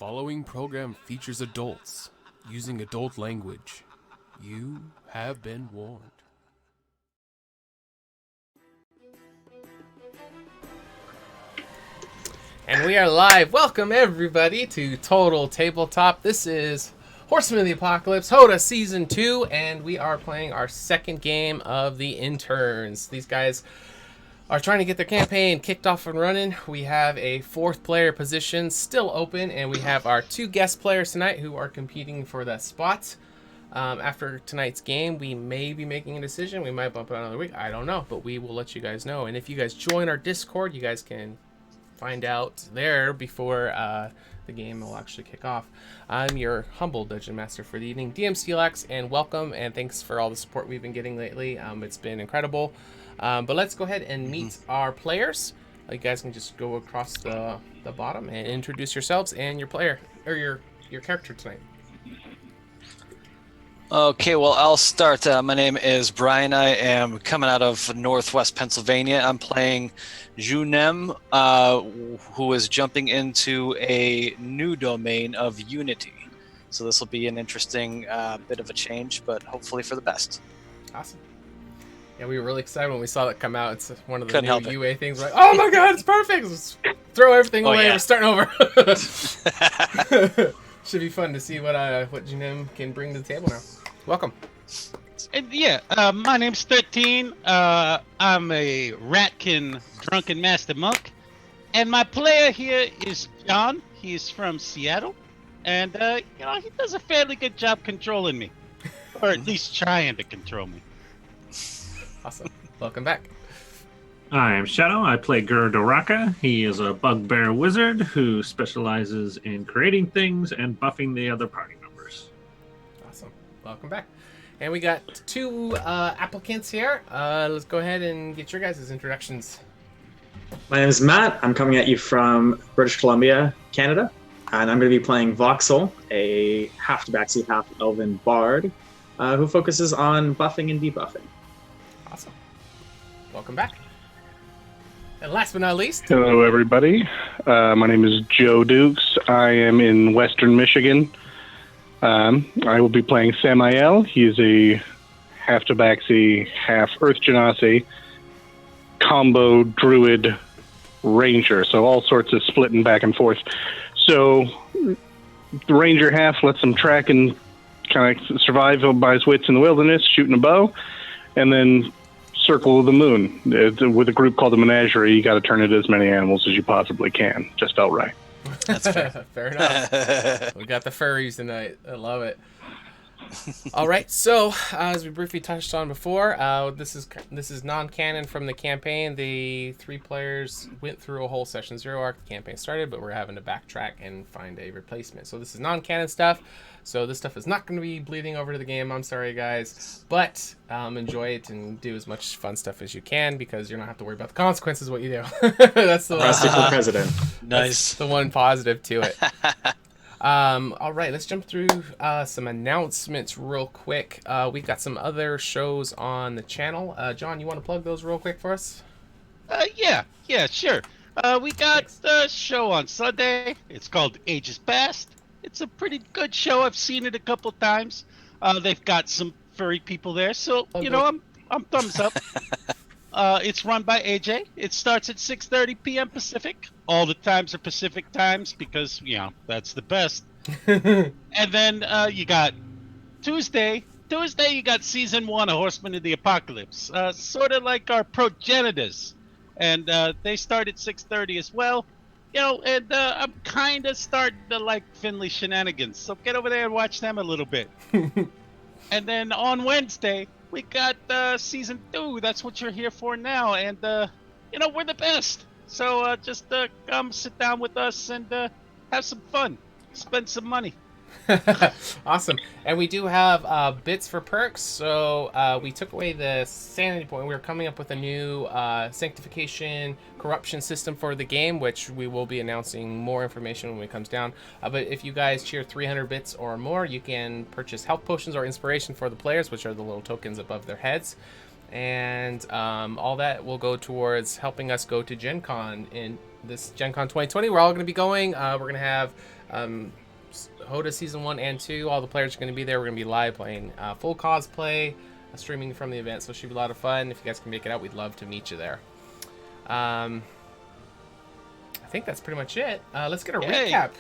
following program features adults using adult language. You have been warned. And we are live. Welcome everybody to Total Tabletop. This is Horsemen of the Apocalypse, HotA Season 2, and we are playing our second game of the Interns. These guys are trying to get their campaign kicked off and running. We have a fourth player position still open, and we have our two guest players tonight who are competing for that spot. After tonight's game, we may be making a decision. We might bump it another week. I don't know, but we will let you guys know. And if you guys join our Discord, you guys can find out there before the game will actually kick off. I'm your humble Dungeon Master for the evening, DM Steelax, and welcome and thanks for all the support we've been getting lately. It's been incredible. But let's go ahead and meet our players. You guys can just go across the bottom and introduce yourselves and your player or your character tonight. Okay, well, I'll start. My name is Brian. I am coming out of Northwest Pennsylvania. I'm playing Junem, who is jumping into a new domain of Unity. So this will be an interesting bit of a change, but hopefully for the best. Awesome. Yeah, we were really excited when we saw that come out. It's one of the Couldn't help new it. UA things. We're like, oh my god, it's perfect! Let's throw everything away. Yeah. We're starting over. Should be fun to see what Junem can bring to the table now. Welcome. And my name's 13. I'm a Ratkin Drunken Master Monk. And my player here is John. He's from Seattle. And, he does a fairly good job controlling me. Or at least trying to control me. Awesome. Welcome back. I am Shadow. I play Gurdoraka. He is a bugbear wizard who specializes in creating things and buffing the other party members. Awesome. Welcome back. And we got two applicants here. Let's go ahead and get your guys' introductions. My name is Matt. I'm coming at you from British Columbia, Canada. And I'm going to be playing Voxel, a half-tabaxi, half-elven bard who focuses on buffing and debuffing. Awesome. Welcome back. And last but not least... Hello, everybody. My name is Joe Dukes. I am in Western Michigan. I will be playing Samael. He is a half Tabaxi, half Earth Genasi combo druid ranger. So all sorts of splitting back and forth. So the ranger half lets him track and kind of survive by his wits in the wilderness, shooting a bow, and then circle of the moon. With a group called the Menagerie, you got to turn it as many animals as you possibly can, just outright. That's fair. Fair enough. We got the furries tonight. I love it. All right, so as we briefly touched on before, this is non-canon from the campaign. The three players went through a whole session 0 arc. The campaign started, but we're having to backtrack and find a replacement. So this is non-canon stuff. So this stuff is not going to be bleeding over to the game. I'm sorry, guys, but enjoy it and do as much fun stuff as you can because you're not have to worry about the consequences of what you do. That's the Rustic for president. Nice. the one positive to it. All right, let's jump through some announcements real quick. We've got some other shows on the channel. John, you want to plug those real quick for us? Yeah, sure. We got the show on Sunday. It's called Ages Past. It's a pretty good show. I've seen it a couple times. They've got some furry people there, so I'm thumbs up. It's run by AJ. It starts at 6:30 p.m. Pacific. All the times are Pacific times because that's the best. And then you got Tuesday. Tuesday you got season 1 of Horsemen of the Apocalypse. Sort of like our progenitors, and they start at 6:30 as well. And I'm kind of starting to like Finley shenanigans, so get over there and watch them a little bit. And then on Wednesday, we got season 2. That's what you're here for now, and we're the best. So just come sit down with us and have some fun, spend some money. Awesome. And we do have bits for perks. So we took away the sanity point. We were coming up with a new sanctification corruption system for the game, which we will be announcing more information when it comes down. But if you guys cheer 300 bits or more, you can purchase health potions or inspiration for the players, which are the little tokens above their heads. And all that will go towards helping us go to Gen Con in this Gen Con 2020. We're all going to be going. We're going to have HotA Season 1 and 2. All the players are going to be there. We're going to be live playing full cosplay, streaming from the event, so it should be a lot of fun. If you guys can make it out, we'd love to meet you there. I think that's pretty much it. Let's get a recap.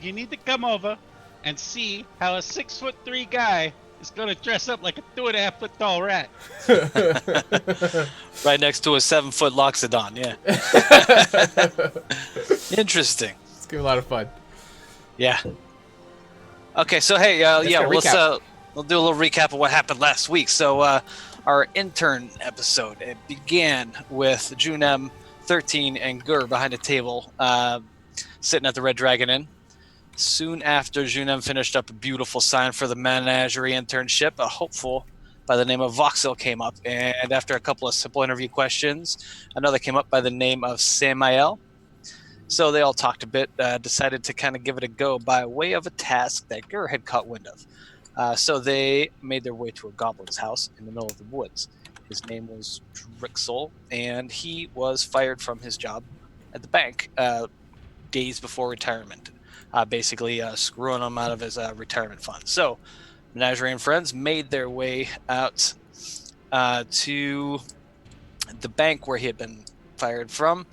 You need to come over and see how a 6'3" guy is going to dress up like a 2.5 foot tall rat. Right next to a 7 foot Loxodon. Yeah. Interesting. It's gonna be a lot of fun. Yeah. Okay, so hey, we'll do a little recap of what happened last week. So our intern episode, it began with Junem, 13, and Gur behind a table, sitting at the Red Dragon Inn. Soon after, Junem finished up a beautiful sign for the menagerie internship. A hopeful by the name of Voxel came up, and after a couple of simple interview questions, another came up by the name of Samael. So they all talked a bit, decided to kind of give it a go by way of a task that Gur had caught wind of. So they made their way to a goblin's house in the middle of the woods. His name was Drixel, and he was fired from his job at the bank days before retirement. Basically screwing him out of his retirement fund. So Menagerie and friends made their way out to the bank where he had been fired from,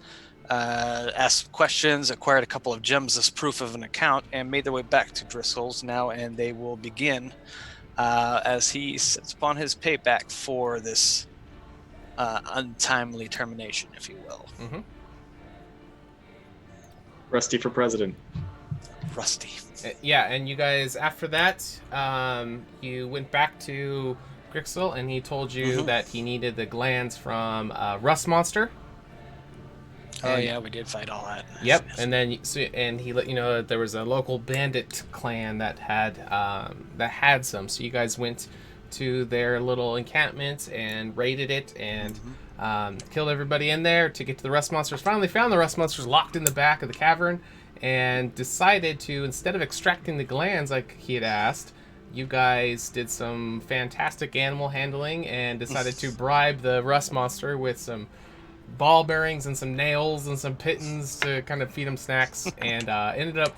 asked questions, acquired a couple of gems as proof of an account, and made their way back to Driscoll's now, and they will begin as he sits upon his payback for this untimely termination, if you will. Mm-hmm. Rusty for president. Rusty. Yeah, and you guys, after that, you went back to Grixel, and he told you that he needed the glands from Rust Monster. Oh yeah, we did fight all that. Yep, and then he let you know that there was a local bandit clan that had some. So you guys went to their little encampment and raided it and killed everybody in there to get to the Rust Monsters. Finally found the Rust Monsters locked in the back of the cavern, and decided to, instead of extracting the glands like he had asked, you guys did some fantastic animal handling and decided to bribe the Rust Monster with some ball bearings and some nails and some pittons to kind of feed him snacks, and ended up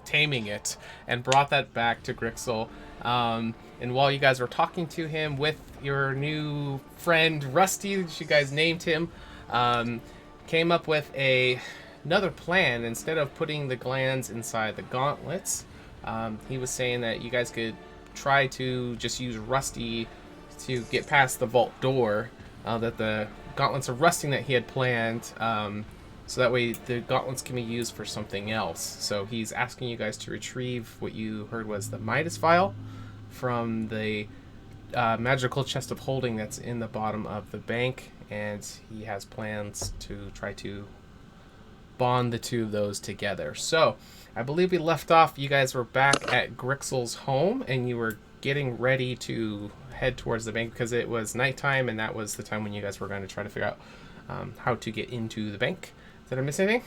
taming it and brought that back to Grixel. And while you guys were talking to him with your new friend Rusty, you guys named him, came up with another plan. Instead of putting the glands inside the gauntlets, he was saying that you guys could try to just use Rusty to get past the vault door, that the gauntlets are rusting that he had planned, so that way the gauntlets can be used for something else. So he's asking you guys to retrieve what you heard was the Midas Vial from the magical chest of holding that's in the bottom of the bank, and he has plans to try to bond the two of those together. So I believe we left off, you guys were back at Grixel's home, and you were getting ready to head towards the bank because it was nighttime, and that was the time when you guys were going to try to figure out how to get into the bank. Did I miss anything?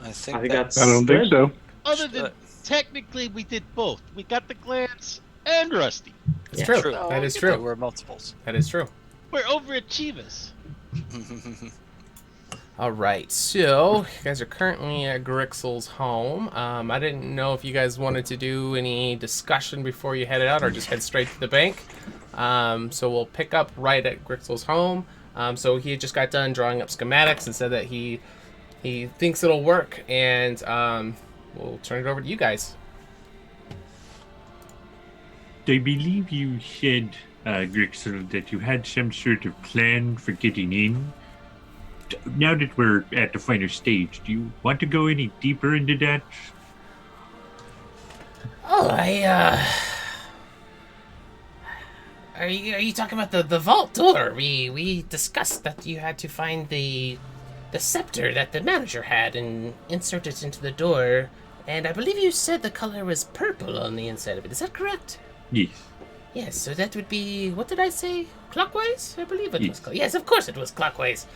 I don't think so. Other than technically we did both. We got the glands and Rusty. It's true. That is true. There were multiples. That is true. We're overachievers. All right, so you guys are currently at Grixel's home. I didn't know if you guys wanted to do any discussion before you headed out or just head straight to the bank. So we'll pick up right at Grixel's home. So he just got done drawing up schematics and said that he thinks it'll work, and we'll turn it over to you guys. I believe you said, Grixel, that you had some sort of plan for getting in. Now that we're at the final stage, do you want to go any deeper into that? Oh, Are you talking about the vault door? We discussed that you had to find the scepter that the manager had and insert it into the door, and I believe you said the color was purple on the inside of it. Is that correct? Yes. Yes, so that would be, what did I say? Clockwise? I believe it was. Yes, of course it was clockwise.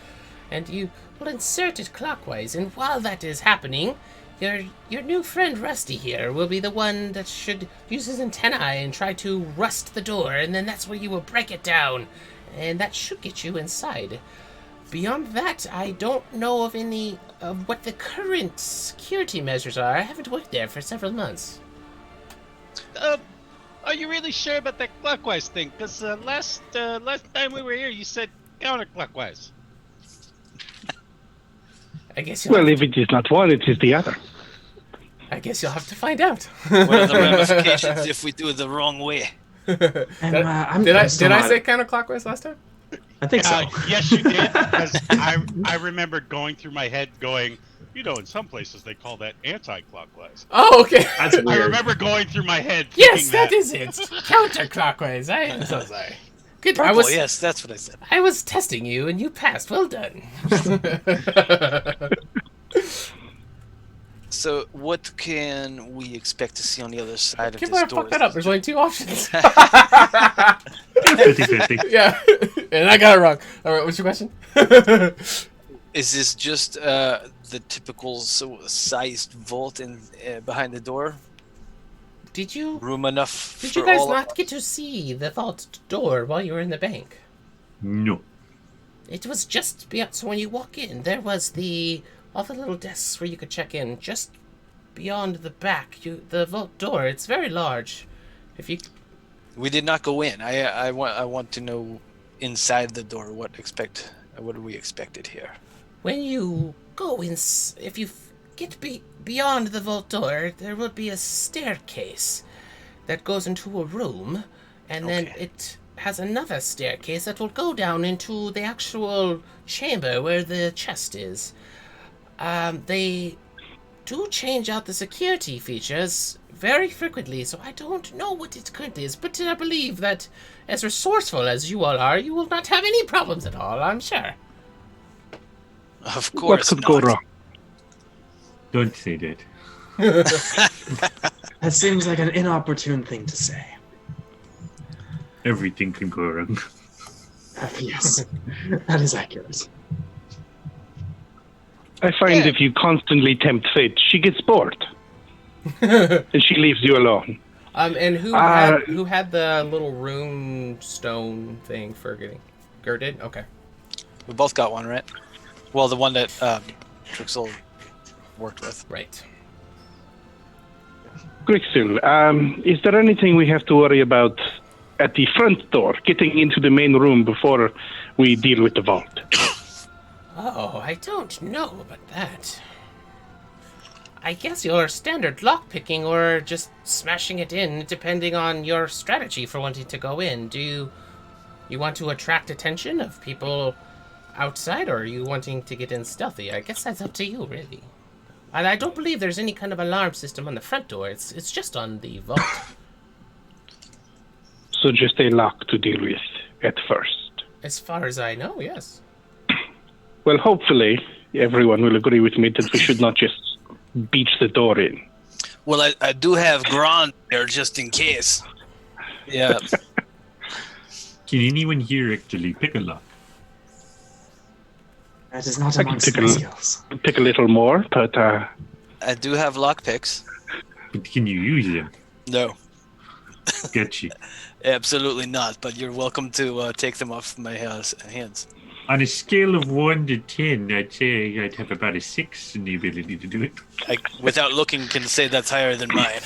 And you will insert it clockwise, and while that is happening, your new friend Rusty here will be the one that should use his antennae and try to rust the door, and then that's where you will break it down, and that should get you inside. beyond that, I don't know of any of what the current security measures are. I haven't worked there for several months. Are you really sure about that clockwise thing? Because last time we were here, you said counterclockwise. I guess you'll Well, have if it is not one, it is the other. I guess you'll have to find out. What are the ramifications if we do it the wrong way? And, Did I still not- say counterclockwise last time? I think so. Yes, you did. Because I remember going through my head going, in some places they call that anti-clockwise. Oh, okay. That's weird. I remember going through my head. Yes, thinking that is it. Counterclockwise. I am so sorry. Good. Purple, yes, that's what I said. I was testing you, and you passed. Well done. So, what can we expect to see on the other side of Can't this believe I door? fucked that up. There's only 2 options. 50-50. Yeah, and I got it wrong. All right, what's your question? Is this just the typical sized vault in behind the door? Did you Room enough Did for you guys all of not us? get to see the vault door while you were in the bank? No. It was just beyond. So when you walk in, there was all the little desks where you could check in. Just beyond the back, the vault door. It's very large. If you We did not go in. I want to know inside the door what do we expected here. When you go in, if you get beyond the vault door, there will be a staircase that goes into a room, and then Okay. it has another staircase that will go down into the actual chamber where the chest is. They do change out the security features very frequently, so I don't know what it currently is, but I believe that as resourceful as you all are, you will not have any problems at all, I'm sure. Of What course could not. go wrong? Don't say that. That seems like an inopportune thing to say. Everything can go wrong. Yes, that is accurate. I find if you constantly tempt fate, she gets bored. And she leaves you alone. And who had the little rune stone thing for getting girded? Okay. We both got one, right? Well, the one that Trixel worked with. Right. Grixel, is there anything we have to worry about at the front door, getting into the main room before we deal with the vault? Oh, I don't know about that. I guess your standard lockpicking or just smashing it in, depending on your strategy for wanting to go in. Do you want to attract attention of people outside, or are you wanting to get in stealthy? I guess that's up to you, really. And I don't believe there's any kind of alarm system on the front door. It's just on the vault. So just a lock to deal with at first. As far as I know, yes. Well, hopefully everyone will agree with me that we should not just beat the door in. Well, I do have Grand there just in case. Yeah. Can anyone here actually pick a lock? That is not I can amongst pick my a- skills. Pick a little more, but I do have lockpicks. But can you use them? No, Gotcha. absolutely not. But you're welcome to take them off my hands. On a scale of 1 to 10, I'd say I'd have about a 6 in the ability to do it. I, without looking, can say that's higher than mine.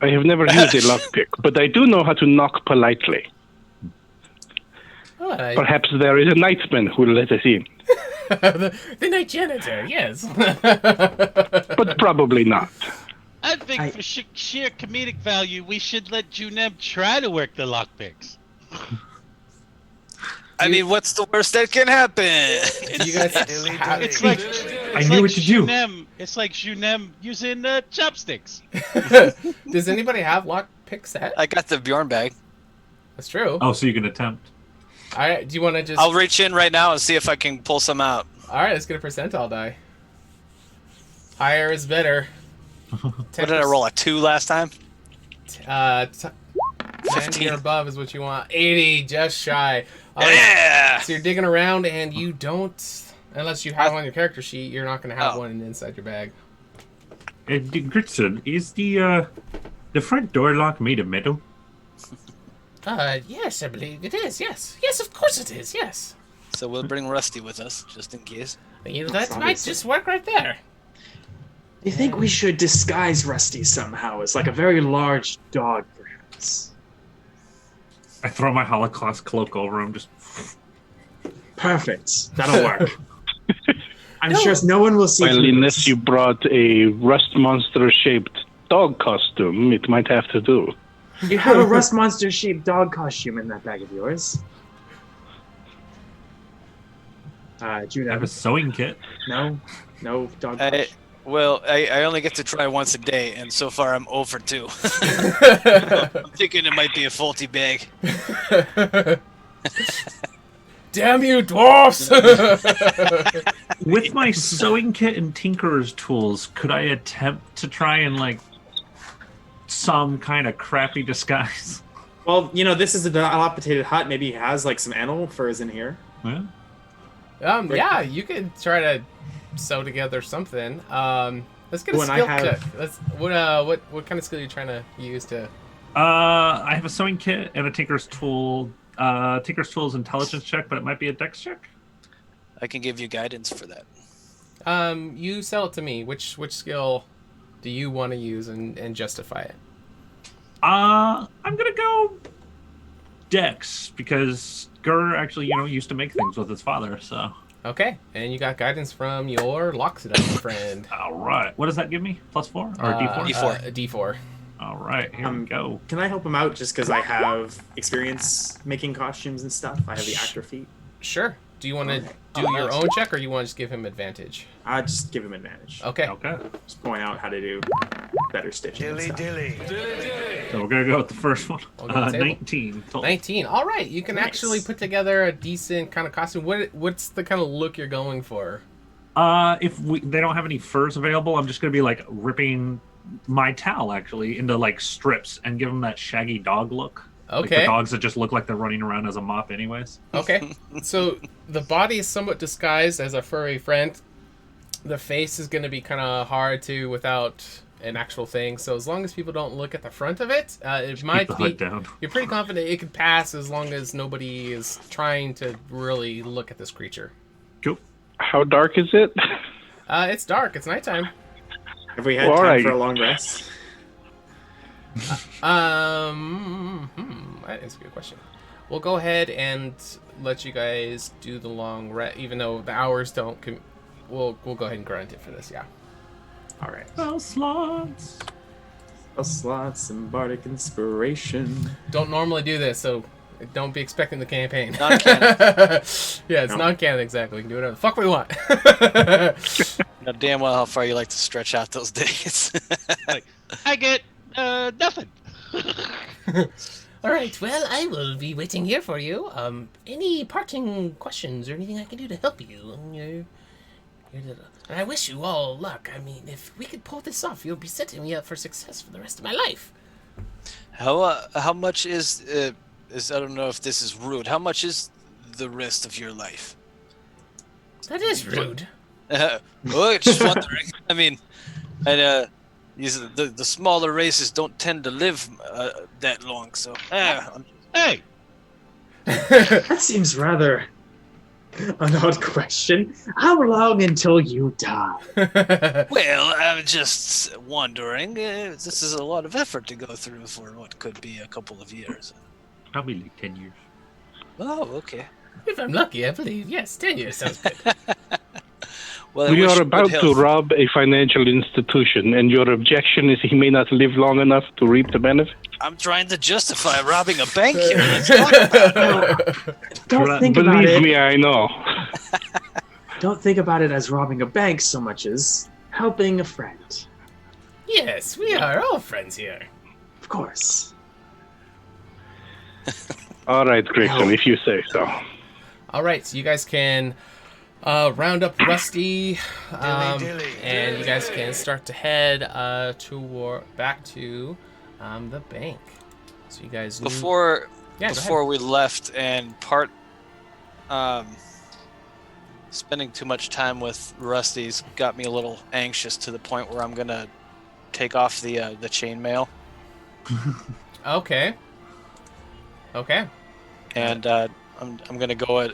I have never used a lockpick. But I do know how to knock politely. Oh, Perhaps there is a nightman who will let us in, the night janitor, yes. but probably not. I think for sheer comedic value, we should let Junem try to work the lockpicks. I mean, what's the worst that can happen? You guys It's like I knew what to do. Junem. It's like Junem using chopsticks. Does anybody have lock pick set? I got the Bjorn bag. That's true. Oh, so you can attempt. All right, do you want to just? I'll reach in right now and see if I can pull some out. All right, let's get a percentile die. Higher is better. What did I roll? A 2 last time? 10 or above is what you want. 80, just shy. All right, Yeah! so you're digging around and you don't, unless you have on your character sheet, you're not going to have Oh. one inside your bag. Gritson, is the front door lock made of metal? Yes, I believe it is. Yes. Yes, of course it is. Yes. So we'll bring Rusty with us, just in case. That might Obviously. just work right there. Do you think we should disguise Rusty somehow as like a very large dog, perhaps? I throw my Holocaust cloak over him. Just Perfect. That'll work. I'm sure no one will see. Well, through unless this. you brought a rust monster-shaped dog costume, it might have to do. You have a rust monster-shaped dog costume in that bag of yours. Jude, I have a sewing kit. no dog I, costume. well, I only get to try once a day, and so far I'm 0 for 2. I'm thinking it might be a faulty bag. Damn you, dwarfs! With my sewing kit and tinkerer's tools, could I attempt to try and like some kind of crappy disguise? Well, this is a dilapidated hut. Maybe he has like some animal furs in here. Yeah. Yeah, you could try to sew together something. Let's get a When I skill have- check. What kind of skill are you trying to use to? I have a sewing kit and a tinker's tool. Tinker's tool is intelligence check, but it might be a dex check. I can give you guidance for that. You sell it to me. Which skill do you want to use and justify it? I'm gonna go dex because Gur actually, used to make things with his father. So. Okay, and you got guidance from your Loxodon friend. All right. What does that give me? +4 or D4? D4. A D4. All right. Here we go. Can I help him out just because I have experience making costumes and stuff? I have the actor feat. Sure. Do you want to Okay. do your own check, or you want to just give him advantage? I just give him advantage. Okay. Okay. Just point out how to do better stitching and stuff. So we're gonna go with the first one. We'll go to the table. 19. Total. 19. All right, you can Nice. actually put together a decent kind of costume. What's the kind of look you're going for? If they don't have any furs available, I'm just gonna be like ripping my towel actually into like strips and give them that shaggy dog look. Like the Okay. dogs that just look like they're running around as a mop, anyways. Okay. So the body is somewhat disguised as a furry friend. The face is going to be kind of hard to without an actual thing. So as long as people don't look at the front of it, it might Keep the be. hood down. You're pretty confident it could pass as long as nobody is trying to really look at this creature. Cool. How dark is it? It's dark. It's nighttime. Have we had Well, time alright. for a long rest? That is a good question. We'll go ahead and let you guys do the long rest, even though the hours don't. We'll go ahead and grunt it for this. Yeah. All right. Spell slots. Slots and bardic inspiration. Don't normally do this, so don't be expecting the campaign. Non-canon. Yeah, it's No. non-canon exactly. We can do whatever the fuck we want. You know damn well how far you like to stretch out those days. I get nothing. All right. Well, I will be waiting here for you. Any parting questions or anything I can do to help you? And I wish you all luck. I mean, if we could pull this off, you'll be setting me up for success for the rest of my life. How much is I don't know if this is rude. How much is the rest of your life? That is rude. Well, just wondering. I mean, and the smaller races don't tend to live that long, so Hey, That seems rather an odd question. How long until you die? well, I'm just wondering. This is a lot of effort to go through for what could be a couple of years. Probably like 10 years. Oh, okay. If I'm lucky, I believe. Yes, 10 years sounds good. Well, I We wish are you about good to health. rob a financial institution, and your objection is he may not live long enough to reap the benefit? I'm trying to justify robbing a bank here. Let's talk about it. Don't think about Believe it. me, I know. Don't think about it as robbing a bank so much as helping a friend. Yes, we are all friends here. Of course. All right, Gregson, if you say so. All right, so you guys can round up Rusty, and you guys can start to head back to the bank. So you guys Before Yeah, go before we left and spending too much time with Rusty's got me a little anxious to the point where I'm gonna take off the chainmail. Okay. Okay. And I'm gonna go at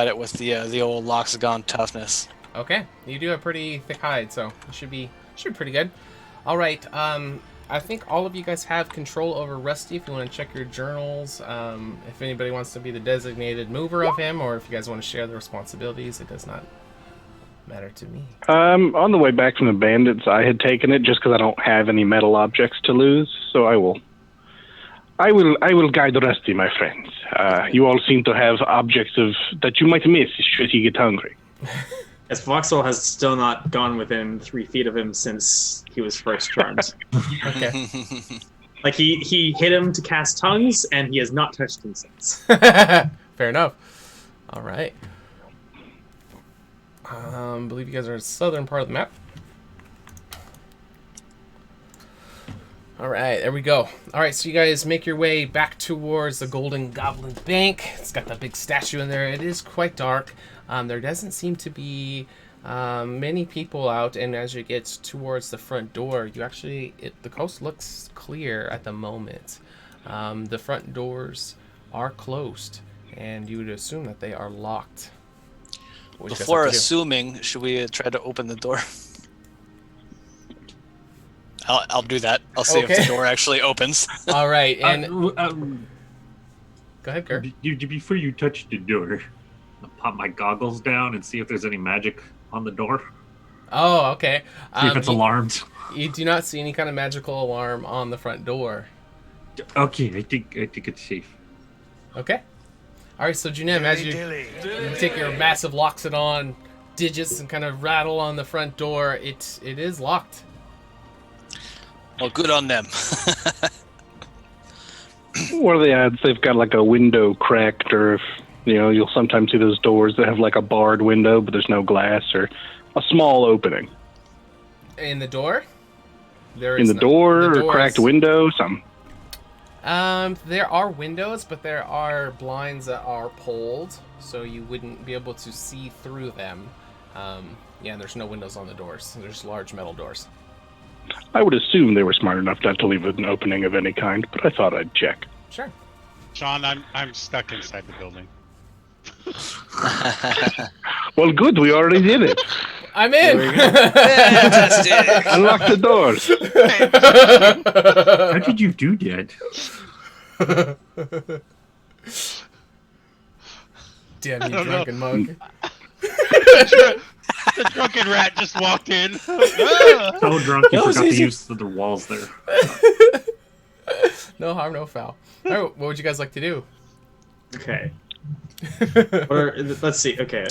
it with the old Loxagon toughness. Okay. You do have pretty thick hide, so it should be pretty good. All right. I think all of you guys have control over Rusty. If you want to check your journals, if anybody wants to be the designated mover of him, or if you guys want to share the responsibilities, it does not matter to me. On the way back from the bandits, I had taken it just because I don't have any metal objects to lose, so I will guide Rusty, my friends. You all seem to have objects that you might miss should he get hungry. As Voxel has still not gone within 3 feet of him since he was first charmed. Okay. Like he hit him to cast tongues, and he has not touched him since. Fair enough. All right. I believe you guys are in the southern part of the map. All right, there we go. All right, so you guys make your way back towards the Golden Goblin Bank. It's got that big statue in there. It is quite dark. There doesn't seem to be many people out, and as you get towards the front door, the coast looks clear at the moment. The front doors are closed, and you would assume that they are locked. Before assuming, should we try to open the door? I'll do that. I'll see if the door actually opens. All right, and go ahead, Kurt. Before you touch the door, I'll pop my goggles down and see if there's any magic on the door. Oh, okay. See if it's alarmed. You do not see any kind of magical alarm on the front door. Okay, I think it's safe. Okay. All right, so Junem, as you take your massive Loxodon digits and kind of rattle on the front door, it is locked. Well, good on them. What are the odds they've got like a window cracked, or if, you'll sometimes see those doors that have like a barred window, but there's no glass, or a small opening. In the door? In the door, or cracked window, something. There are windows, but there are blinds that are pulled, so you wouldn't be able to see through them. Yeah, and there's no windows on the doors. There's large metal doors. I would assume they were smart enough not to leave an opening of any kind, but I thought I'd check. Sure. Sean, I'm stuck inside the building. Well, good. We already did it. I'm in. Fantastic. Unlock the doors. How did you do that? Damn you, drunken mug. The drunken rat just walked in. So drunk you forgot the use of the walls there. No harm, no foul. All right, what would you guys like to do? Okay. Let's see. Okay.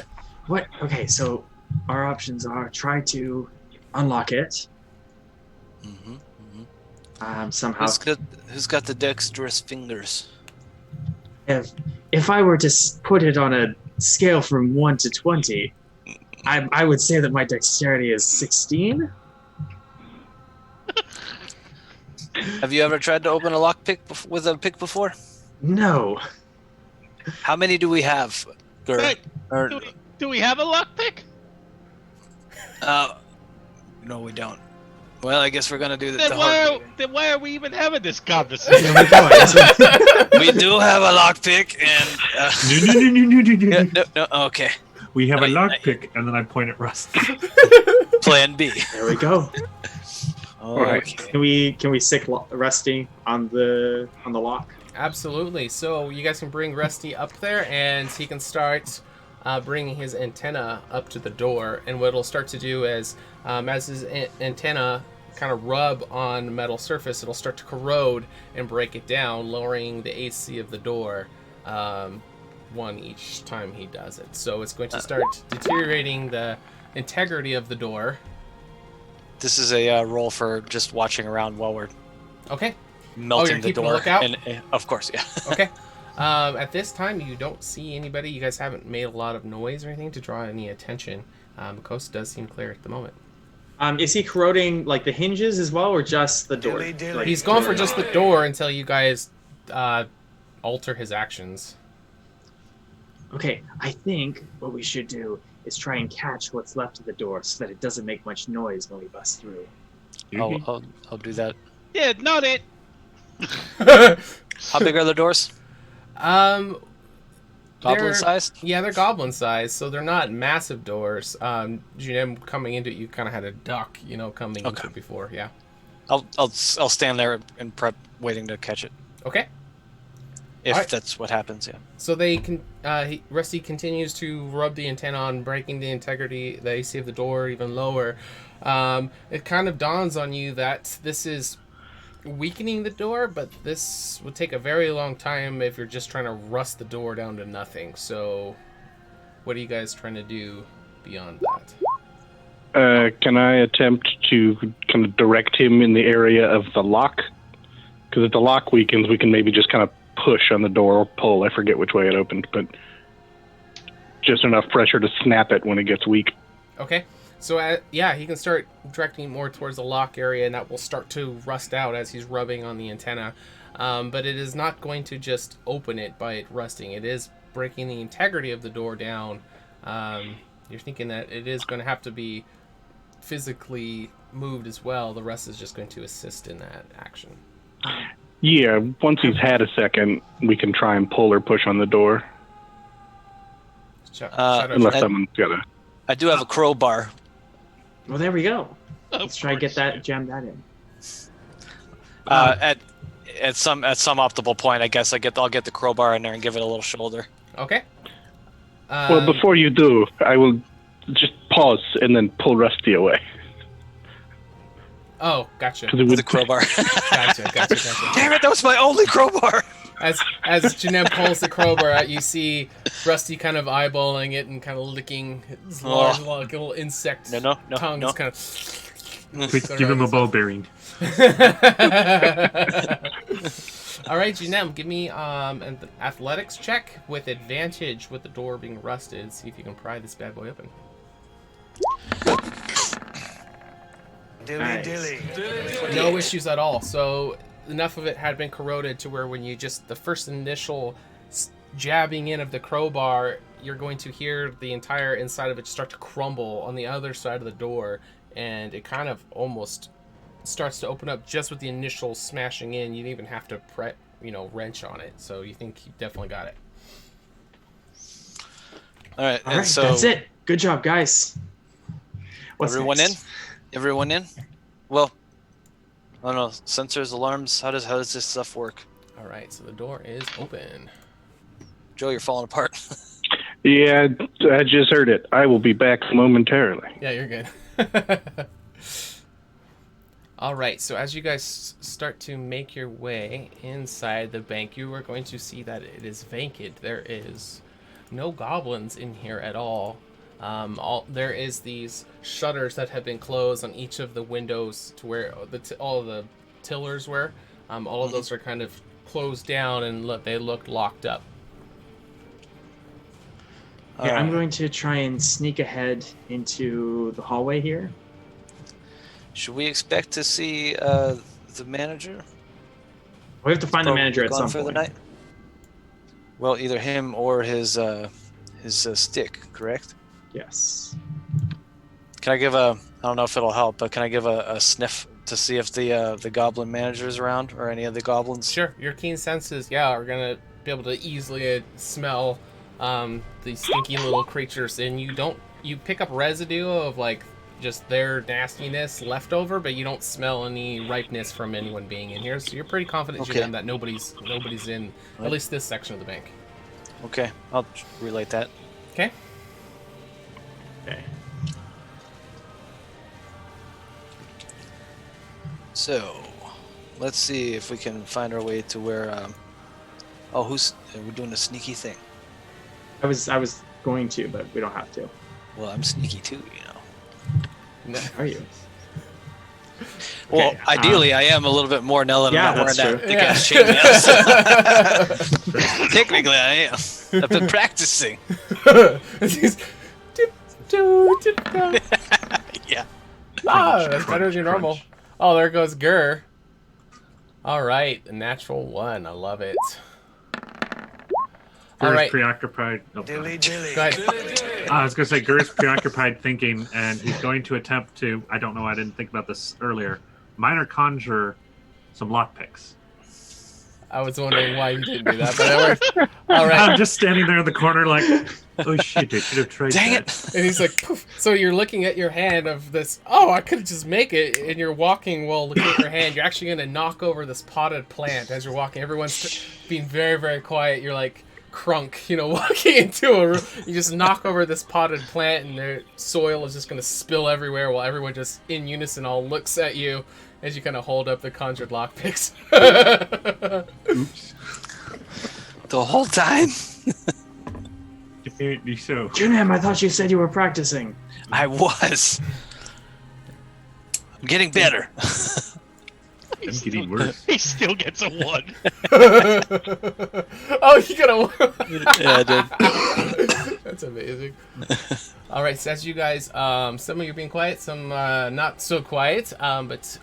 What? Okay. So our options are try to unlock it. Somehow. Who's got the dexterous fingers? If I were to put it on a scale from 1 to 20, I would say that my dexterity is 16. Have you ever tried to open a lockpick with a pick before? No. How many do we have? Wait, do we have a lockpick? No, we don't. Well, I guess we're gonna do Then why are we even having this conversation? We do have a lockpick, and no. Okay. We have a lockpick, and then I point at Rusty. Plan B. There we go. All right. Can we sick Rusty on the lock? Absolutely. So you guys can bring Rusty up there, and he can start bringing his antenna up to the door. And what it'll start to do is, as his antenna kind of rub on metal surface, it'll start to corrode and break it down, lowering the AC of the door 1 each time he does it. So it's going to start deteriorating the integrity of the door. This is a roll for just watching around while we're Okay. melting the keeping a door. lookout? And, of course, yeah. Okay. At this time, you don't see anybody. You guys haven't made a lot of noise or anything to draw any attention. The coast does seem clear at the moment. Is he corroding like the hinges as well, or just the door? Like, He's going for just the door until you guys alter his actions. Okay, I think what we should do is try and catch what's left of the door so that it doesn't make much noise when we bust through. I'll do that. Yeah, not it. How big are the doors? Um, Goblin they're- sized? Yeah, they're goblin sized, so they're not massive doors. Junem coming into it, you kind of had a duck, coming into it before. Yeah. I'll stand there and prep, waiting to catch it. Okay. If Alright. that's what happens, yeah. So they can. Rusty continues to rub the antenna on, breaking the integrity, the AC of the door even lower. It kind of dawns on you that this is weakening the door, but this would take a very long time if you're just trying to rust the door down to nothing. So, what are you guys trying to do beyond that? Can I attempt to kind of direct him in the area of the lock? Because if the lock weakens, we can maybe just kind of push on the door or pull. I forget which way it opened, but just enough pressure to snap it when it gets weak. Okay. So, he can start directing more towards the lock area, and that will start to rust out as he's rubbing on the antenna. But it is not going to just open it by it rusting. It is breaking the integrity of the door down. You're thinking that it is going to have to be physically moved as well. The rest is just going to assist in that action. Yeah, once he's had a second, we can try and pull or push on the door. Unless someone's got a... I do have a crowbar. Well, there we go. Of Let's try to get course. jam that in. At some optimal point, I guess I'll get the crowbar in there and give it a little shoulder. Okay. Well, before you do, I will just pause and then pull Rusty away. Oh, gotcha. 'Cause it would... The crowbar. Gotcha. Damn it, that was my only crowbar! As Janem pulls the crowbar out, you see Rusty kind of eyeballing it and kind of licking his large, like little insect tongue. It's kind of... Quick, give him a ball bearing. All right, Janem, give me an athletics check with advantage with the door being rusted. See if you can pry this bad boy open. Nice. No issues at all. So enough of it had been corroded to where when you just the first initial jabbing in of the crowbar, you're going to hear the entire inside of it start to crumble on the other side of the door, and it kind of almost starts to open up just with the initial smashing in. You didn't even have to wrench on it. So you think you definitely got it. All right, All right, so that's it. Good job, guys. What's everyone next? in? Everyone in? Well, I don't know. Sensors, alarms. How does this stuff work? All right, so the door is open. Joe, you're falling apart. Yeah, I just heard it. I will be back momentarily. Yeah, you're good. All right, so as you guys start to make your way inside the bank, you are going to see that it is vacant. There is no goblins in here at all. There is these shutters that have been closed on each of the windows to where all the tillers were. All of those are kind of closed down and they look locked up. Yeah, I'm going to try and sneak ahead into the hallway here. Should we expect to see the manager? We have to find the manager at Gone some for the point. night? Well, either him or his stick, correct? Yes. Can I give I don't know if it'll help, but can I give a sniff to see if the goblin manager is around or any of the goblins? Sure, your keen senses, are gonna be able to easily smell these stinky little creatures, and you pick up residue of like just their nastiness left over, but you don't smell any ripeness from anyone being in here. So you're pretty confident, Okay. Jim, that nobody's in at least this section of the bank. Okay, I'll relate that. Okay. Okay. So, let's see if we can find our way to where. We're doing a sneaky thing. I was going to, but we don't have to. Well, I'm sneaky too, Are you? Well, Okay, ideally, I am a little bit more now that yeah, I'm not wearing that's that true. thick ass chain. Technically, I am. I've been practicing. Yeah. That's better than your normal. Oh, there goes Gurr. All right, a natural 1. I love it. All Gur's right. preoccupied. Oh, Dilly. Go ahead. I was going to say Gur's preoccupied thinking, and he's going to attempt to, I don't know, I didn't think about this earlier, minor conjure some lockpicks. I was wondering why you didn't do that, but it worked. All right. I'm just standing there in the corner like, oh shit, I should have tried Dang that. it! And he's like, poof. So you're looking at your hand of this, oh, I could just make it. And you're walking while looking at your hand. You're actually going to knock over this potted plant as you're walking. Everyone's being very, very quiet. You're like Crunk, walking into a room. You just knock over this potted plant and the soil is just going to spill everywhere while everyone just in unison all looks at you as you kind of hold up the conjured lockpicks. Oops. The whole time. Apparently so. Junem, I thought you said you were practicing. I was. I'm getting better. I'm getting worse. He still gets a 1. Oh, you got a Yeah, I did. That's amazing. All right, so as you guys, some of you are being quiet, some not so quiet, but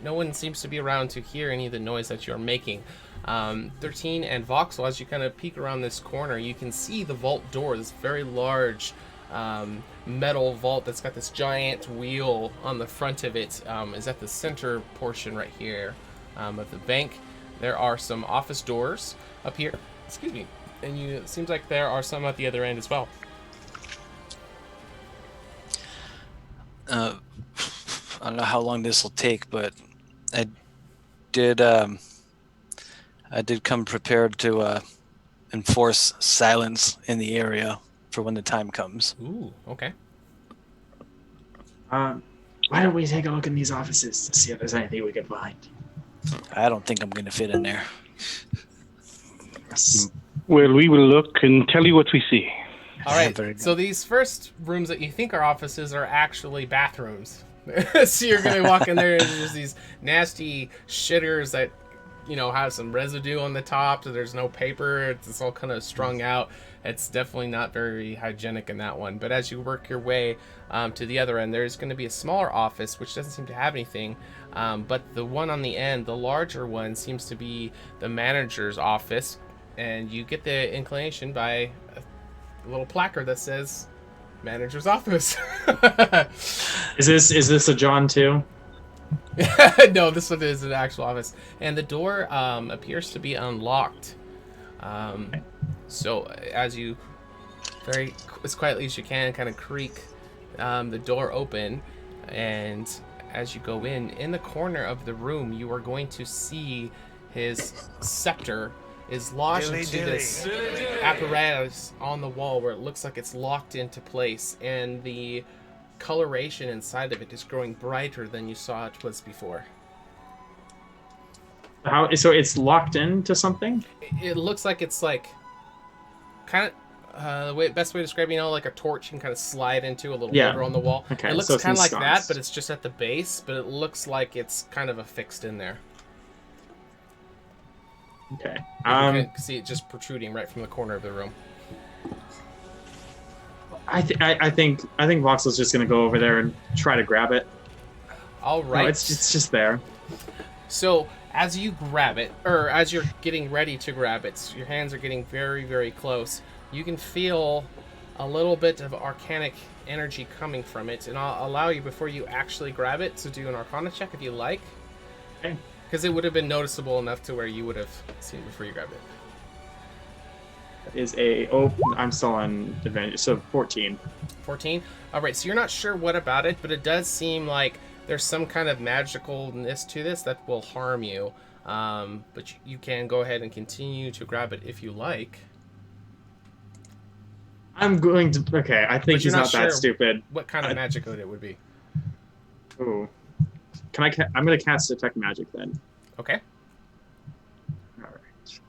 no one seems to be around to hear any of the noise that you're making. 13 and Voxel, as you kind of peek around this corner, you can see the vault door, this very large metal vault that's got this giant wheel on the front of it, is at the center portion right here of the bank. There are some office doors up here, excuse me, and it seems like there are some at the other end as well. I don't know how long this will take, but I did come prepared to enforce silence in the area for when the time comes. Ooh, okay. Why don't we take a look in these offices to see if there's anything we can find? I don't think I'm going to fit in there. Yes. Well, we will look and tell you what we see. All right, Very good. so these first rooms that you think are offices are actually bathrooms. So you're going to walk in there and there's these nasty shitters that, have some residue on the top, so there's no paper. It's all kind of strung out. It's definitely not very hygienic in that one. But as you work your way to the other end, there's going to be a smaller office, which doesn't seem to have anything. But the one on the end, the larger one, seems to be the manager's office. And you get the inclination by a little placard that says manager's office. Is this a John too? No, this one is an actual office. And the door appears to be unlocked. So as you as quietly as you can kind of creak the door open, and as you go in the corner of the room, you are going to see his scepter is lodged into this apparatus on the wall where it looks like it's locked into place, and the coloration inside of it is growing brighter than you saw it was before. So it's locked into something? It looks like it's like kind of best way to describe, like a torch you can kind of slide into a little holder on the wall. Okay, it looks so it's kind of like that, ensconced. but it's just at the base, but it looks like it's kind of affixed in there. Okay. You can see it just protruding right from the corner of the room. I think Voxel's just gonna go over there and try to grab it. All right. No, it's just there. So as you grab it, or as you're getting ready to grab it, your hands are getting very, very close. You can feel a little bit of arcanic energy coming from it, and I'll allow you, before you actually grab it, to do an Arcana check if you like. Okay. Because it would have been noticeable enough to where you would have seen it before you grabbed it. That is I'm still on advantage, so 14. 14? Alright, so you're not sure what about it, but it does seem like there's some kind of magicalness to this that will harm you. But you can go ahead and continue to grab it if you like. I'm going to. Okay, I think But you're he's not sure that stupid. What kind of magic it would be? Ooh. Can I? I'm going to cast Detect Magic then. Okay. All right.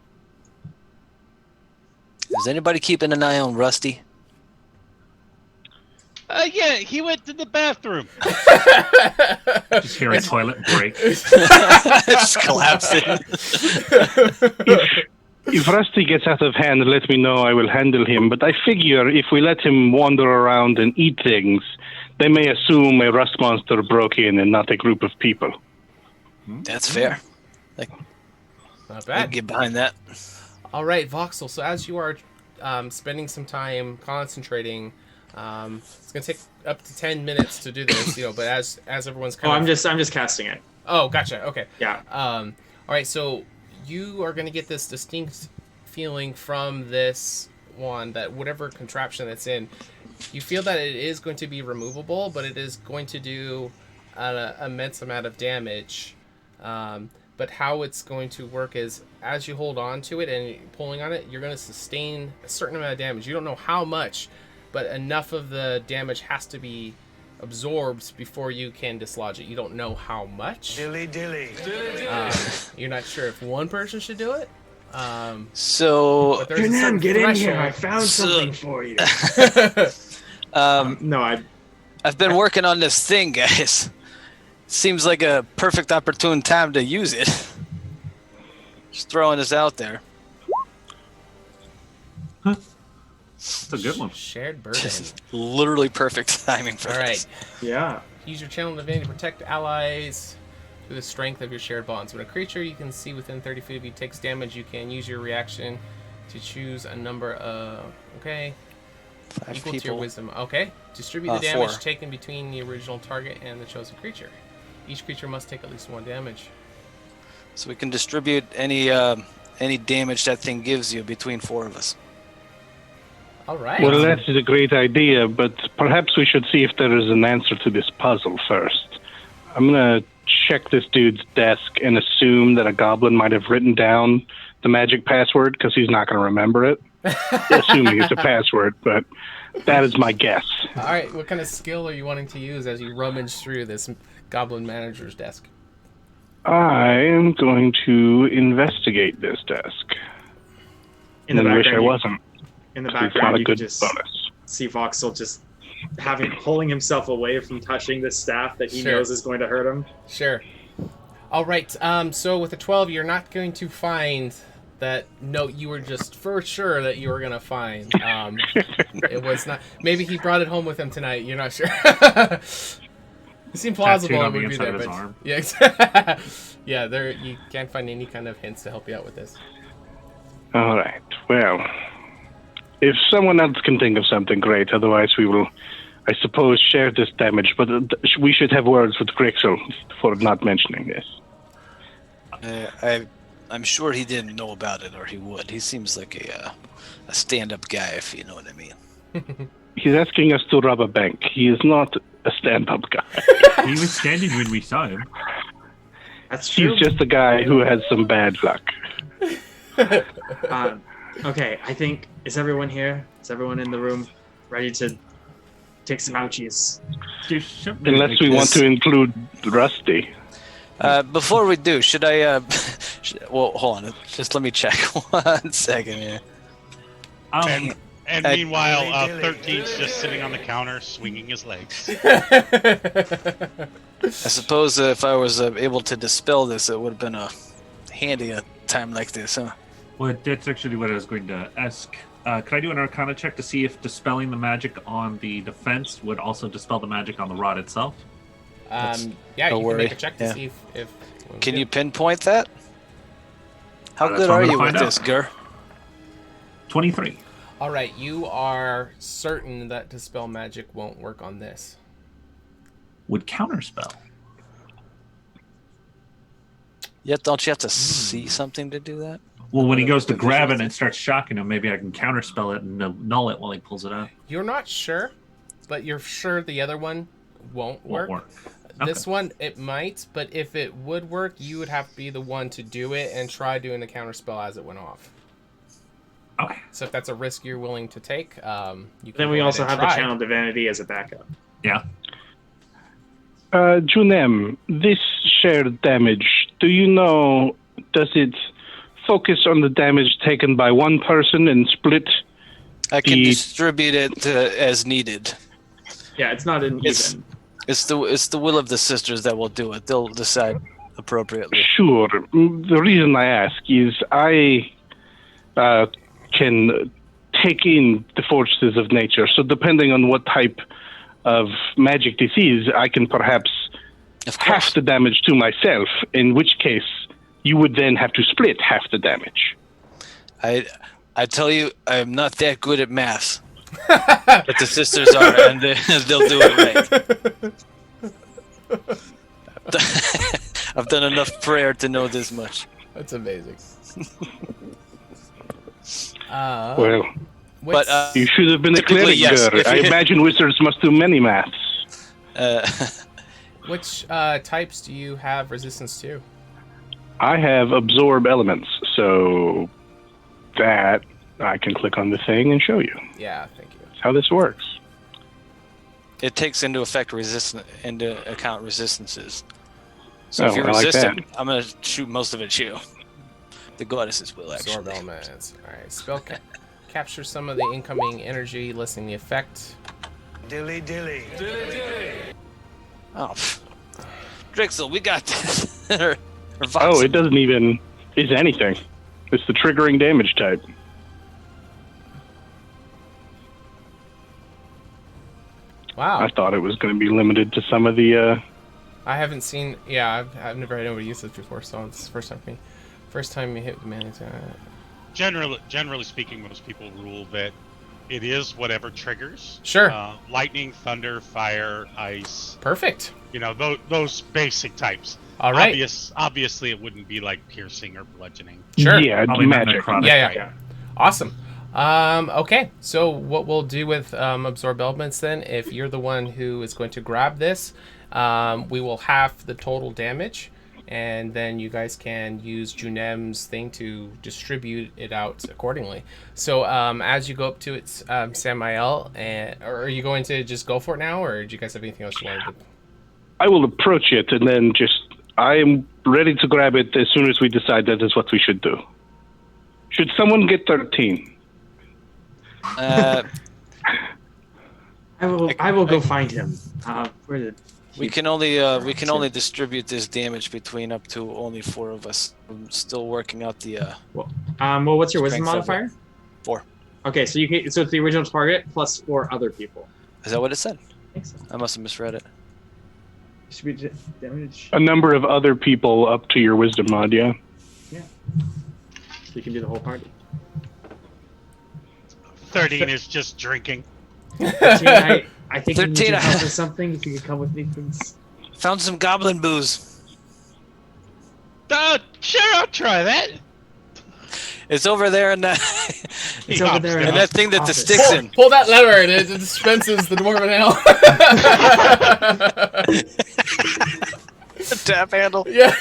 Is anybody keeping an eye on Rusty? Yeah, he went to the bathroom. Just hear a toilet break. Just collapsing. If Rusty gets out of hand, let me know. I will handle him. But I figure if we let him wander around and eat things, they may assume a rust monster broke in and not a group of people. That's fair. Not I'll bad. get behind that. All right, Voxel. So as you are spending some time concentrating, it's gonna take up to 10 minutes to do this, but as everyone's kind Oh, of. I'm just casting it. Oh, gotcha. Okay. Yeah. All right. So you are going to get this distinct feeling from this wand that whatever contraption that's in, you feel that it is going to be removable, but it is going to do an immense amount of damage. But how it's going to work is as you hold on to it and pulling on it, you're going to sustain a certain amount of damage. You don't know how much, but enough of the damage has to be absorbed before you can dislodge it. You don't know how much. Dilly. You're not sure if one person should do it. So But there's a certain get in here. I threshold. found something for you. No, I've been working on this thing, guys. Seems like a perfect opportune time to use it. Just throwing this out there. It's a good one. Shared burden. Just literally perfect timing for All this. right. yeah. Use your channel divinity to protect allies through the strength of your shared bonds. When a creature you can see within 30 feet of you takes damage, you can use your reaction to choose a number of... Okay. 5 Equal to your people. wisdom. Okay. Distribute the damage 4. taken between the original target and the chosen creature. Each creature must take at least 1 damage. So we can distribute any damage that thing gives you between 4 of us. All right. Well, that is a great idea, but perhaps we should see if there is an answer to this puzzle first. I'm going to check this dude's desk and assume that a goblin might have written down the magic password because he's not going to remember it. Assuming it's a password, but that is my guess. All right. What kind of skill are you wanting to use as you rummage through this goblin manager's desk? I am going to investigate this desk. In the and I wish I background, wasn't. in the It's not background, a you can good just bonus. see Voxel just pulling himself away from touching this staff that he Sure. knows is going to hurt him. Sure. All right. So with a 12, you're not going to find that note you were just for sure that you were going to find. It was not. Maybe he brought it home with him tonight. You're not sure. It seemed plausible Tattooed it on the would be inside there, of his but arm. yeah, yeah. There you can't find any kind of hints to help you out with this. All right. Well, if someone else can think of something great, otherwise we will, I suppose, share this damage. But we should have words with Grixel for not mentioning this. I'm sure he didn't know about it, or he would. He seems like a stand-up guy, if you know what I mean. He's asking us to rob a bank. He is not a stand-up guy. He was standing when we saw him. That's true. He's just a guy who has some bad luck. Okay, I think, is everyone here? Is everyone in the room ready to take some ouchies? There's something Unless like we want this. to include Rusty. Before we do, should I... well, hold on. Just let me check 1 second here. And I- meanwhile, 13's just sitting on the counter, swinging his legs. I suppose if I was able to dispel this, it would have been handy a time like this, huh? Well, that's actually what I was going to ask. Could I do an Arcana check to see if dispelling the magic on the defense would also dispel the magic on the rod itself? Yeah, no you can worry. make a check to Yeah. see if Can you pinpoint that? How That's good what I'm are gonna you with find out. this, Gur? 23. All right, you are certain that dispel magic won't work on this. Would counterspell. Yet, don't you have to see something to do that? Well, when he goes to grab it and it starts shocking him, maybe I can counterspell it and null it while he pulls it out. You're not sure, but you're sure the other one won't work. Won't work. This one, it might, but if it would work, you would have to be the one to do it and try doing the counterspell as it went off. Okay. So if that's a risk you're willing to take, you can Then we go also ahead have and the try. channel divinity as a backup. Yeah. Junem, this shared damage, do you know, does it focus on the damage taken by one person and split? I can The- distribute it as needed. Yeah, it's not an It's- even. It's the will of the sisters that will do it. They'll decide appropriately. Sure. The reason I ask is I can take in the forces of nature. So depending on what type of magic this is, I can perhaps Of half course. the damage to myself, in which case you would then have to split half the damage. I tell you, I'm not that good at math. But the sisters are, and they'll do it right. I've done enough prayer to know this much. That's amazing. Well, What's- but, you should have been a Typically, cleric, yes, girl. if I you- imagine wizards must do many maths. which types do you have resistance to? I have absorb elements, so that I can click on the thing and show you. Yeah, thank you. That's how this works. it takes into account resistances. So Oh, if you're I like resistant, that. I'm gonna shoot most of it at you. The goddesses will Absorb actually. elements. All right. Spell capture some of the incoming energy, listing the effect. Oh, pff. Drixel, we got this. Or Oh, Voxel. it doesn't even is anything. It's the triggering damage type. Wow. I thought it was going to be limited to some of the. I haven't seen. Yeah, I've never had anybody use this before, so it's the first time for me. First time you hit the man. Generally speaking, most people rule that it is whatever triggers. Sure. Lightning, thunder, fire, ice. Perfect. You know, those basic types. All right. Obviously, it wouldn't be like piercing or bludgeoning. Sure. Yeah, it's Probably not magic. necrotic. Yeah. Awesome. Okay, so what we'll do with absorb elements then, if you're the one who is going to grab this, we will half the total damage, and then you guys can use Junem's thing to distribute it out accordingly. So as you go up to it, Samael, or are you going to just go for it now, or do you guys have anything else you want to do? I will approach it and then I am ready to grab it as soon as we decide that is what we should do. Should someone get 13? I will go find him. Where did we can only distribute this damage between up to only 4 of us. I'm still working out the. well, what's your wisdom Strength of modifier? 4. Okay, so so it's the original target plus 4 other people. Is that what it said? I think so. I must have misread it. Distribute damage. A number of other people up to your wisdom mod, yeah. So you can do the whole party. 13 is just drinking. 13, I think you need 13, your help with something. If you could come with me, please. Found some goblin booze. Sure, I'll try that. It's over there in that. It's over there. and that thing that the sticks in. Pull that lever, and it dispenses the dwarven ale. Tap handle. Yeah.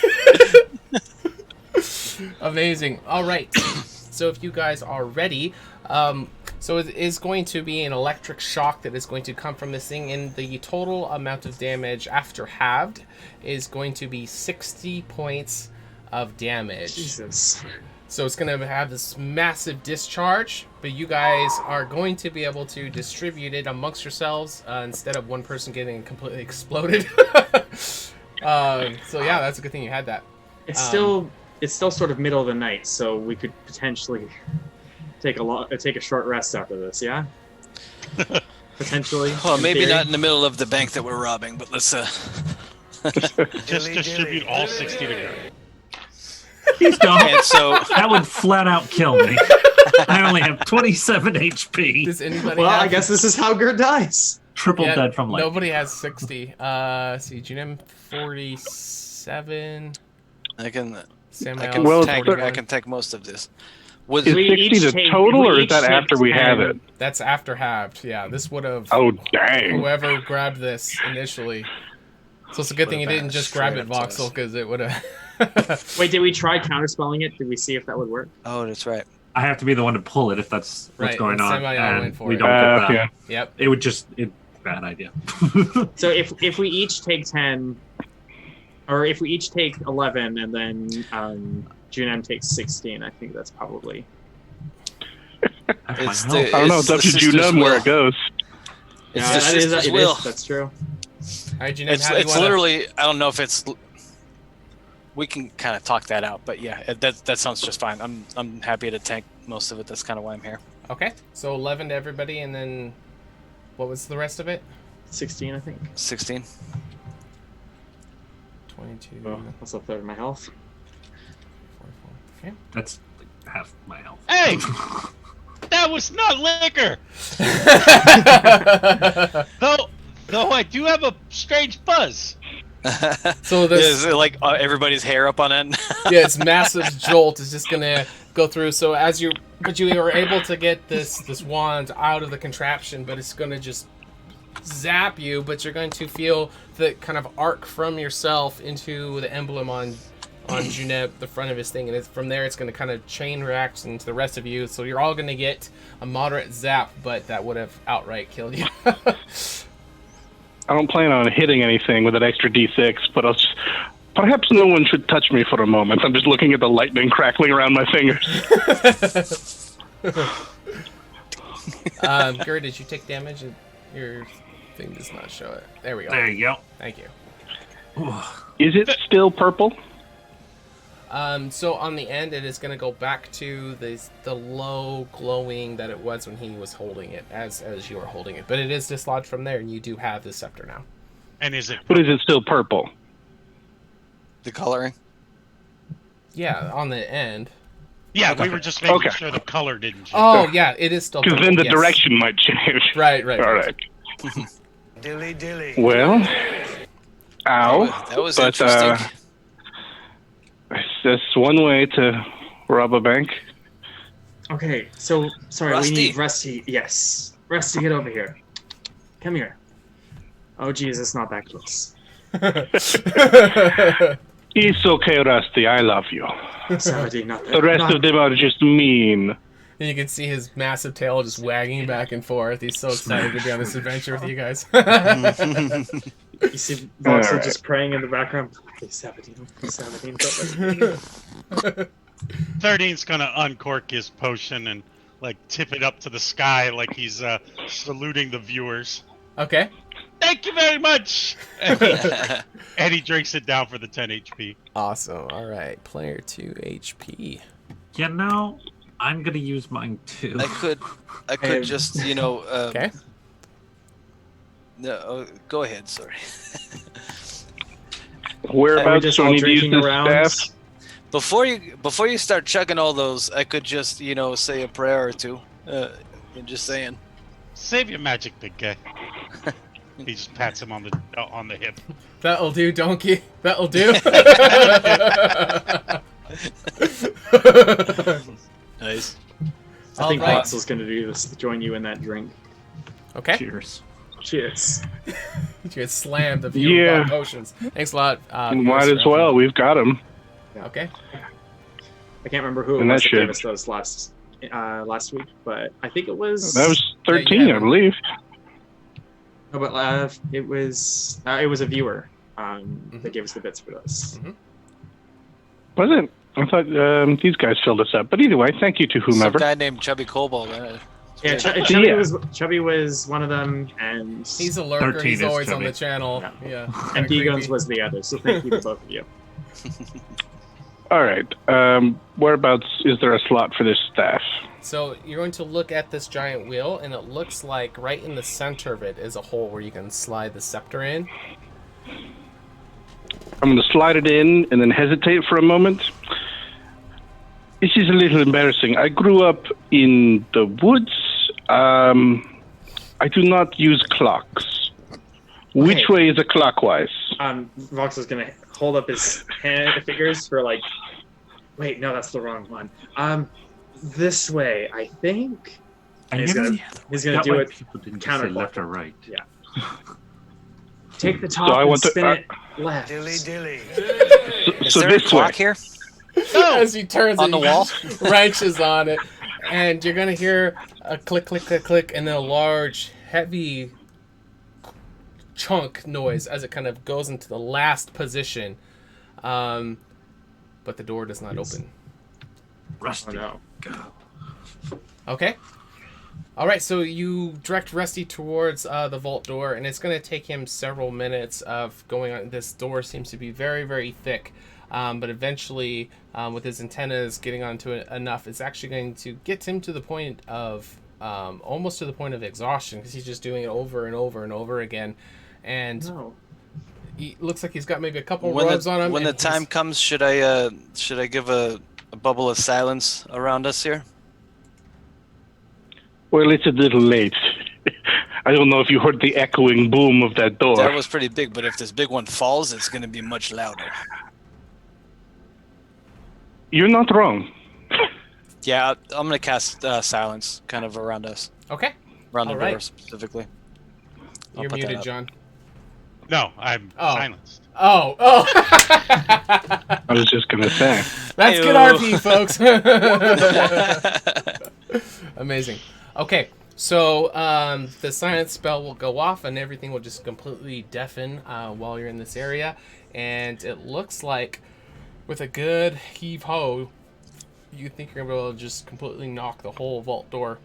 Amazing. All right. So if you guys are ready, so it is going to be an electric shock that is going to come from this thing, and the total amount of damage after halved is going to be 60 points of damage. Jesus. So it's going to have this massive discharge, but you guys are going to be able to distribute it amongst yourselves instead of one person getting completely exploded. So yeah, that's a good thing you had that. It's still sort of middle of the night, so we could potentially take a short rest after this. Yeah. Potentially. Well, in maybe theory. not in the middle of the bank that we're robbing, but let's. Just distribute all 60 to her. Please don't. And so That would flat out kill me. I only have 27 HP. Does anybody Well, have... I guess this is how Gert dies. Triple Yeah, dead from lightning. nobody has 60. See, Junem 47. I can Samuel Well, tag. 41. I can take most of this. Was Is We 60 each the take- total, we or is each that take after we have 10. it? That's after halved. Yeah, this would have Oh, dang. whoever grabbed this initially. So it's a good thing you didn't just grab it, Straight up to Voxel, us. because it would have. Wait, did we try counterspelling it? Did we see if that would work? Oh, that's right. I have to be the one to pull it if that's what's Right, going and on. Samuel And went for we it. don't get that. Yeah. Yep. It would just bad idea. So if we each take 10, or if we each take 11, and then Junem takes 16, I think that's probably. It's Wow. the. I don't know. It's up to sister's Junum where will. it goes. It's Yeah, the that is- sister's it will. is, that's true. All right, Junem, It's how do you it's wanna... literally. I don't know if it's. We can kind of talk that out, but yeah, that sounds just fine. I'm happy to tank most of it. That's kind of why I'm here. Okay, so 11 to everybody, and then what was the rest of it? 16, I think. 16. 22. Oh, that's a third of my health. 44. Okay. That's like half my health. Hey! That was not liquor! Though I do have a strange buzz. So this, Is like everybody's hair up on end. yeah, it's massive jolt is just gonna go through. So but you are able to get this wand out of the contraption, but it's gonna just zap you. But you're going to feel the kind of arc from yourself into the emblem on Juneb, the front of his thing, and from there it's going to kind of chain react into the rest of you. So you're all going to get a moderate zap, but that would have outright killed you. I don't plan on hitting anything with an extra D6, but I'll just... Perhaps no one should touch me for a moment. I'm just looking at the lightning crackling around my fingers. Gary, did you take damage? Your thing does not show it. There we go. There you go. Thank you. Is it still purple? So on the end, it is going to go back to the low glowing that it was when he was holding it, as you were holding it. But it is dislodged from there, and you do have the scepter now. And is it? But is it still purple? The coloring. Yeah, on the end. Yeah, we were just making sure the color didn't change. Oh, yeah, it is still Because purple. then the yes. direction might change. Right. All right. Well, ow. That was But, interesting. That's one way to rob a bank. Okay, so sorry, Rusty. we need Rusty. Yes, Rusty, get over here. Come here. Oh, Jesus, not that close. It's okay, Rusty. I love you. Saladin, not that. The rest not, of them are just mean. And you can see his massive tail just wagging back and forth. He's so excited to be on this adventure with you guys. You see Voxel Alright. just praying in the background. Please, Saladin, don't let me. 13's gonna uncork his potion and like tip it up to the sky like he's saluting the viewers. Okay. Thank you very much. And he drinks it down for the 10 HP. Awesome. All right. Player 2 HP. You know, I'm gonna use mine too. I could just, Okay. No, go ahead. Sorry. Whereabouts just do I all need to use drinking this around? staff? Before you start chugging all those, I could just say a prayer or two. I'm just saying. Save your magic, big guy. He just pats him on the hip. That'll do, donkey. That'll do. Nice. I think Alright. Voxel's gonna do this. Join you in that drink. Okay. Cheers. Cheers. You get slammed a few Yeah. potions. Thanks a lot. Might as well. We've got him. Okay. I can't remember who it And was that that gave shit. us those last week, but I think it was. That was 13, Yeah. I believe. No, but it was a viewer that gave us the bits for those. Was it? I thought these guys filled us up. But either way, thank you to Some whomever. guy named Chubby Cobalt. Yeah, Yeah. Chubby was one of them, and He's a lurker. 13 He's is always on chubby. the channel. Yeah. Yeah. and Kinda D-Guns creepy. was the other. So thank you to both of you. All right. Whereabouts is there a slot for this staff? So you're going to look at this giant wheel, and it looks like right in the center of it is a hole where you can slide the scepter in. I'm going to slide it in and then hesitate for a moment. This is a little embarrassing. I grew up in the woods. I do not use clocks. Which Okay. way is a clockwise? Vox is gonna hold up his fingers for like. Wait, no, that's the wrong one. This way, I think. I He's never gonna got do why it. people didn't just say left counterclockwise. or right. Yeah. Take the top So I and want to- spin it left. Is So there a this clock way. here? As he turns On it, the he wall? wrenches on it, and you're gonna hear a click, click, click, click, and then a large, heavy chunk noise as it kind of goes into the last position. But the door does not open. Rusty. Oh no. Okay. All right, so you direct Rusty towards the vault door, and it's going to take him several minutes of going on. This door seems to be very, very thick, but eventually, with his antennas getting onto it enough, it's actually going to get him to the point of almost to the point of exhaustion because he's just doing it over and over and over again, and No. he looks like he's got maybe a couple When rubs on him. the and time he's- comes, should I give a bubble of silence around us here? Well, it's a little late. I don't know if you heard the echoing boom of that door. That was pretty big, but if this big one falls, it's going to be much louder. You're not wrong. Yeah, I'm going to cast silence kind of around us. Okay. Around the All door right. specifically. I'll You're put that muted, up. John. No, I'm Oh. silenced. Oh. I was just going to say. That's good Ayo. RP, folks. Amazing. Okay, so the silence spell will go off, and everything will just completely deafen while you're in this area. And it looks like, with a good heave-ho, you think you're able to just completely knock the whole vault door.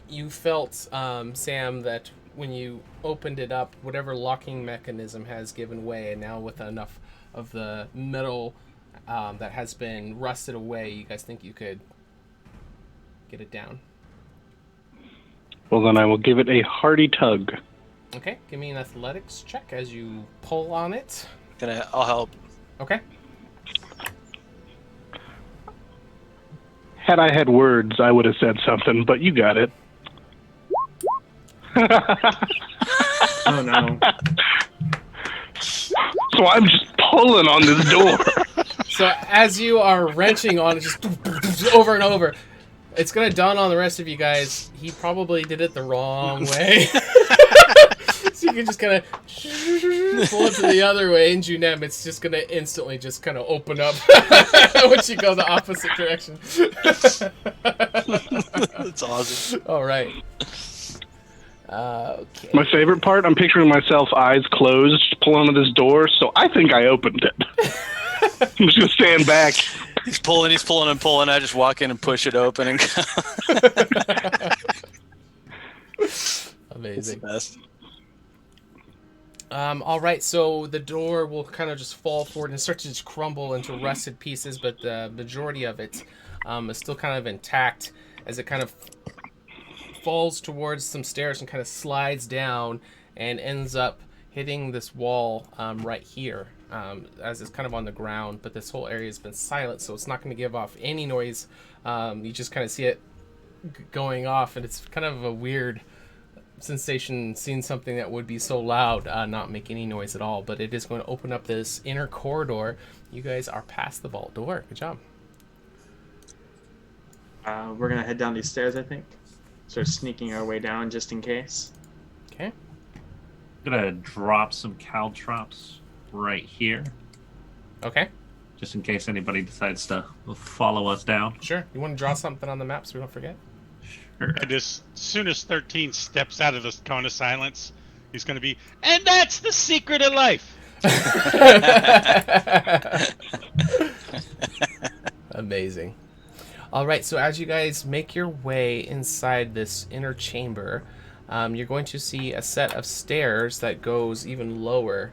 You felt, Sam, that when you opened it up, whatever locking mechanism has given way, and now with enough of the metal that has been rusted away, you guys think you could get it down. Well, then I will give it a hearty tug. Okay, give me an athletics check as you pull on it. I'll help. Okay. Had I had words, I would have said something, but you got it. Oh no. So I'm just pulling on this door. So as you are wrenching on it, just over and over, it's gonna dawn on the rest of you guys. He probably did it the wrong way. So you can just kind of pull it to the other way. In Junem, it's just gonna instantly just kind of open up once you go the opposite direction. That's awesome. All right. Okay. My favorite part, I'm picturing myself eyes closed, pulling on this door, so I think I opened it. I'm just going to stand back. He's pulling and pulling. I just walk in and push it open and go. It's the Amazing. best. All right, so the door will kind of just fall forward and start to just crumble into rusted pieces, but the majority of it is still kind of intact as it kind of falls towards some stairs and kind of slides down and ends up hitting this wall right here as it's kind of on the ground, but this whole area has been silent, so it's not going to give off any noise. You just kind of see it going off, and it's kind of a weird sensation seeing something that would be so loud not make any noise at all, but it is going to open up this inner corridor. You guys are past the vault door. Good job. We're gonna head down these stairs, I think. Sort of sneaking our way down just in case. Okay. I'm gonna drop some caltrops right here, Okay. just in case anybody decides to follow us down. Sure. You want to draw something on the map so we don't forget? Sure. And as soon as 13 steps out of this cone of silence, he's going to be, and that's the secret of life. Amazing. All right, so as you guys make your way inside this inner chamber, you're going to see a set of stairs that goes even lower.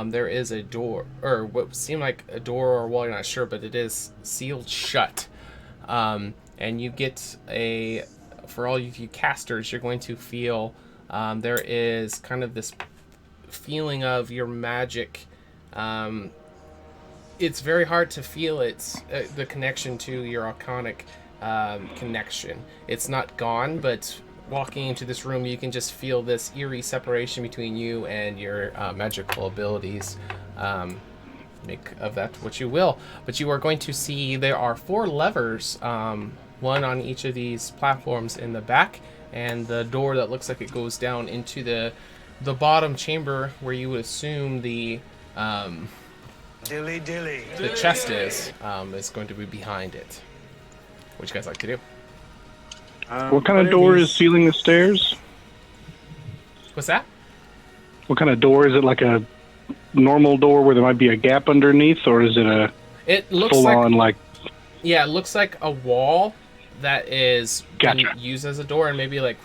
There is a door, or what seemed like a door or a wall, you're not sure, but it is sealed shut. And you get for all you casters, you're going to feel there is kind of this feeling of your magic. It's very hard to feel the connection to your arcanic connection. It's not gone, but walking into this room, you can just feel this eerie separation between you and your magical abilities. Make of that what you will. But you are going to see there are 4 levers, one on each of these platforms in the back, and the door that looks like it goes down into the bottom chamber where you would assume the chest is going to be behind it. What you guys like to do? What kind of door is sealing the stairs? What's that? What kind of door? Is it like a normal door where there might be a gap underneath, or is it It looks full-on, yeah, it looks like a wall that is Gotcha. used as a door and maybe like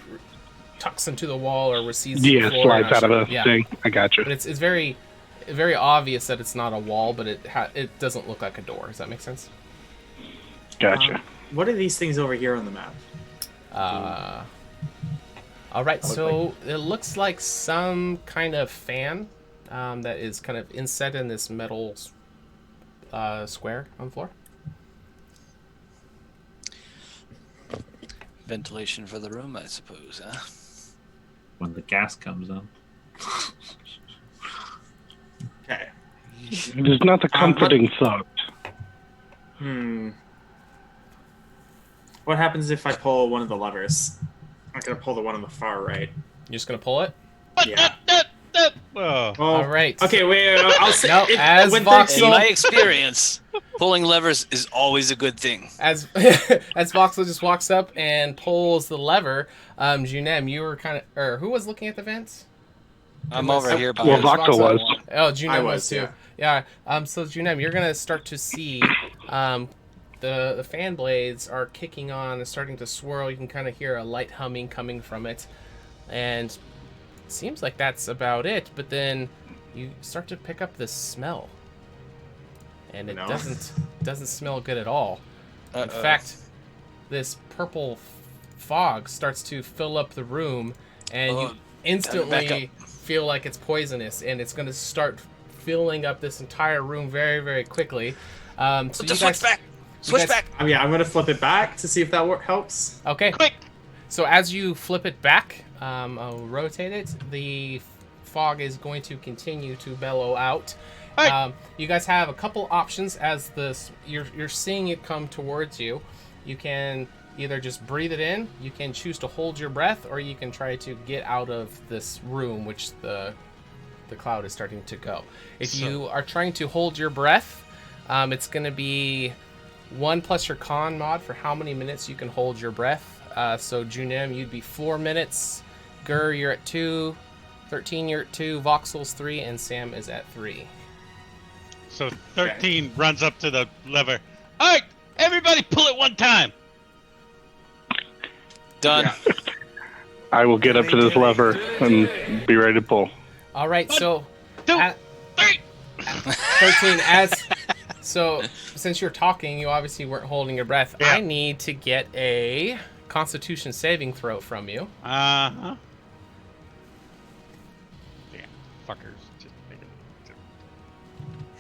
tucks into the wall or recedes to the yeah, floor. slides I'm not out of sure. a Yeah. thing? I gotcha. But it's very, very obvious that it's not a wall, but it doesn't look like a door. Does that make sense? Gotcha. What are these things over here on the map? All right, so it looks like some kind of fan that is kind of inset in this metal square on the floor. Ventilation for the room, I suppose, huh? when the gas comes in. Okay. It is not a comforting thought. What happens if I pull one of the levers? I'm gonna pull the one on the far right. You're just gonna pull it. Yeah. Oh. All right. Okay, wait. I'll say No, as In Voxel, my experience, pulling levers is always a good thing. as as Voxel just walks up and pulls the lever, Junem, you were kind of, or who was looking at the vents? I'm over here by Well, It was Voxel was. Oh, Junem I was was, too. Yeah. So Junem, you're gonna start to see, the fan blades are kicking on and starting to swirl. You can kind of hear a light humming coming from it, and seems like that's about it. But then you start to pick up this smell, and it No. doesn't smell good at all. In Uh-oh. fact, this purple fog starts to fill up the room, and you back instantly feel like it's poisonous, and it's going to start filling up this entire room very, very quickly. So Put you the guys, switch back. Switch guys- back. I'm gonna flip it back to see if that helps. Okay. Quick! So as you flip it back, I'll rotate it. The fog is going to continue to bellow out. Hey! You guys have a couple options as this. You're seeing it come towards you. You can either just breathe it in. You can choose to hold your breath, or you can try to get out of this room, which the cloud is starting to go. If you are trying to hold your breath, it's going to be 1 plus your con mod for how many minutes you can hold your breath. So Junem, you'd be 4 minutes. Gur, you're at 2. 13, you're at 2. Voxel's 3, and Sam is at 3. So 13 runs up to the lever. All right, everybody pull it one time. Done. Yeah. I will get up to this lever and be ready to pull. All right, so 2, at 3. 13, so since you're talking, you obviously weren't holding your breath. Yeah. I need to get a Constitution saving throw from you. Uh-huh. Damn, fuckers. Just make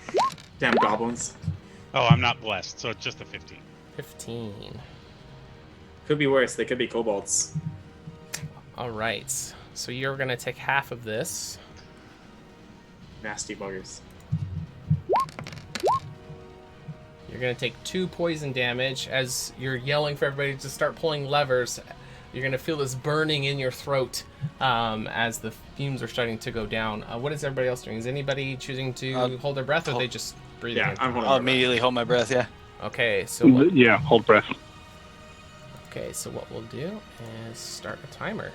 it. Damn goblins. Oh, I'm not blessed, so it's just a 15. 15. Could be worse. They could be kobolds. All right, so you're gonna take half of this. Nasty buggers. You're gonna take 2 poison damage as you're yelling for everybody to start pulling levers. You're gonna feel this burning in your throat as the fumes are starting to go down. What is everybody else doing? Is anybody choosing to hold their breath, or are they just breathing? Yeah, in? I'm holding. I'll my breath. immediately hold my breath, yeah. Okay, so what, Yeah, hold breath. what we'll do is start a timer.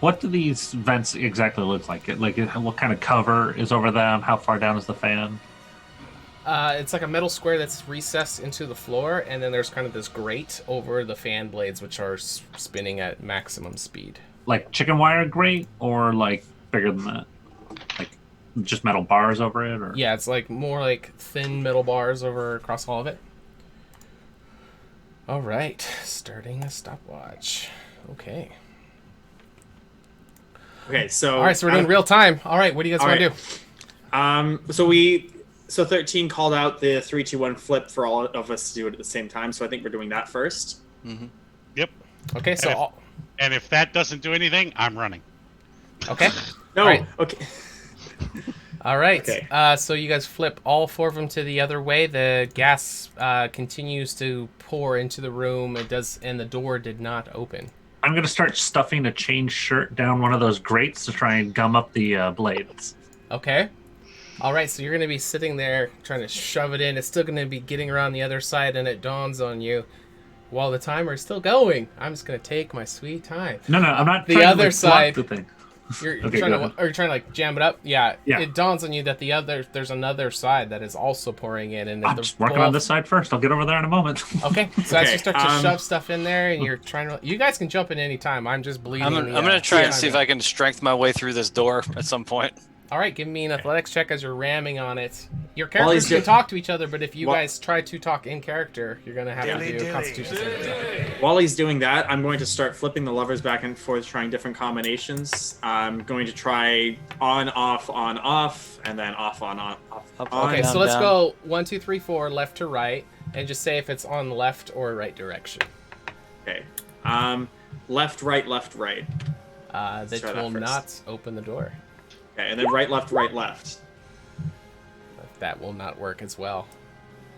What do these vents exactly look like? What kind of cover is over them? How far down is the fan? It's like a metal square that's recessed into the floor, and then there's kind of this grate over the fan blades, which are spinning at maximum speed. Like chicken wire grate, or like bigger than that? Like just metal bars over it, or Yeah, it's like more like thin metal bars over across all of it. All right, starting a stopwatch. Okay. Okay, so. All right, so we're doing real time. All right, what do you guys want to do? So 13 called out the 3, 2, 1 flip for all of us to do it at the same time. So I think we're doing that first. Yep. Okay, so And if that doesn't do anything, I'm running. okay. No. All right. Okay. All right. Okay. So you guys flip all 4 of them to the other way. The gas continues to pour into the room. It does, and the door did not open. I'm gonna start stuffing a chain shirt down one of those grates to try and gum up the blades. Okay. All right, so you're going to be sitting there trying to shove it in. It's still going to be getting around the other side, and it dawns on you while the timer is still going. I'm just going to take my sweet time. No, I'm not. The trying other to, like, side- block the thing. You're Okay, trying go to, ahead. or you're trying to like jam it up. Yeah. Yeah. It dawns on you that there's another side that is also pouring in, and I'm the just working both- on this side first. I'll get over there in a moment. Okay, so as you Okay, start to shove stuff in there, and you're trying to, you guys can jump in any time. I'm just bleeding. I'm gonna try and see if I can strength my way through this door at some point. All right, give me an athletics check as you're ramming on it. Your While characters he's can do- talk to each other, but if you Wha- guys try to talk in character, you're gonna have to do a Constitution saving throw. While he's doing that, I'm going to start flipping the levers back and forth, trying different combinations. I'm going to try on, off, and then off, on, off. Up, on. Okay, down, so let's down. go 1, 2, 3, 4, left to right, and just say if it's on the left or right direction. Okay. Left, right, left, right. Let's That try that will first. not open the door. Okay, and then right, left, right, left. That will not work as well.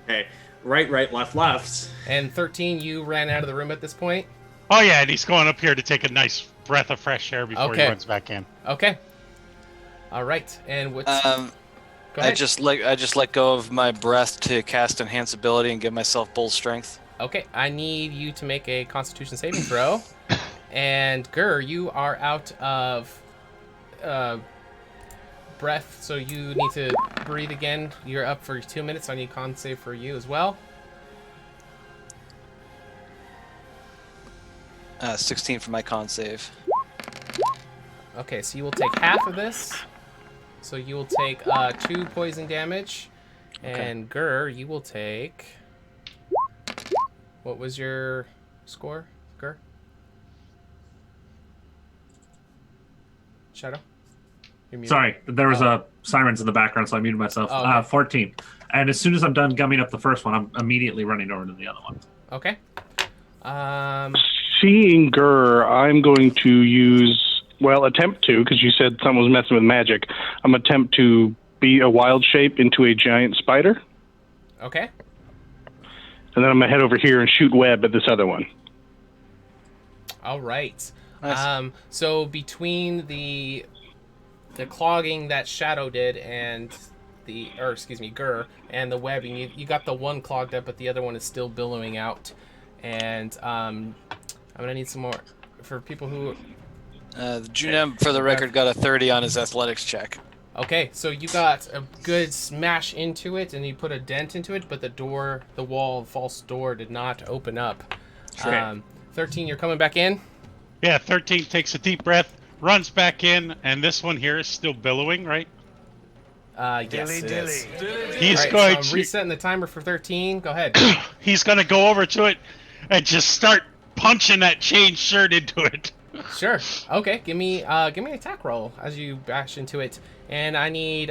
Okay, right, right, left, left. And 13, you ran out of the room at this point. Oh yeah, and he's going up here to take a nice breath of fresh air before he Okay. runs back in. Okay. All right. And what's... Go I ahead. just let go of my breath to cast enhance ability and give myself bull strength. Okay, I need you to make a Constitution saving throw. And Gur, you are out of breath, so you need to breathe again. You're up for 2 minutes. I need con save for you as well. 16 for my con save. Okay, so you will take half of this. So you will take 2 poison damage. And Gur, you will take... What was your score, Gur? Shadow? You're muted. Sorry, there was a sirens in the background, so I muted myself. Oh, okay. 14. And as soon as I'm done gumming up the first one, I'm immediately running over to the other one. Okay. Seeing Gur, I'm going to use, attempt to, because you said someone was messing with magic. I'm attempt to be a wild shape into a giant spider, Okay. and then I'm gonna head over here and shoot web at this other one. All right. Nice. So between the clogging that Shadow did and Gur, and the webbing, you got the one clogged up, but the other one is still billowing out. And I'm gonna need some more for people who. Junem, for the record, got a 30 on his athletics check. Okay, so you got a good smash into it, and you put a dent into it, but the false door did not open up. Sure. 13, you're coming back in. Yeah, 13 takes a deep breath, runs back in, and this one here is still billowing, right? Yes, it is. He's All right, going so I'm to resetting the timer for 13. Go ahead. he's going to go over to it and just start punching that chain shirt into it. Sure. Okay. Give me an attack roll as you bash into it, and I need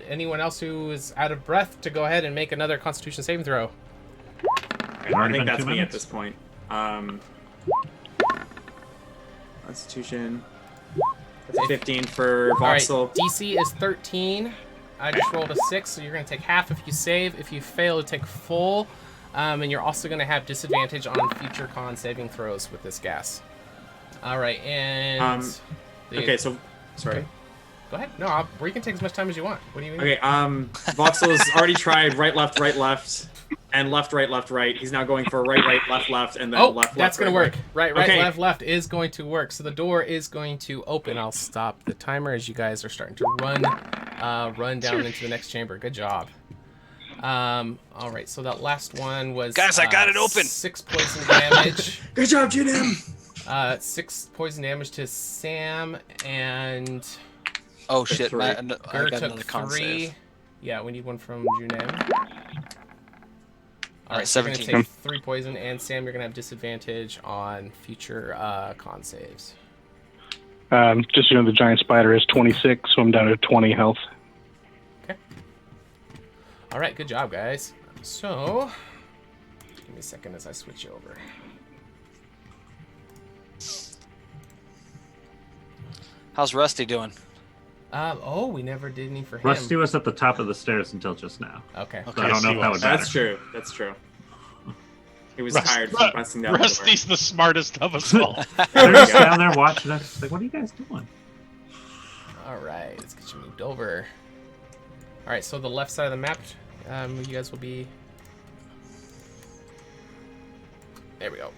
anyone else who is out of breath to go ahead and make another Constitution saving throw. I Already think been that's 2 me at minutes? this point. Constitution. That's a 15 for All right. Voxel. DC is 13. I just rolled a 6, so you're gonna take half if you save. If you fail, you take full, and you're also gonna have disadvantage on future con saving throws with this gas. All right, and Okay, so sorry. Okay. Go ahead. No, you can take as much time as you want. What do you mean? Okay, Voxel's already tried right, left, and left, right. He's now going for right, left, and then left. That's gonna right, work. Right, Okay. left is going to work. So the door is going to open. I'll stop the timer as you guys are starting to run down into the next chamber. Good job. All right. So that last one was Guys, I got it open. 6 poison damage. Good job, Junim. 6 poison damage to Sam, and Oh shit! three. I Gur got another took con 3. save. Yeah, we need one from Junem. All right, so you're 17. gonna take 3 poison, and Sam, you're gonna have disadvantage on future con saves. Just the giant spider is 26, so I'm down to 20 health. Okay. All right, good job, guys. So, give me a second as I switch you over. How's Rusty doing? We never did any for him. Rusty was at the top of the stairs until just now. Okay. So I don't know if that would That's matter. true. That's true. He was tired from busting down Rusty's the smartest of us all. They're just down there watching us. Like, what are you guys doing? All right, let's get you moved over. All right, so the left side of the map, you guys will be. There we go.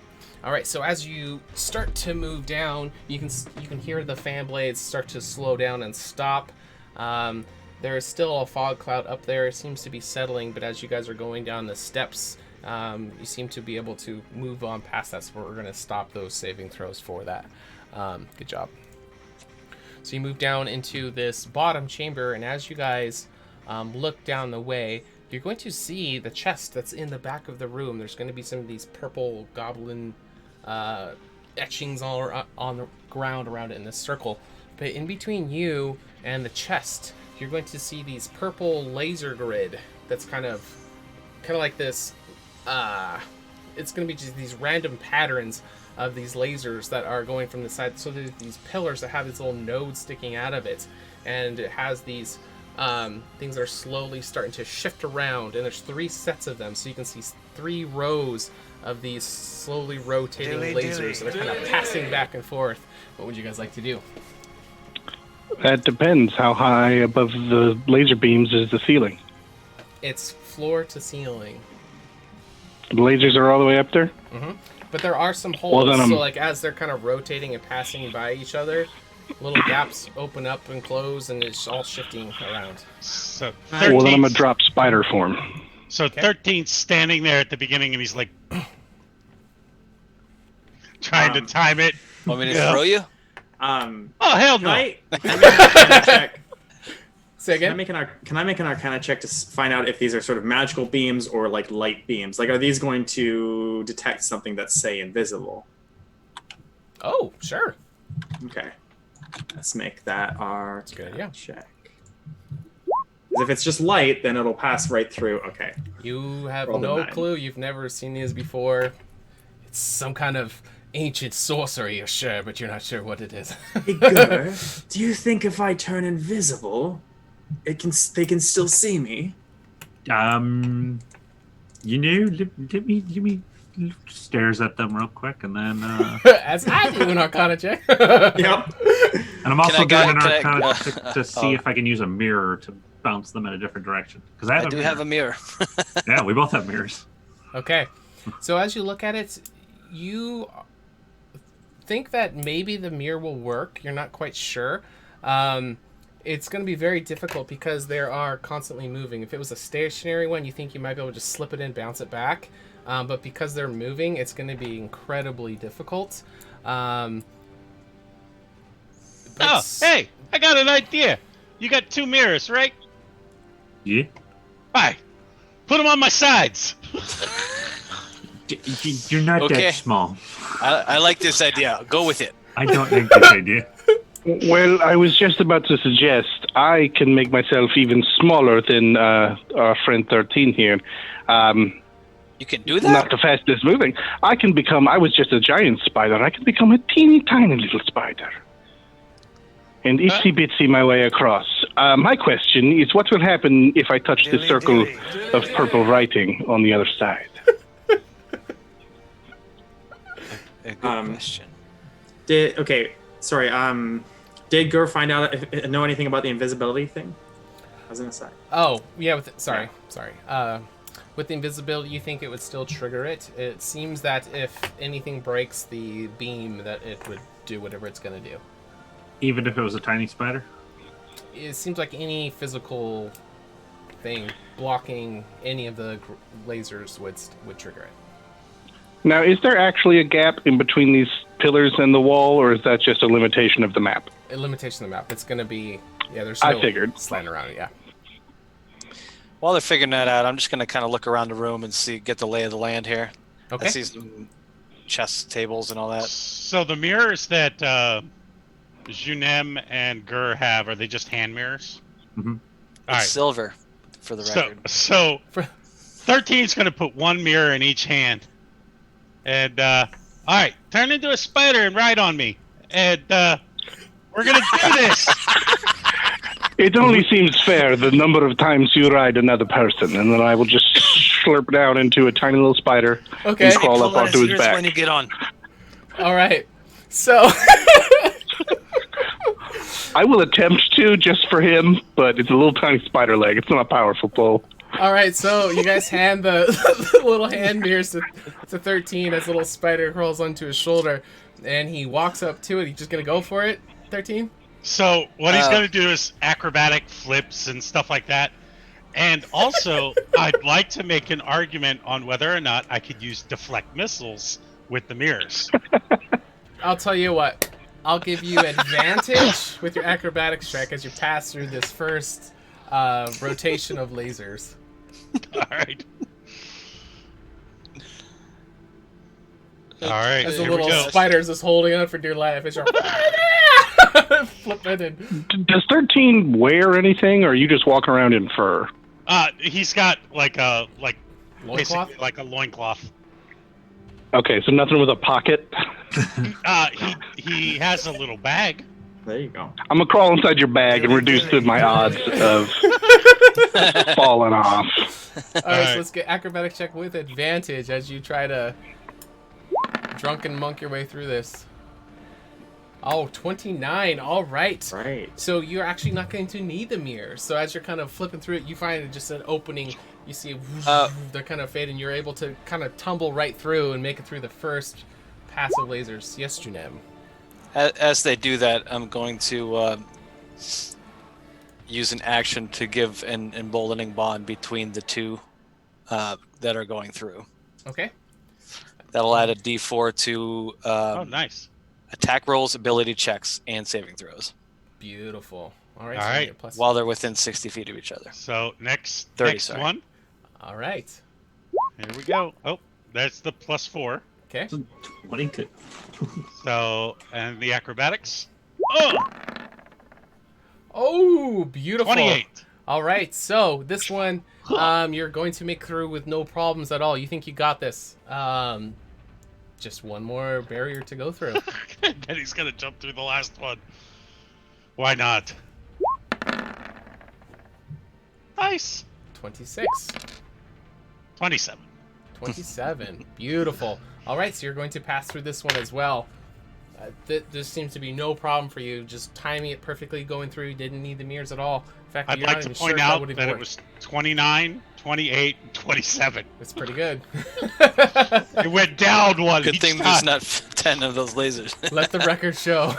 All right, so as you start to move down, you can hear the fan blades start to slow down and stop. There is still a fog cloud up there. It seems to be settling, but as you guys are going down the steps, you seem to be able to move on past that. So we're going to stop those saving throws for that. Good job. So you move down into this bottom chamber, and as you guys look down the way, you're going to see the chest that's in the back of the room. There's going to be some of these purple goblin etchings all on the ground around it in this circle. But in between you and the chest, you're going to see these purple laser grid that's kind of like this it's going to be just these random patterns of these lasers that are going from the side. So there's these pillars that have these little nodes sticking out of it, and it has these things that are slowly starting to shift around, and there's 3 sets of them, so you can see 3 rows of these slowly rotating lasers that are kind of passing back and forth. What would you guys like to do? That depends. How high above the laser beams is the ceiling? It's floor to ceiling. The lasers are all the way up there? But there are some holes, Well, then so like as they're kind of rotating and passing by each other, little gaps open up and close, and it's all shifting around. So Well, then I'm 13. going to drop spider form. So 13's standing there at the beginning, and he's like trying to time it. Want me to throw you? Oh hell can no! I make an Arcana check? Say Can I again? make an Arcana check to find out if these are sort of magical beams or like light beams? Like, are these going to detect something that's, say, invisible? Oh, sure. Okay, let's make that our good, yeah. check. 'Cause if it's just light, then it'll pass right through. Okay. You have Roll the no 9. clue. You've never seen these before. It's some kind of ancient sorcery, you're sure, but you're not sure what it is. Hey, Gur, do you think if I turn invisible, they can still see me? You know, let me stares at them real quick, and then As I do an Arcana check. Yep. and I'm also I go- doing an can I- arcana check to see oh. if I can use a mirror to bounce them in a different direction. Because I do have a mirror. Yeah, we both have mirrors. Okay. So as you look at it, you think that maybe the mirror will work. You're not quite sure. It's going to be very difficult because they are constantly moving. If it was a stationary one, you think you might be able to just slip it in, bounce it back. But because they're moving, it's going to be incredibly difficult. Oh, hey, I got an idea. You got 2 mirrors, right? Yeah. Hi. Put them on my sides. You're not Okay. that small. I like this idea. Go with it. I don't like this idea. Well, I was just about to suggest I can make myself even smaller than our friend 13 here. You can do that? Not the fastest moving. I was just a giant spider. I can become a teeny tiny little spider. And itsy bitsy my way across. My question is, what will happen if I touch the circle of purple writing on the other side? A good question. Did Gur find out know anything about the invisibility thing? I was gonna say. Oh, yeah. Sorry. With the invisibility, you think it would still trigger it. It seems that if anything breaks the beam, that it would do whatever it's going to do. Even if it was a tiny spider? It seems like any physical thing blocking any of the lasers would trigger it. Now, is there actually a gap in between these pillars and the wall, or is that just a limitation of the map? A limitation of the map. It's going to be... Yeah, there's I no figured. slant around it, yeah. While they're figuring that out, I'm just going to kind of look around the room and get the lay of the land here. Okay. I see some chess tables and all that. So the mirrors that Junem and Gur have, are they just hand mirrors? Mm-hmm. All right. Silver, for the record. So 13's going to put 1 mirror in each hand. And, all right, turn into a spider and ride on me. And we're going to do this. It only seems fair the number of times you ride another person, and then I will just slurp down into a tiny little spider Okay. and crawl Pull up out onto his ears back. when you get on. All right. So... I will attempt to, just for him, but it's a little tiny spider leg. It's not a powerful pull. All right, so you guys hand the little hand mirrors to 13 as a little spider crawls onto his shoulder, and he walks up to it. He's just going to go for it, 13? So what he's going to do is acrobatic flips and stuff like that. And also, I'd like to make an argument on whether or not I could use deflect missiles with the mirrors. I'll tell you what. I'll give you advantage with your acrobatics check as you pass through this first rotation of lasers. All right. All right. As the Here we little go. spider's just holding on for dear life. As you're flipping and... Does 13 wear anything, or you just walk around in fur? He's got like a Loincloth? basically like a loincloth. Okay, so nothing with a pocket. He has a little bag. There you go. I'm gonna crawl inside your bag and reduce my odds of falling off. All right, so let's get acrobatic check with advantage as you try to drunken monk your way through this. Oh, 29. All right. Right. So you're actually not going to need the mirror. So as you're kind of flipping through it, you find just an opening. You see they're kind of fade, and you're able to kind of tumble right through and make it through the first pass of lasers. Yes, Junem. As they do that, I'm going to use an action to give an emboldening bond between the two that are going through. Okay. That'll add a D4 to Oh, nice. attack rolls, ability checks, and saving throws. Beautiful. All right. All so right. you get plus While they're within 60 feet of each other. So next 30, sorry. one. All right. Here we go. Oh, that's the +4. Okay. 22. So, and the acrobatics. Oh, Oh, beautiful. 28. All right. So this one, you're going to make through with no problems at all. You think you got this. Just one more barrier to go through. And he's gonna jump through the last one. Why not? Nice. 26. 27. 27. Beautiful. All right, so you're going to pass through this one as well. This seems to be no problem for you. Just timing it perfectly, going through. You didn't need the mirrors at all. In fact, I'd you're like not to even point sure out would even that it work. was 29, 28, and 27. It's pretty good. It went down one. Good each thing time. there's not 10 of those lasers. Let the record show.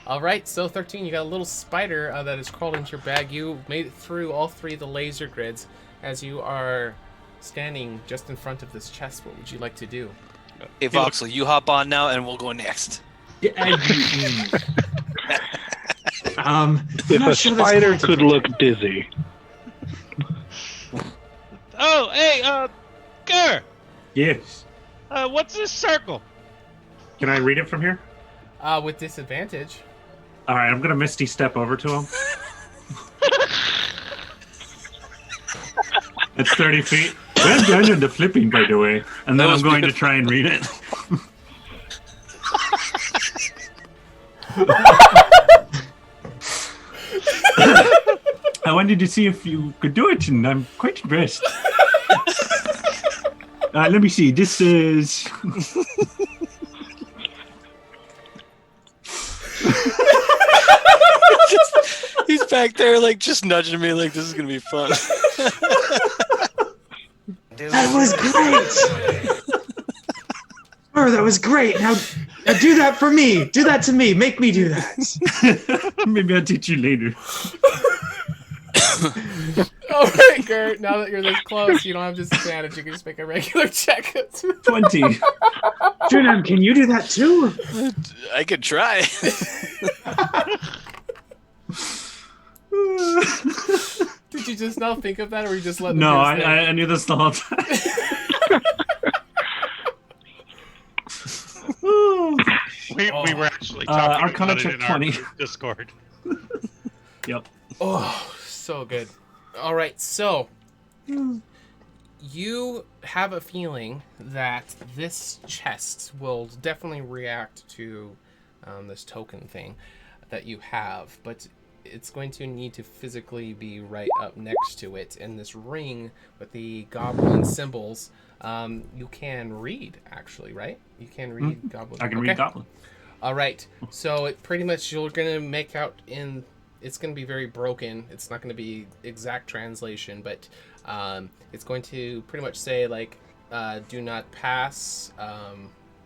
All right, so 13, you got a little spider that has crawled into your bag. You made it through all three of the laser grids. As you are standing just in front of this chest, what would you like to do? Hey, Voxel, you hop on now, and we'll go next. Yeah, and If a spider could look dizzy. Oh, hey, Gur, yes. what's this circle? Can I read it from here? With disadvantage. All right, I'm gonna Misty step over to him. It's 30 feet. Well done on the flipping, by the way. And then That I'm was going to beautiful. try and read it. I wanted to see if you could do it, and I'm quite impressed. Let me see. This is. He's back there, like, just nudging me, like, this is gonna be fun. That was great. Oh, that was great. Now do that for me. Do that to me. Make me do that. Maybe I'll teach you later. All right, Gert, now that you're this close, you don't have disadvantage. You can just make a regular check. 20. Junem, can you do that too? I could try. Did you just now think of that, or you just let the No, mirrors think? I knew this the whole time. We were actually talking Arcana about it check in 20. our Discord. Yep. Oh, so good. All right, so you have a feeling that this chest will definitely react to this token thing that you have, but it's going to need to physically be right up next to it. And this ring with the goblin symbols, you can read, actually, right? You can read goblin. I can Okay. read Goblin. All right. So it pretty much you're gonna make out in. It's gonna be very broken. It's not gonna be exact translation, but it's going to pretty much say like, "Do not pass."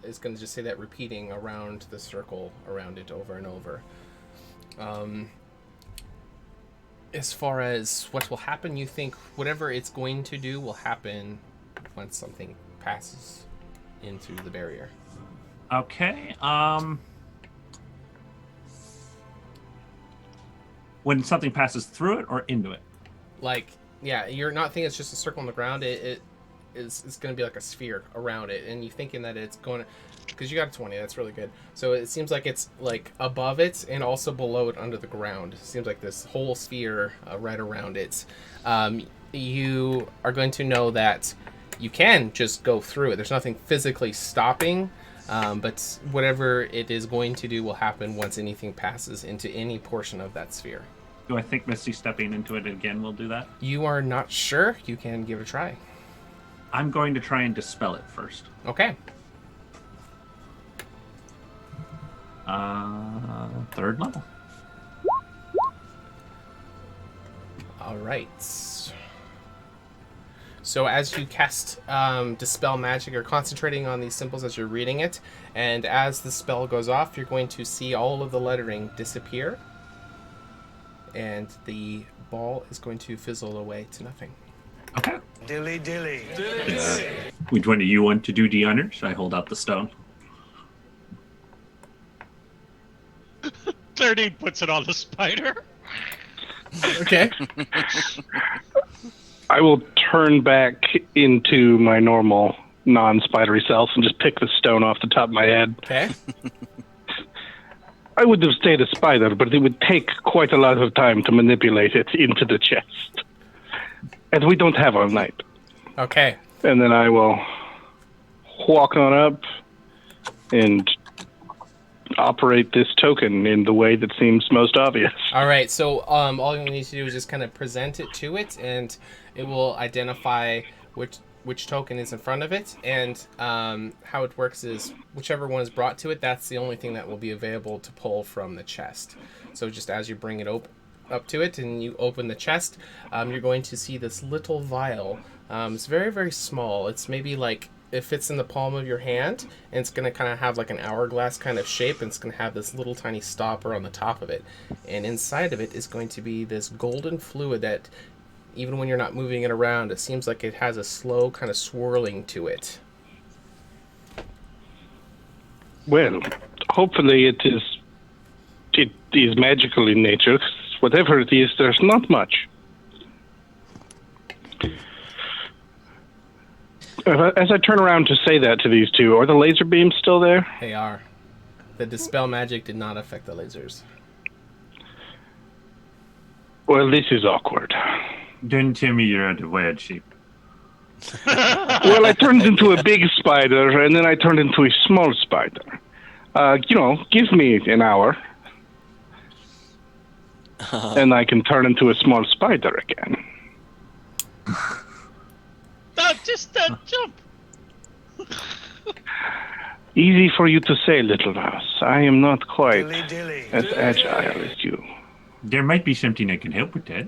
It's gonna just say that repeating around the circle around it over and over. As far as what will happen, you think whatever it's going to do will happen once something passes into the barrier. Okay. When something passes through it or into it? Like, yeah, you're not thinking it's just a circle on the ground. It's going to be like a sphere around it, and you're thinking that it's going to, because you got a 20, that's really good. So it seems like it's like above it and also below it under the ground. It seems like this whole sphere right around it. You are going to know that you can just go through it. There's nothing physically stopping, but whatever it is going to do will happen once anything passes into any portion of that sphere. Do I think Misty stepping into it again will do that? You are not sure. You can give it a try. I'm going to try and dispel it first. Okay. Third level. All right. So as you cast Dispel Magic, you're concentrating on these symbols as you're reading it, and as the spell goes off, you're going to see all of the lettering disappear, and the ball is going to fizzle away to nothing. Okay. Dilly dilly. Which one do you want to do the honors? I hold out the stone. 13 puts it on the spider. Okay. I will turn back into my normal non-spidery self and just pick the stone off the top of my head. Okay. I would have stayed a spider, but it would take quite a lot of time to manipulate it into the chest. And we don't have all night. Okay. And then I will walk on up and operate this token in the way that seems most obvious. All right. So all you need to do is just kind of present it to it, and it will identify which token is in front of it. And how it works is whichever one is brought to it, that's the only thing that will be available to pull from the chest. So just as you bring it up to it and you open the chest, you're going to see this little vial. It's very, very small. It's maybe like it fits in the palm of your hand, and it's going to kind of have like an hourglass kind of shape, and it's going to have this little tiny stopper on the top of it. And inside of it is going to be this golden fluid that, even when you're not moving it around, it seems like it has a slow kind of swirling to it. Well, hopefully it is magical in nature. Whatever it is, there's not much. As I turn around to say that to these two, are the laser beams still there? They are. The Dispel Magic did not affect the lasers. Well, this is awkward. Don't tell me you're out of weird sheep. Well, I turned into a big spider, and then I turned into a small spider. Give me an hour, and I can turn into a small spider again. No, just jump. Easy for you to say, little mouse. I am not quite as agile as you. There might be something I can help with that.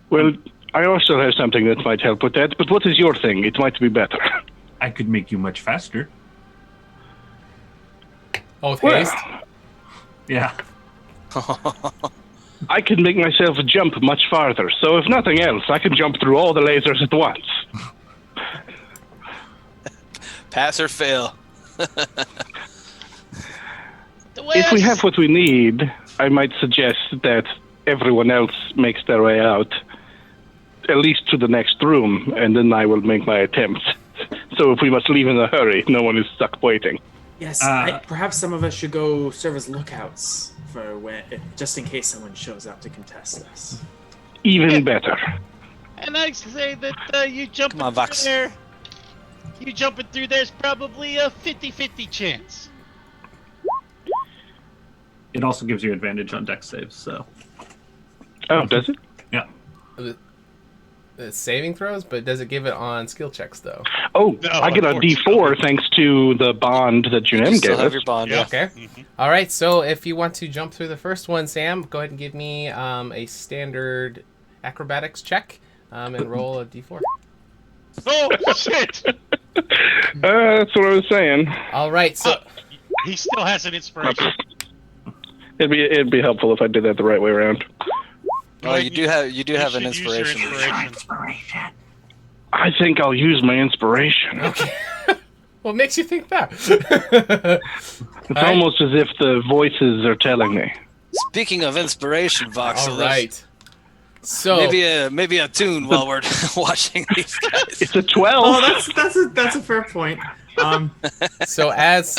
Well, I also have something that might help with that, but what is your thing? It might be better. I could make you much faster. Oh, with haste? Yeah. I can make myself jump much farther, so if nothing else, I can jump through all the lasers at once. Pass or fail. If we have what we need, I might suggest that everyone else makes their way out, at least to the next room, and then I will make my attempt. So if we must leave in a hurry, no one is stuck waiting. Yes, perhaps some of us should go serve as lookouts for just in case someone shows up to contest us. Even better. And I say that you jumping Come on, Vox. through there. You jumping through there's probably a 50-50 chance. It also gives you advantage on dex saves, so. Oh, does it? Yeah. Saving throws, but does it give it on skill checks, though? Oh, No, I get a D4 thanks to the bond that You Junem still gave have us. your bond. Yeah. Okay. All right, so if you want to jump through the first one, Sam, go ahead and give me a standard acrobatics check and roll a d4. Oh, shit! That's what I was saying. All right, so He still has an inspiration. It'd be helpful if I did that the right way around. Oh, you do have an should use your inspiration. I think I'll use my inspiration. okay. What makes you think that? It's almost as if the voices are telling me. Speaking of inspiration, Vox, All right. So maybe a tune while we're watching these guys. It's a 12. Oh, that's a fair point. So as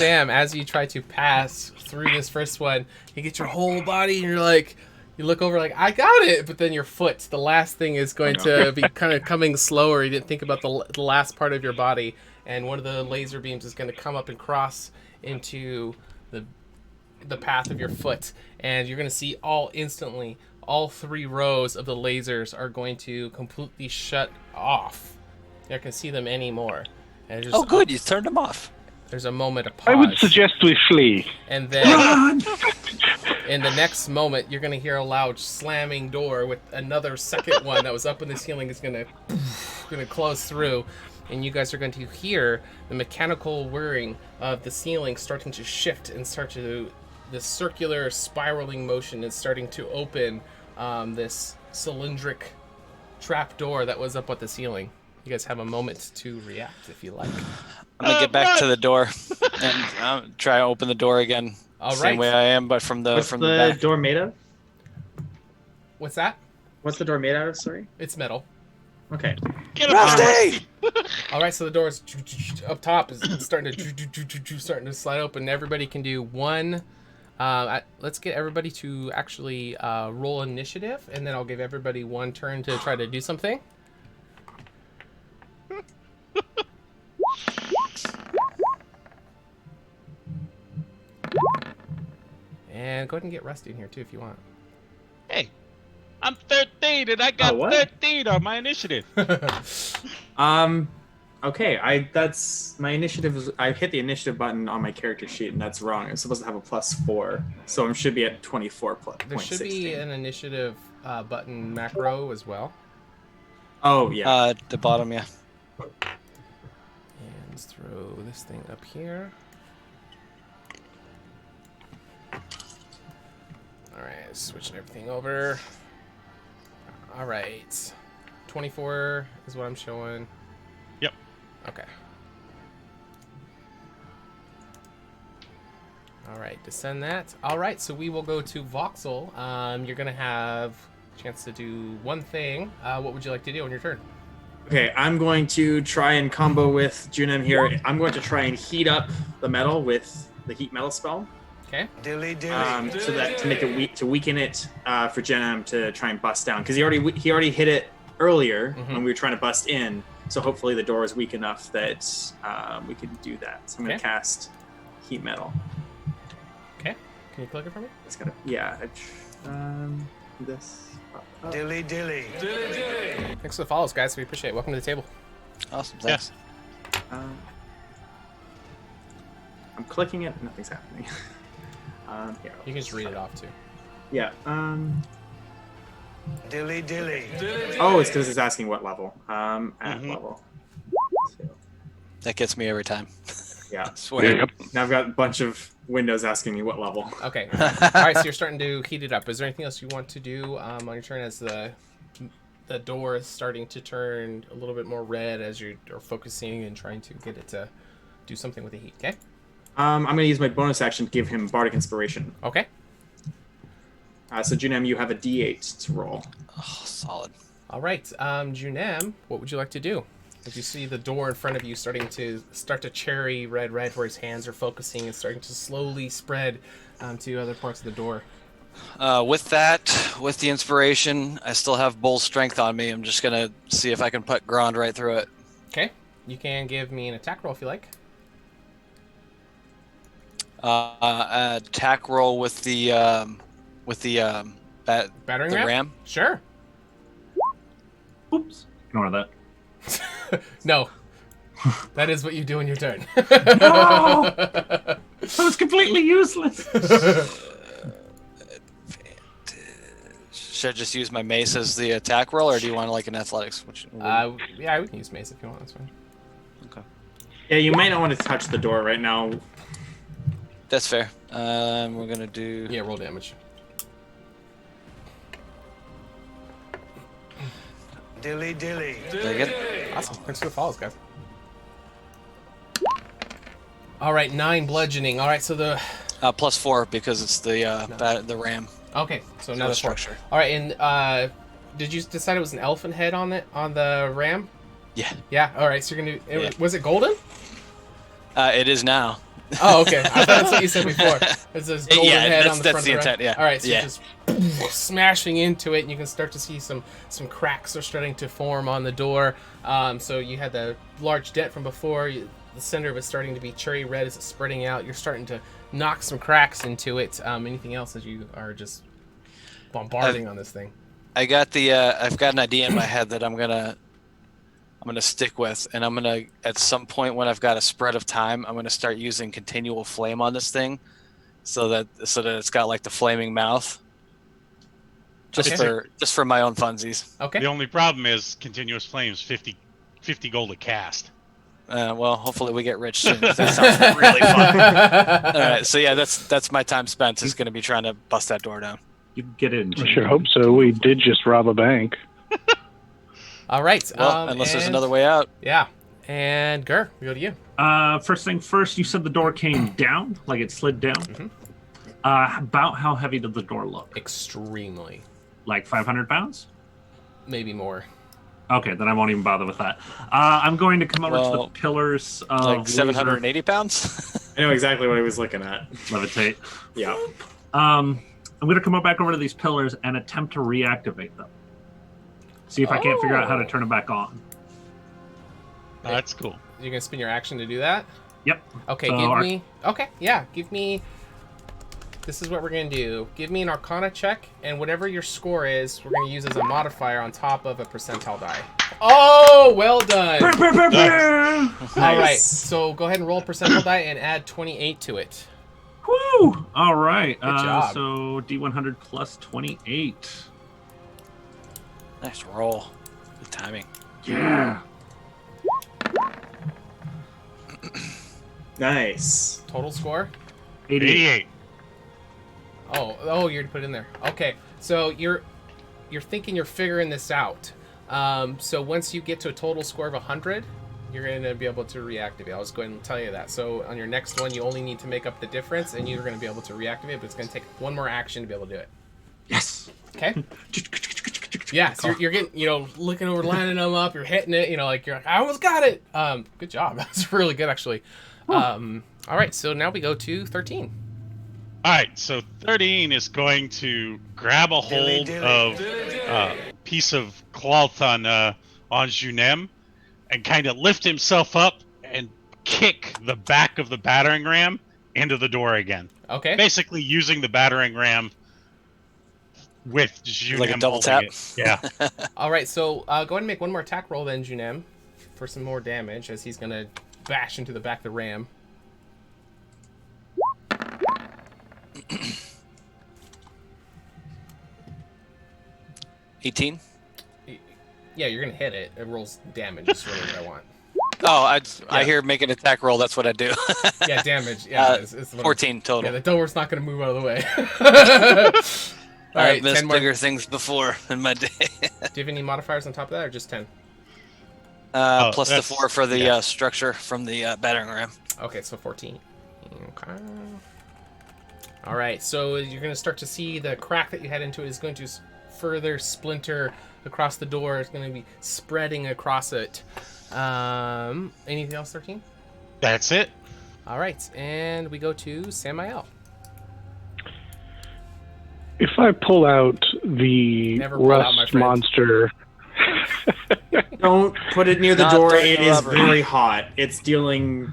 you try to pass through this first one, you get your whole body and you're like, You look over like, I got it, but then your foot, the last thing is going to be kind of coming slower. You didn't think about the last part of your body, and one of the laser beams is going to come up and cross into the path of your foot, and you're going to see instantly all 3 rows of the lasers are going to completely shut off. You're not going to see them anymore. And just, good, you turned them off. There's a moment of pause. I would suggest we flee. And then, in the next moment, you're going to hear a loud slamming door with another second one that was up in the ceiling is going to close through. And you guys are going to hear the mechanical whirring of the ceiling starting to shift and the circular spiraling motion is starting to open this cylindric trap door that was up at the ceiling. You guys have a moment to react if you like. I'm gonna get back to the door and try to open the door again. All Same way I am, but from the What's from the the back. door made of? What's that? What's the door made out of? Sorry. It's metal. Okay. Get Rusty! All right, so the door is up top is starting to slide open. Everybody can do one. Let's get everybody to actually roll initiative, and then I'll give everybody one turn to try to do something. And go ahead and get Rusty in here too if you want. Hey, I'm 13 and I got what? 13 on my initiative. Okay, that's my initiative. I hit the initiative button on my character sheet, and that's wrong. I'm supposed to have a +4, so I should be at 24 plus. There should be an initiative button macro as well. Oh yeah. The bottom, yeah. And let's throw this thing up here. Alright, switching everything over. Alright. 24 is what I'm showing. Yep. Okay. Alright, descend that. Alright, so we will go to Voxel. You're going to have a chance to do one thing. What would you like to do on your turn? Okay, I'm going to try and combo with Junem here. I'm going to try and heat up the metal with the heat metal spell. Okay. So that to make it to weaken it for Junem to try and bust down, because he already hit it earlier when we were trying to bust in. So hopefully the door is weak enough that we can do that. So I'm going to cast heat metal. Okay. Can you click it for me? It's gonna this. Dilly dilly. Thanks for the follows, guys. We appreciate it. Welcome to the table. Awesome, thanks. I'm clicking it. Nothing's happening. Here, You can just read it off too. Yeah. Dilly dilly. Oh, it's because it's asking what level. At level. So, That gets me every time. yeah. Swear. Yep. Now I've got a bunch of windows asking me what level. Okay. All right, so you're starting to heat it up. Is there anything else you want to do on your turn as the door is starting to turn a little bit more red as you're focusing and trying to get it to do something with the heat? Okay. I'm going to use my bonus action to give him Bardic Inspiration. Okay. So Junem, you have a D8 to roll. Oh, solid. All right. Junem, what would you like to do? As you see the door in front of you starting to cherry red where his hands are focusing and starting to slowly spread to other parts of the door. With the inspiration, I still have bull strength on me. I'm just gonna see if I can put Grand right through it. Okay. You can give me an attack roll if you like. Attack roll with the Battering ram? Sure. Oops. Ignore that. No. That is what you do in your turn. No! That was completely useless. Should I just use my mace as the attack roll, or do you want like an athletics? Yeah, we can use mace if you want. That's fine. Okay. Yeah, you might not want to touch the door right now. That's fair. We're gonna do. Yeah, roll damage. Dilly dilly. Very good. Awesome. Thanks for the follows, guys. All right, 9 bludgeoning. All right, so the +4 because it's the ram. okay, so another 4. structure. All right, and did you decide it was an elephant head on the ram? Yeah. Yeah. All right, so you're gonna. Yeah. Was it golden? It is now. Oh, okay. I thought that's what you said before. It's this golden Yeah, head on the that's front the of the intent, yeah. All right, so Yeah. you're just smashing into it, and you can start to see some cracks are starting to form on the door. So you had the large dent from before. The center of it's starting to be cherry red as it's spreading out. You're starting to knock some cracks into it. Anything else as you are just bombarding on this thing? I got the. I've got an idea in my head that I'm gonna stick with, and I'm gonna at some point when I've got a spread of time, I'm gonna start using continual flame on this thing, so that it's got like the flaming mouth. Just for my own funsies. Okay. The only problem is continuous flames, 50 gold a cast. Well, hopefully we get rich soon. That sounds really fun. All right, so yeah, that's my time spent is going to be trying to bust that door down. You can get in. I sure hope so. We did just rob a bank. All right. Well, unless there's another way out. Yeah. And Gur, we go to you. First thing first, you said the door came down, like it slid down. Mm-hmm. About how heavy did the door look? Extremely. Like 500 pounds? Maybe more. Okay, then I won't even bother with that. I'm going to come over to the pillars of like 780 pounds. I know exactly what I was looking at. Levitate. Yeah. I'm going to come back over to these pillars and attempt to reactivate them. See if I can't figure out how to turn them back on. Oh, that's cool. You're gonna spin your action to do that? Yep. Okay, So give me. This is what we're gonna do. Give me an Arcana check, and whatever your score is, we're gonna use as a modifier on top of a percentile die. Oh, well done. All right, so go ahead and roll a percentile die and add 28 to it. Woo! All right. Good job. So D100 plus 28. Nice roll. Good timing. Yeah. Nice. Total score? 88. Oh, you already put it in there. Okay, so you're thinking you're figuring this out. So once you get to a total score of 100, you're going to be able to reactivate. I'll just go ahead and tell you that. So on your next one, you only need to make up the difference, and you're going to be able to reactivate, but it's going to take one more action to be able to do it. Yes. Okay? Yeah, so you're getting, looking over, lining them up, you're hitting it, like, you're like, I almost got it. Good job. That's really good, actually. All right, so now we go to 13. All right, so 13 is going to grab a hold of a piece of cloth on Junem and kind of lift himself up and kick the back of the battering ram into the door again. Okay. Basically using the battering ram with Junem Like a double holding tap? it. Yeah. All right, so go ahead and make one more attack roll then, Junem, for some more damage as he's going to bash into the back of the ram. 18. Yeah, you're gonna hit it. It rolls damage. Is really what I want. Oh, I hear make an attack roll. That's what I do. Yeah, damage. Yeah, it's 14 total. Yeah, the door's not gonna move out of the way. All I've right, missed 10 more. bigger things before in my day. Do you have any modifiers on top of that, or just 10? Plus the 4 for the structure from the battering ram. Okay, so 14. Okay. All right, so you're going to start to see the crack that you had into it is going to further splinter across the door. It's going to be spreading across it. Anything else, 13? That's it. All right, and we go to Samael. If I pull out the Never pull out, my rust friend. monster, Don't put it near the Not door. during It the is robbery. very hot. It's dealing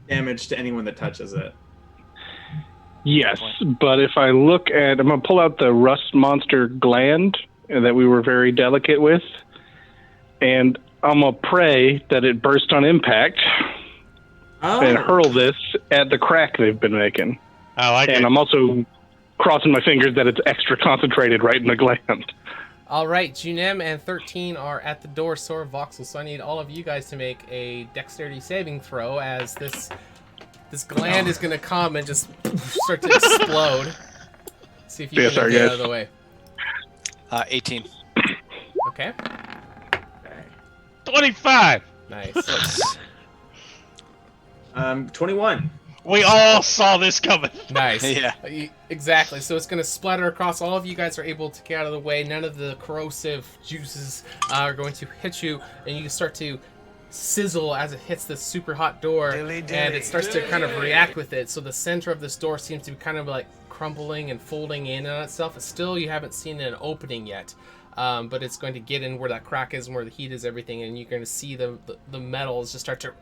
damage to anyone that touches it. yes. But if I look at, I'm gonna pull out the rust monster gland that we were very delicate with, and I'm gonna pray that it burst on impact and hurl this at the crack they've been making. I like And it. I'm also crossing my fingers that it's extra concentrated right in the gland. All right, Junem and 13 are at the door, so are Voxel. So I need all of you guys to make a dexterity saving throw as this gland is going to come and just start to explode. See if you Yes, can sir, get out yes. of the way. 18. Okay. 25. Nice. 21. We all saw this coming. Nice. Yeah. Exactly. So it's going to splatter across. All of you guys are able to get out of the way. None of the corrosive juices are going to hit you, and you start to sizzle as it hits this super hot door, Dilly, dilly. and it starts to kind of react with it. So the center of this door seems to be kind of like crumbling and folding in on itself. It's still, you haven't seen an opening yet, but it's going to get in where that crack is and where the heat is, everything, and you're going to see the metals just start to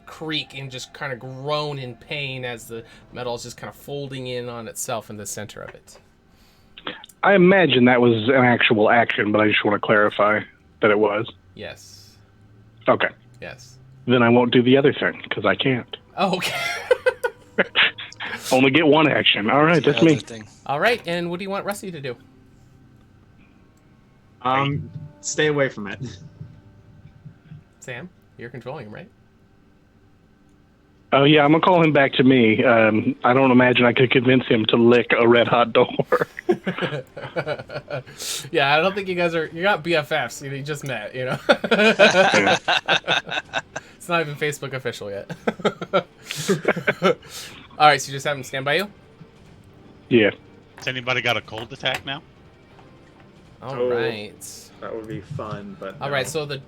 creak and just kind of groan in pain as the metal is just kind of folding in on itself in the center of it. I imagine that was an actual action, but I just want to clarify that it was. Yes. Okay. Yes. Then I won't do the other thing, because I can't. Oh, okay. Only get one action. All right, that's me. All right, and what do you want Rusty to do? Stay away from it. Sam, you're controlling him, right? Oh, yeah, I'm going to call him back to me. I don't imagine I could convince him to lick a red-hot door. Yeah, I don't think you're not BFFs. You just met, you know? It's not even Facebook official yet. All right, so you just have him stand by you? Yeah. Has anybody got a cold attack now? All right. That would be fun, but All no. right, so the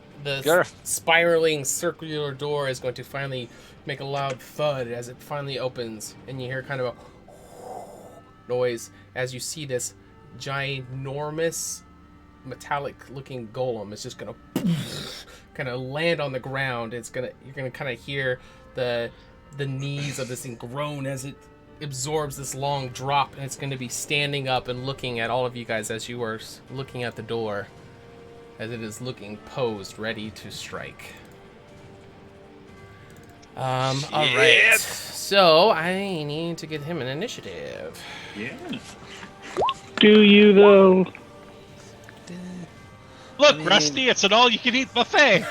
Sure. spiraling circular door is going to finally make a loud thud as it finally opens, and you hear kind of a noise as you see this ginormous metallic-looking golem. It's just gonna kind of land on the ground. You're gonna kind of hear the knees of this thing groan as it absorbs this long drop, and it's going to be standing up and looking at all of you guys as you are looking at the door, as it is looking posed, ready to strike. All right. So I need to get him an initiative. Yeah. Do you, though? Look, Rusty, it's an all-you-can-eat buffet.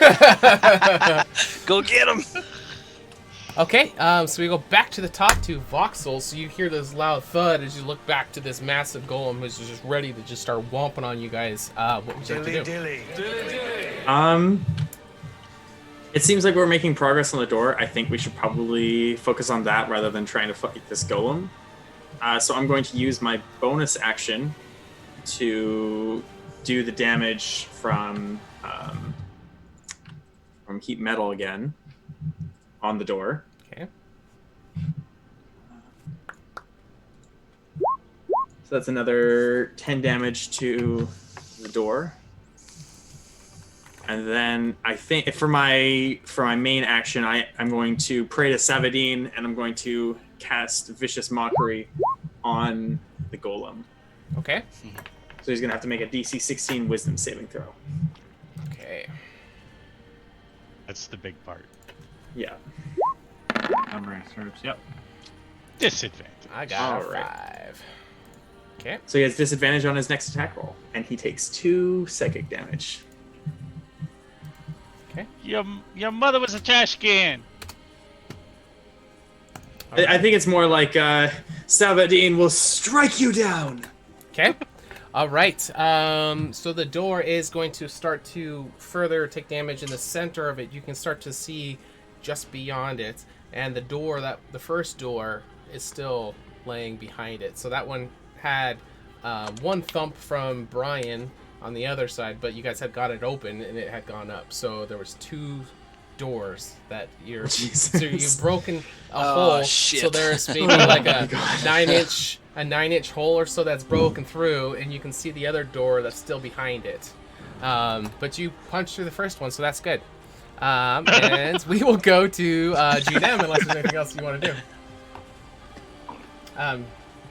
Go get him. Okay, so we go back to the top to Voxel. So you hear this loud thud as you look back to this massive golem who's just ready to just start whomping on you guys. What would you like to Dilly, do? dilly. It seems like we're making progress on the door. I think we should probably focus on that rather than trying to fight this golem. So I'm going to use my bonus action to do the damage from heat metal again on the door. Okay. So that's another 10 damage to the door. And then I think for my main action, I'm going to pray to Savadine, and I'm going to cast Vicious Mockery on the golem. Okay. So he's going to have to make a DC 16 Wisdom saving throw. Okay. That's the big part. Yeah. Number serves. Yep. Disadvantage. I got All a right. 5. Okay. So he has disadvantage on his next attack roll, and he takes 2 psychic damage. Your mother was a trash can. I think it's more like Savadine will strike you down. Okay. All right. So the door is going to start to further take damage in the center of it. You can start to see just beyond it, and the first door is still laying behind it. So that one had one thump from Brian on the other side, but you guys had got it open and it had gone up. So there was 2 doors that so you've broken a hole. Shit. So there's maybe like a 9-inch hole or so that's broken through, and you can see the other door that's still behind it. But you punched through the first one, so that's good. And we will go to GM unless there's anything else you want to do.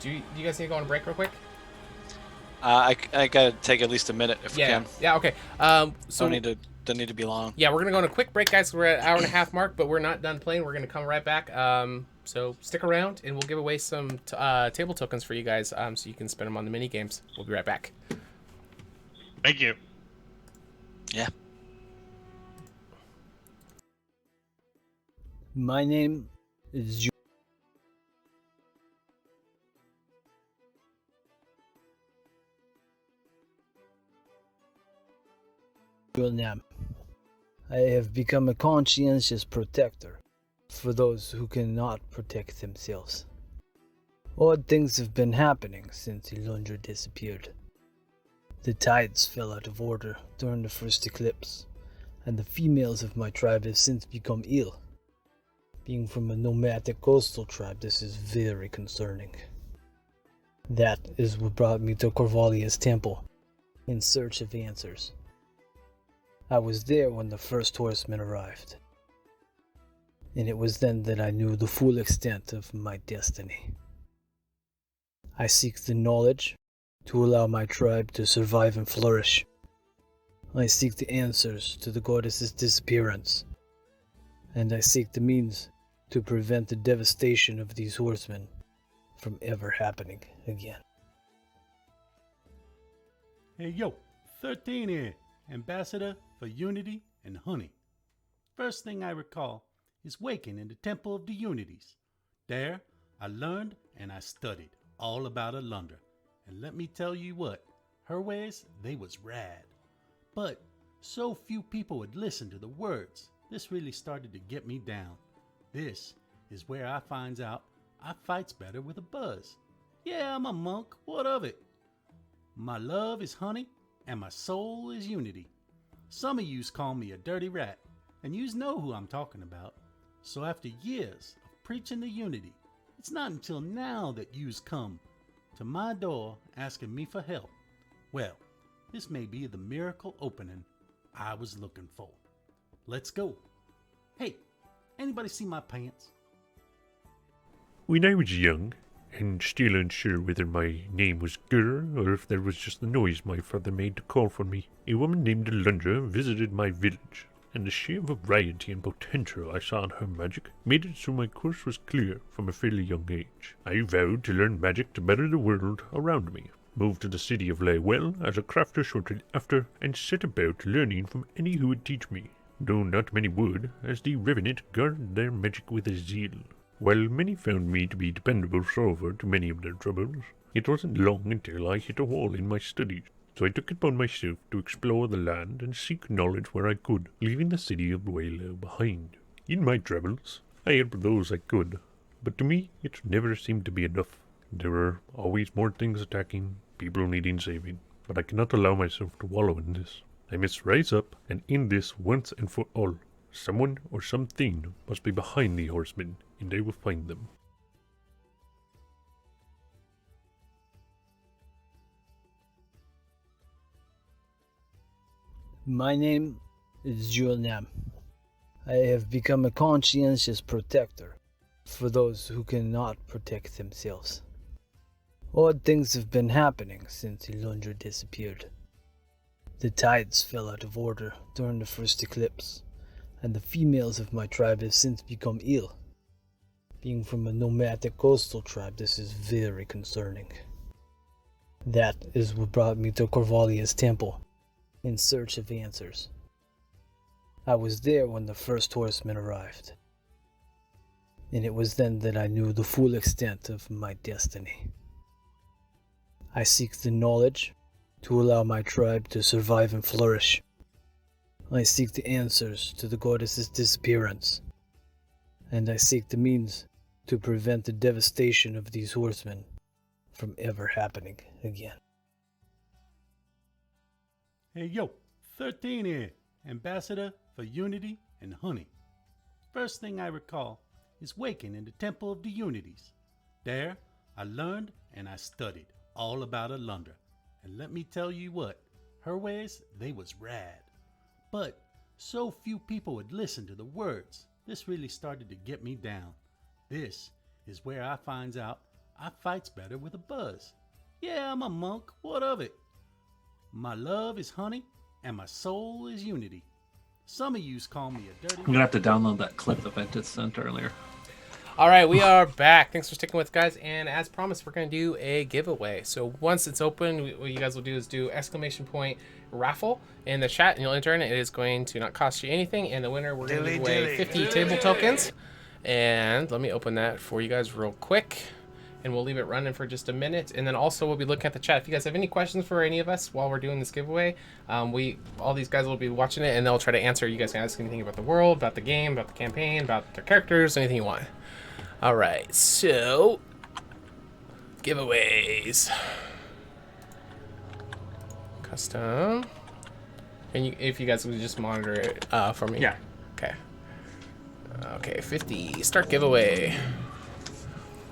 Do you guys need to go on a break real quick? I gotta take at least a minute if we can. Yeah, okay. So Don't need to be long. yeah, we're gonna go on a quick break, guys. We're at an hour and a half mark, but we're not done playing. We're gonna come right back. So stick around, and we'll give away some table tokens for you guys, so you can spend them on the mini games. We'll be right back. Thank you. Yeah. My name is Nam. I have become a conscientious protector for those who cannot protect themselves. Odd things have been happening since Ilundra disappeared. The tides fell out of order during the first eclipse, and the females of my tribe have since become ill. Being from a nomadic coastal tribe, this is very concerning. That is what brought me to Corvallia's temple, in search of answers. I was there when the first horseman arrived, and it was then that I knew the full extent of my destiny. I seek the knowledge to allow my tribe to survive and flourish. I seek the answers to the goddess's disappearance, and I seek the means to prevent the devastation of these horsemen from ever happening again. Hey yo, 13 here, Ambassador for Unity and Honey. First thing I recall is waking in the Temple of the Unities. There, I learned and I studied all about Alundra. And let me tell you what, her ways, they was rad. But so few people would listen to the words. This really started to get me down. This is where I finds out I fights better with a buzz. Yeah, I'm a monk, what of it? My love is honey, and my soul is unity. Some of yous call me a dirty rat, and yous know who I'm talking about. So after years of preaching the unity, it's not until now that yous come to my door asking me for help. Well, this may be the miracle opening I was looking for. Let's go. Hey, anybody see my pants? When I was young, and still unsure whether my name was Gur or if there was just the noise my father made to call for me, a woman named Alundra visited my village, and the sheer variety and potential I saw in her magic made it so my course was clear from a fairly young age. I vowed to learn magic to better the world around me, moved to the city of Laywell as a crafter shortly after, and set about learning from any who would teach me, though not many would, as the Revenant guarded their magic with a zeal. While many found me to be dependable solver to many of their troubles, it wasn't long until I hit a wall in my studies, so I took it upon myself to explore the land and seek knowledge where I could, leaving the city of Waylow behind. In my travels, I helped those I could, but to me it never seemed to be enough. There were always more things attacking, people needing saving, but I cannot allow myself to wallow in this. I must rise up and end this once and for all. Someone or something must be behind the horsemen, and I will find them. My name is Julnam. I have become a conscientious protector for those who cannot protect themselves. Odd things have been happening since Alundra disappeared. The tides fell out of order during the first eclipse, and the females of my tribe have since become ill. Being from a nomadic coastal tribe, this is very concerning. That is what brought me to Corvallia's temple, in search of answers. I was there when the first horseman arrived, and it was then that I knew the full extent of my destiny. I seek the knowledge to allow my tribe to survive and flourish. I seek the answers to the goddess's disappearance, and I seek the means to prevent the devastation of these horsemen from ever happening again. Hey yo, 13 here, Ambassador for Unity and Honey. First thing I recall is waking in the Temple of the Unities. There, I learned and I studied all about Alundra. And let me tell you what, her ways, they was rad. But so few people would listen to the words. This really started to get me down. This is where I finds out I fights better with a buzz. Yeah, I'm a monk, what of it? My love is honey, and my soul is unity. Some of yous call me a dirty... I'm gonna have to download that clip that I just sent earlier. All right, we are back. Thanks for sticking with, guys. And as promised, we're going to do a giveaway. So once it's open, what you guys will do is do !raffle in the chat, and you'll enter in. It is going to not cost you anything. And the winner, we're going to give away 50 table tokens. And let me open that for you guys real quick. And we'll leave it running for just a minute. And then also we'll be looking at the chat. If you guys have any questions for any of us while we're doing this giveaway, all these guys will be watching it, and they'll try to answer. You guys can ask anything about the world, about the game, about the campaign, about their characters, anything you want. All right, so giveaways. Custom. And if you guys would just monitor it for me. Yeah. Okay. Okay, 50. Start giveaway.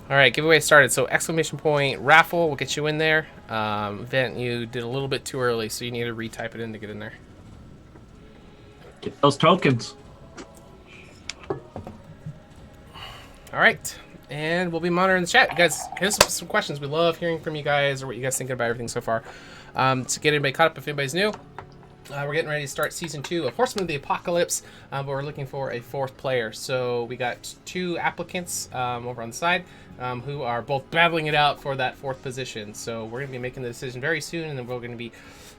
All right, giveaway started. So exclamation point raffle will get you in there. Vent, you did a little bit too early, so you need to retype it in to get in there. Get those tokens. All right, and we'll be monitoring the chat. You guys, hit us with some questions. We love hearing from you guys or what you guys think about everything so far. To get everybody caught up, if anybody's new, we're getting ready to start Season 2 of Horsemen of the Apocalypse, but we're looking for a 4th player. So we got 2 applicants over on the side who are both battling it out for that 4th position. So we're going to be making the decision very soon, and then we're going to be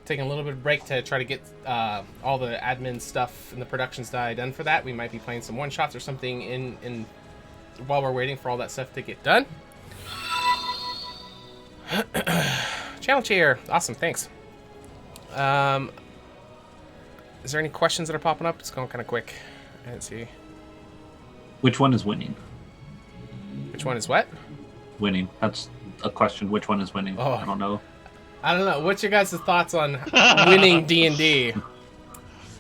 taking a little bit of break to try to get all the admin stuff and the production side done for that. We might be playing some one-shots or something in while we're waiting for all that stuff to get done. Channel cheer. Awesome, thanks. Is there any questions that are popping up? It's going kind of quick. I didn't see. Which one is winning? Which one is what? Winning. That's a question. Which one is winning? Oh. I don't know. I don't know. What's your guys' thoughts on winning D&D?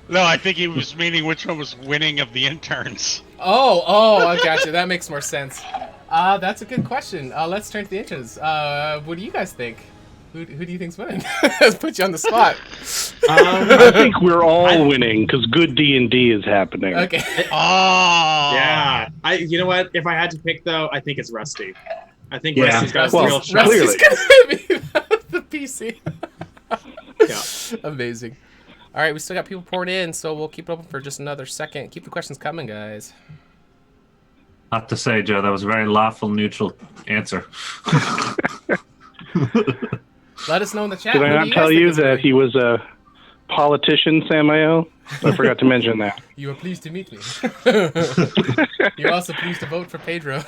No, I think he was meaning which one was winning of the interns. Oh, I gotcha. That makes more sense. That's a good question. Let's turn to the interns. What do you guys think? Who do you think's winning? Let's put you on the spot. I think we're all winning because good D&D is happening. Okay. Oh. Yeah. You know what? If I had to pick, though, I think it's Rusty. I think Yeah. Rusty's got Well, real shot. Rusty's gonna be the PC. Yeah. Amazing. All right, we still got people pouring in, so we'll keep it open for just another second. Keep the questions coming, guys. I have to say, Joe, that was a very lawful, neutral answer. Let us know in the chat. Did I Who do not guys tell think you is that winning? he was a politician, Samael? I forgot to mention that. You are pleased to meet me. You're also pleased to vote for Pedro.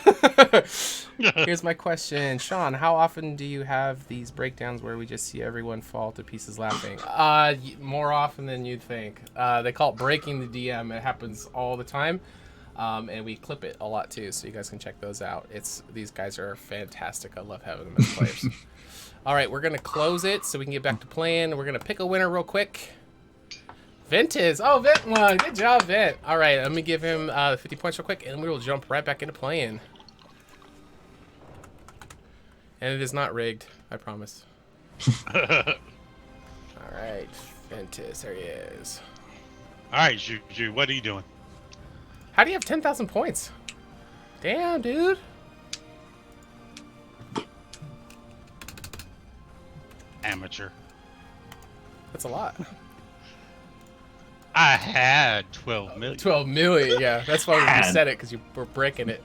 Here's my question. Sean, how often do you have these breakdowns where we just see everyone fall to pieces laughing? More often than you'd think. They call it breaking the DM. It happens all the time. And we clip it a lot too, so you guys can check those out. These guys are fantastic. I love having them as players. All right, we're going to close it so we can get back to playing. We're going to pick a winner real quick. Vent is. Oh, Vent won. Good job, Vent. All right, let me give him 50 points real quick, and we will jump right back into playing. And it is not rigged, I promise. All right, Ventus, there he is. All right, Juju, what are you doing? How do you have 10,000 points? Damn, dude. Amateur. That's a lot. I had 12 million. 12 million, yeah. That's why you said it, because you were breaking it.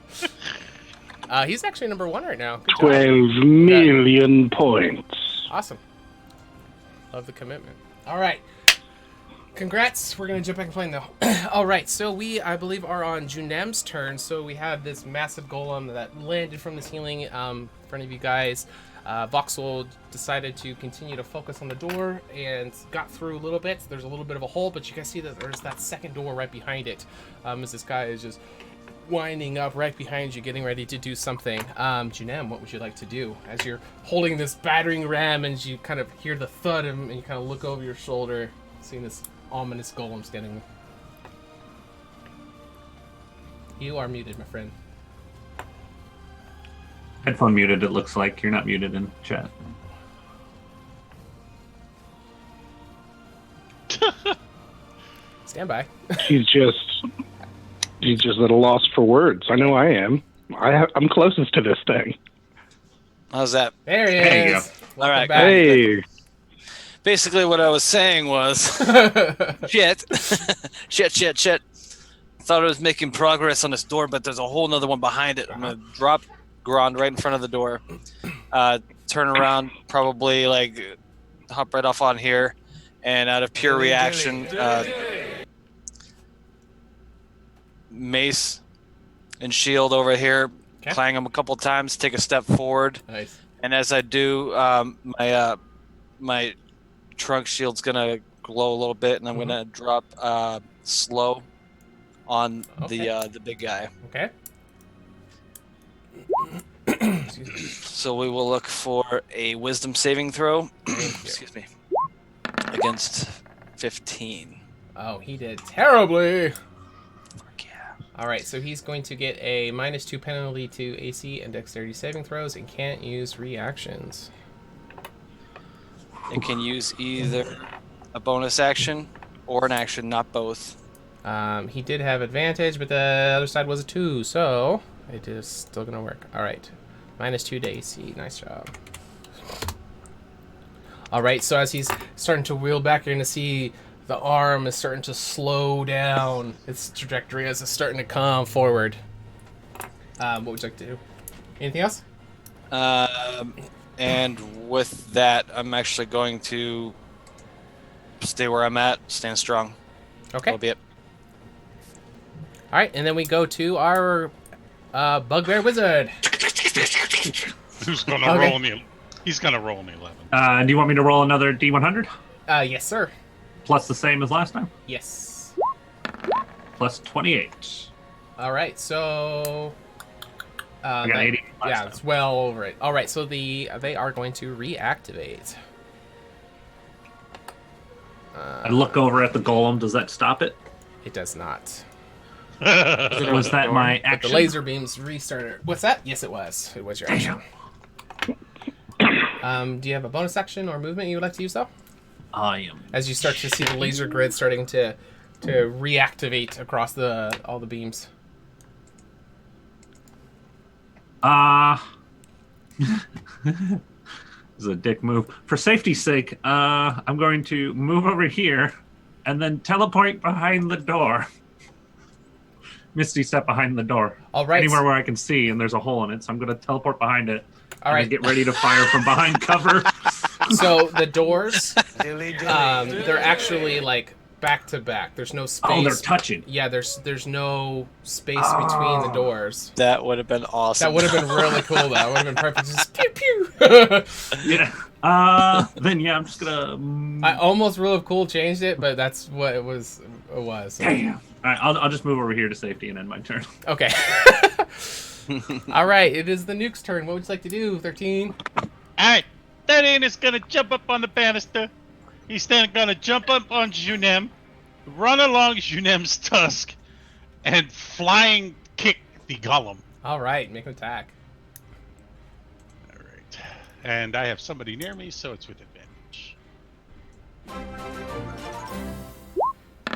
He's actually number 1 right now. Good job. 12 million points. Awesome. Love the commitment. All right. Congrats. We're going to jump back and play now. All right. So we, I believe, are on Junem's turn. So we have this massive golem that landed from the ceiling in front of you guys. Voxel decided to continue to focus on the door and got through a little bit. There's a little bit of a hole, but you guys see that there's that second door right behind it. As this guy is just winding up right behind you, getting ready to do something. Junem, what would you like to do? As you're holding this battering ram and you kind of hear the thud and you kind of look over your shoulder, seeing this ominous golem standing. You are muted, my friend. Headphone muted, it looks like. You're not muted in chat. Stand by. He's just at a loss for words. I know I am. I'm closest to this thing. How's that? There he There you is. go. All right. back. Hey, Basically, what I was saying was, shit. Thought I was making progress on this door, but there's a whole nother one behind it. I'm gonna drop Grand right in front of the door, turn around, probably like hop right off on here, and out of pure reaction, mace and shield over here, clang them a couple times, take a step forward, Nice. and as I do, my trunk shield's gonna glow a little bit, and I'm gonna drop slow on the big guy. Okay. So we will look for a wisdom saving throw. Excuse me. Against 15. Oh, he did terribly. Fuck yeah. All right, so he's going to get a -2 penalty to AC and Dexterity saving throws, and can't use reactions. It can use either a bonus action or an action, not both. He did have advantage, but the other side was a 2, so it is still going to work. All right, -2 to AC. Nice job. All right, so as he's starting to wheel back, you're going to see the arm is starting to slow down its trajectory as it's starting to come forward. What would you like to do? Anything else? And with that, I'm actually going to stay where I'm at, stand strong. Okay. That'll be it. All right, and then we go to our Bugbear Wizard. Who's gonna roll me? He's gonna roll me 11. Do you want me to roll another D100? Yes, sir. Plus the same as last time? Yes. Plus 28. All right, so I got 80 last yeah, time. it's well over it. All right, so they are going to reactivate. I look over at the golem. Does that stop it? It does not. Was that my But action? the laser beams restarted. What's that? Yes, it was. It was your action. Do you have a bonus action or movement you would like to use, though? I am. As you start to see the laser grid starting to reactivate across all the beams. This is a dick move. For safety's sake, I'm going to move over here and then teleport behind the door. Misty step behind the door. All right. Anywhere where I can see, and there's a hole in it, so I'm going to teleport behind it. All right. And then get ready to fire from behind cover. So the doors, Dilly dilly. they're actually like back to back. There's no space. Oh, they're touching. Yeah, there's no space between the doors. That would have been awesome. That would have been really cool, though. That would have been perfect. Just pew pew. Yeah. Then yeah, I'm just gonna. I almost Rule of Cool changed it, but that's what it was. It was. Damn. All right, I'll just move over here to safety and end my turn. Okay. All right, it is the nuke's turn. What would you like to do, 13? Alright, that is gonna jump up on the banister. He's then gonna jump up on Junem, run along Junem's tusk, and flying kick the golem. All right, make an attack. Alright. And I have somebody near me, so it's with advantage.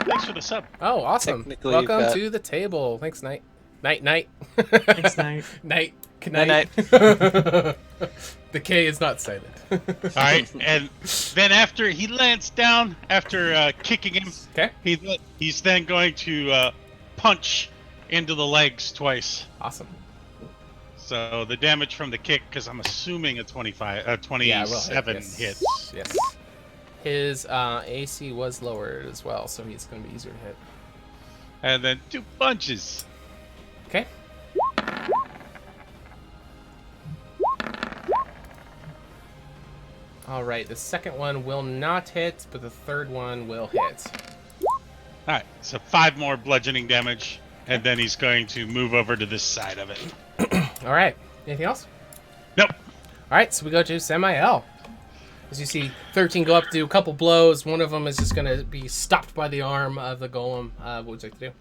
Thanks for the sub. Oh, awesome. Technically, Welcome you've got- to the table. Thanks, Night. Night. Thanks, Night. Night. Good Night, night. The K is not silent. Alright, and then after he lands down, after kicking him, Okay. he's then going to punch into the legs twice. Awesome. So the damage from the kick, because I'm assuming a 27 Yeah, well, yes. hits. Yes. His AC was lowered as well, so he's going to be easier to hit. And then 2 punches. Okay. All right, the second one will not hit, but the third one will hit. Alright, so 5 more bludgeoning damage, and then he's going to move over to this side of it. All right. Anything else? Nope. All right, so we go to Samael. As you see 13 go up, do a couple blows. One of them is just going to be stopped by the arm of the golem. What would you like to do?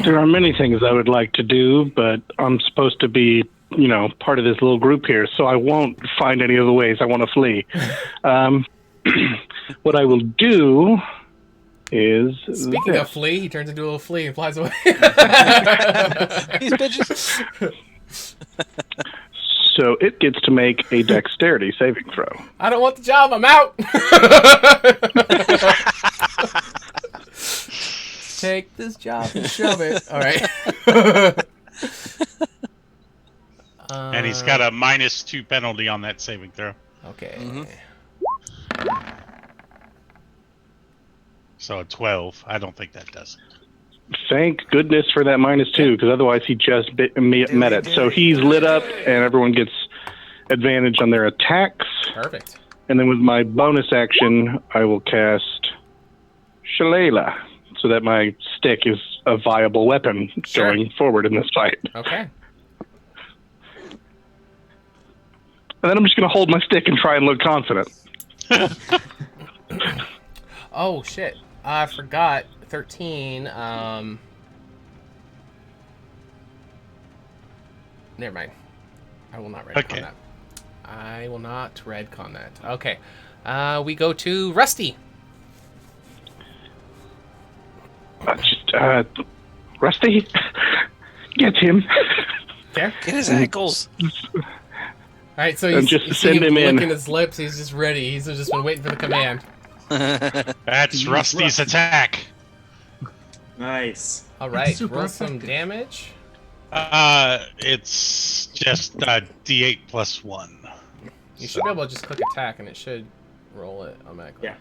There are many things I would like to do, but I'm supposed to be, part of this little group here, so I won't find any of the ways I want to flee. What I will do is... Speaking of flea, he turns into a little flea and flies away. These bitches. So it gets to make a dexterity saving throw. I don't want the job. I'm out. Take this job and shove it. All right. And he's got a -2 penalty on that saving throw. Okay. Mm-hmm. So a 12. I don't think that does it. Thank goodness for that -2, because otherwise he just met it. So he's lit up, and everyone gets advantage on their attacks. Perfect. And then with my bonus action, I will cast Shillelagh, so that my stick is a viable weapon going forward in this fight. Okay. And then I'm just going to hold my stick and try and look confident. Oh shit! I forgot 13. Never mind. I will not redcon that. I will not redcon that. Okay. We go to Rusty. Rusty, get him. Okay. Get his ankles. All right, so And you just see send him him in. licking his lips. He's just ready. He's just been waiting for the command. That's Rusty's attack. Nice. All right, super roll some effective. damage. It's just D8 plus 1. You should be able to just click attack, and it should roll it automatically. Yeah.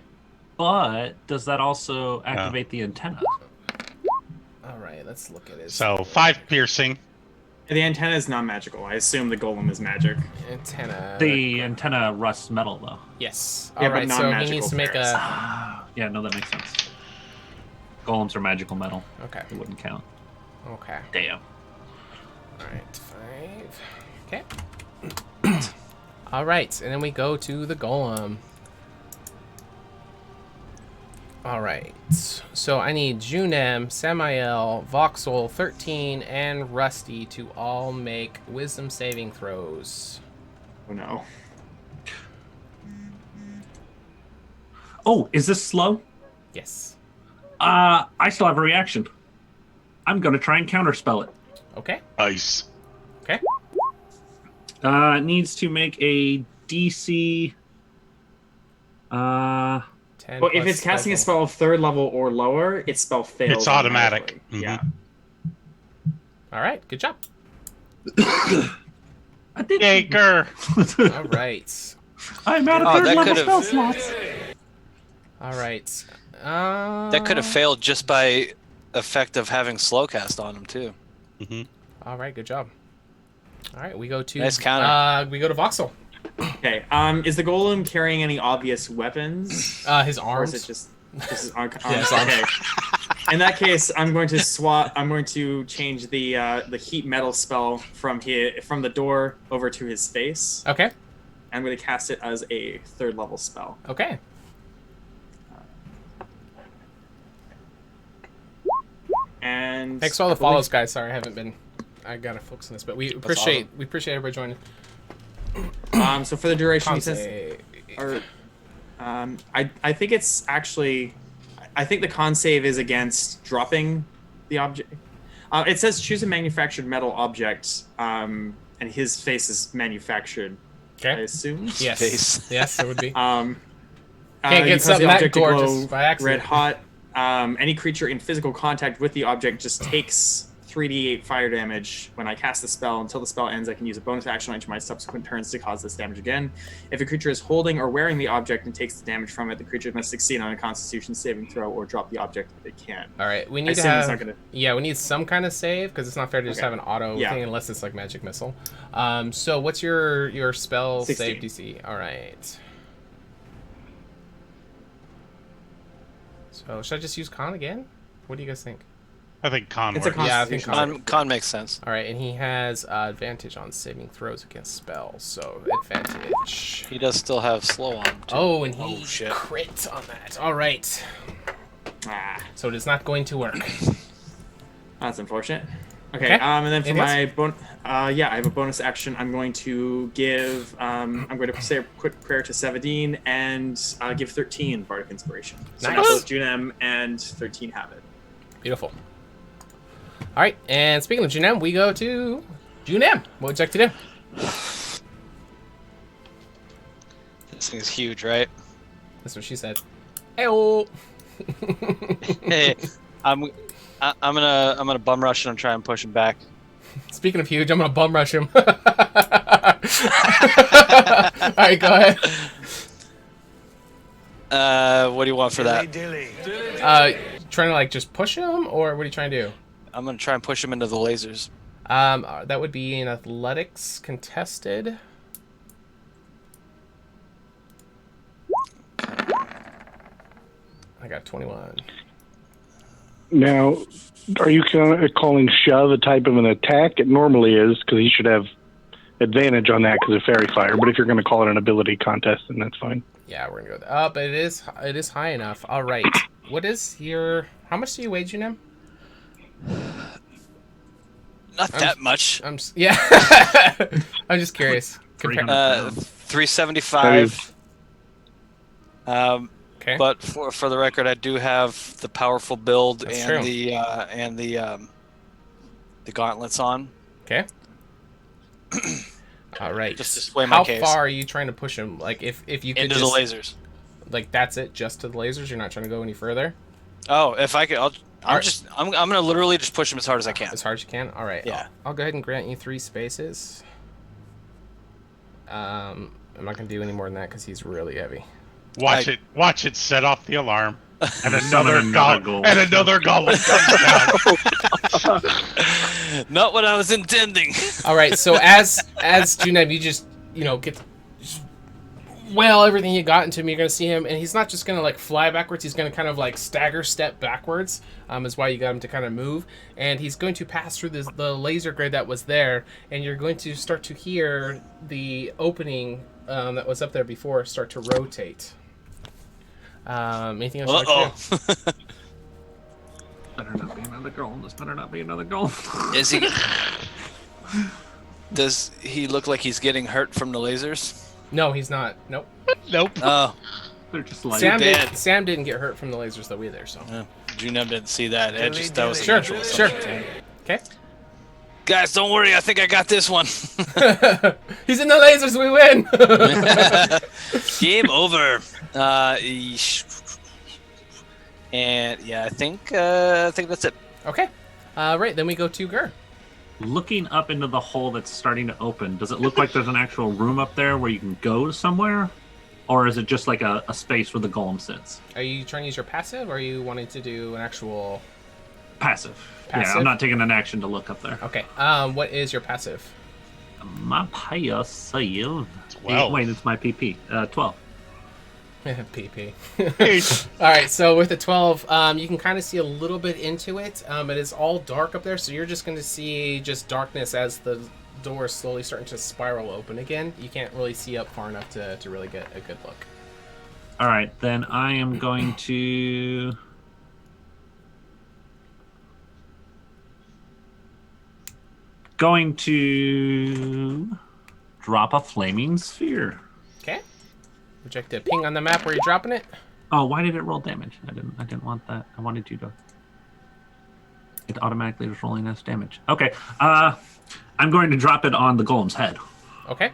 But does that also activate the antenna? All right, let's look at it. So 5 piercing. The antenna is non-magical. I assume the golem is magic. Antenna. The antenna rusts metal, though. Yes. Yeah, All but right, so he non-magical needs to make pairs. a. Yeah, no, that makes sense. Golems are magical metal. Okay. It wouldn't count. Okay. Damn. All right, 5. Okay. All right, and then we go to the golem. All right, so I need Junem, Samael, Voxel, 13, and Rusty to all make wisdom saving throws. Oh no. Oh, is this slow? Yes. I still have a reaction. I'm gonna try and counterspell it. Okay. Nice. Okay. It needs to make a DC. 10 Well, if plus it's casting a spell. spell of 3rd level or lower, its spell fails. It's automatic. automatically. Yeah. All right, good job. I did. Baker. All right. I'm out of Oh, third that level could've- spell slots. All right. That could have failed just by effect of having slow cast on him too. All right, good job. All right, we go to Nice counter. we go to Voxel. Okay. Is the golem carrying any obvious weapons? His Or arms. is it just his arms? Yeah, his arms. Okay. In that case, I'm going to swap. I'm going to change the heat metal spell from the door over to his face. Okay. I'm going to cast it as a 3rd level spell. Okay. And Thanks for all I the believe- follows, guys. Sorry, I gotta focus on this, but we appreciate everybody joining. So for the duration, he says, Conce- or, I think it's actually, I think the con save is against dropping the object. It says choose a manufactured metal object, and his face is manufactured. I Okay. assume. Yes. Face. Yes, it would be. Can't get something that gorgeous by accident. Red hot. Any creature in physical contact with the object just takes 3d8 fire damage when I cast the spell. Until the spell ends, I can use a bonus action on each of my subsequent turns to cause this damage again. If a creature is holding or wearing the object and takes the damage from it, the creature must succeed on a Constitution saving throw or drop the object if it can. All right, we I need to assume it's have. not gonna. Yeah, we need some kind of save because it's not fair to just Okay. have an auto Yeah. thing unless it's like magic missile. So what's your spell 16. save DC? All right. So should I just use con again? What do you guys think? I think con It's a works. Yeah, I think Constitution. Con makes sense. All right, and he has advantage on saving throws against spells, so advantage. He does still have slow on. Too. Oh, and he shit. crit on that. All right, Ah, so it is not going to work. that's unfortunate. Okay, Okay. and then for Anything my I have a bonus action. I'm going to give I'm going to say a quick prayer to Savadine and give 13 Bardic Inspiration. So now Nice. both Junem and 13 have it. Beautiful. All right, and speaking of Junem, we go to Junem. What would you like to do? This thing's huge, right? That's what she said. Hey-oh. Hey, I'm gonna bum rush and try and push him back. Speaking of huge, I'm gonna bum rush him. All right, go ahead. What do you want for that? Dilly. Trying to like just push him, or what are you trying to do? I'm gonna try and push him into the lasers. That would be in athletics contested. I got 21. Now, are you calling shove a type of an attack? It normally is, because he should have advantage on that because of fairy fire. But if you're going to call it an ability contest, then that's fine. Yeah, we're gonna go with that. Oh, but it is high enough. All right. What is your? How much do you weigh, Junem? Not that much. Yeah. I'm just curious. 375. Okay. But for the record, I do have the powerful build That's and true. the gauntlets on. Okay. All right. Just to sway my How case. far are you trying to push him? Like if you could Into just, the lasers. Like that's it, just to the lasers. You're not trying to go any further. Oh, if I could, I'm gonna literally just push him as hard as I can. As hard as you can. All right. Yeah. I'll go ahead and grant you 3 spaces. I'm not gonna do any more than that because he's really heavy. Watch it set off the alarm. And Summon another golem. and another golem comes down. Not what I was intending. All right. So as Junem, you just well, everything you got into him, you're going to see him, and he's not just going to, like, fly backwards. He's going to kind of, like, step backwards, is why you got him to kind of move. And he's going to pass through the laser grid that was there, and you're going to start to hear the opening that was up there before start to rotate. Anything else you'd like to do? Better not be another golem. This better not be another golem. Is he? Does he look like he's getting hurt from the lasers? No, he's not. Nope. Nope. Oh. They're just like Sam didn't get hurt from the lasers though either. So. Junem didn't see that. That was sure. natural assumption. Okay. Guys, don't worry. I think I got this one. He's in the lasers. We win. Game over. And yeah, I think that's it. Okay. Right. Then we go to Gur. Looking up into the hole that's starting to open, does it look like there's an actual room up there where you can go somewhere? Or is it just like a space where the golem sits? Are you trying to use your passive, or are you wanting to do an actual... Passive. Yeah, I'm not taking an action to look up there. Okay. What is your passive? My passive... 12. Wait, it's my PP. 12. PP. All right, so with the 12, you can kind of see a little bit into it. It is all dark up there, so you're just going to see just darkness as the door is slowly starting to spiral open again. You can't really see up far enough to really get a good look. All right, then I am going to... drop a flaming sphere. Okay. Would you like to ping on the map where you're dropping it? Oh, why did it roll damage? I didn't want that. I wanted you to. It automatically was rolling as damage. Okay. I'm going to drop it on the golem's head. Okay.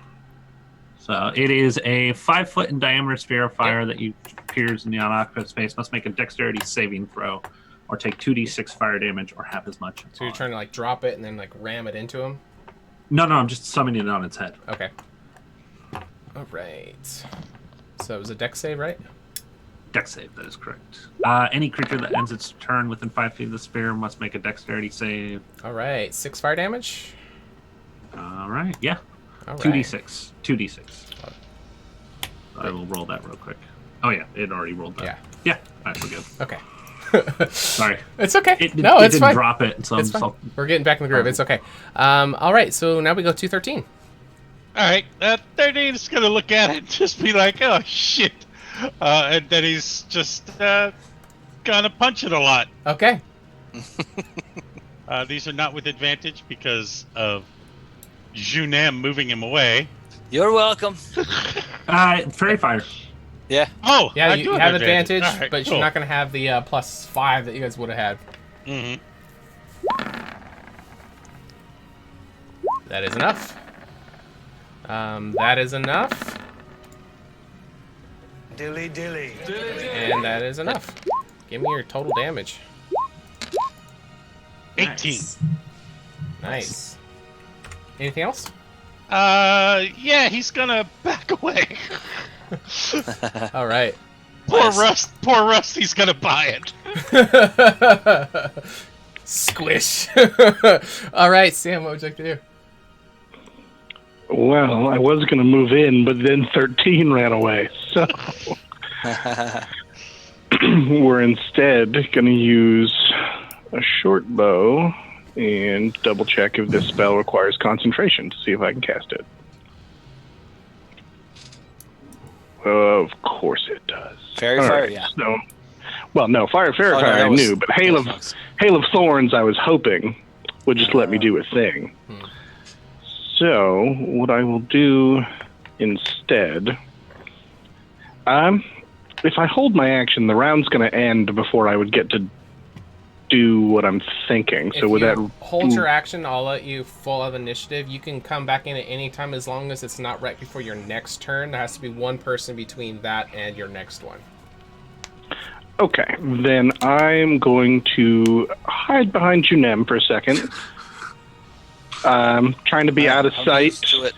So it is a 5-foot in diameter sphere of fire that appears in the unoccupied space. Must make a dexterity saving throw, or take 2d6 fire damage, or half as much. So you're trying to like drop it and then like ram it into him? No, I'm just summoning it on its head. Okay. All right. So it was a dex save, right? Dex save, that is correct. Any creature that ends its turn within 5 feet of the sphere must make a dexterity save. All right. 6 fire damage? All right, yeah. All 2d6. 2d6. I will roll that real quick. Oh, yeah, it already rolled that. Yeah, all right, we're good. Okay. Sorry. It's okay. It it's didn't fine. drop it, so it's fine. We're getting back in the groove. It's okay. All right, so now we go to 13. All right, 13 is gonna look at it and just be like, "Oh shit," and then he's just gonna punch it a lot. Okay. These are not with advantage because of Junem moving him away. You're welcome. Fairy fire. Yeah. Oh, yeah, I you do have advantage, Right, but cool. you're not going to have the +5 that you guys would have had. Mm-hmm. That is enough. That is enough. Dilly dilly. And that is enough. Give me your total damage. 18. Nice. Anything else? Yeah, he's gonna back away. All right. Poor Rusty's gonna buy it. Squish. All right, Sam, what would you like to do? Well, I was going to move in, but then 13 ran away. So we're instead going to use a short bow and double check if this spell requires concentration to see if I can cast it. Of course it does. Fairy All fire, right, yeah. So, well, no, fairy Oh, no, fire that I was- knew, but hail of thorns I was hoping would just let me do a thing. So what I will do instead, if I hold my action, the round's going to end before I would get to do what I'm thinking. So If with you that, hold your action, I'll let you full of initiative. You can come back in at any time as long as it's not right before your next turn. There has to be one person between that and your next one. okay, then I'm going to hide behind Junem for a second. Trying to be out of I'm sight. used to it.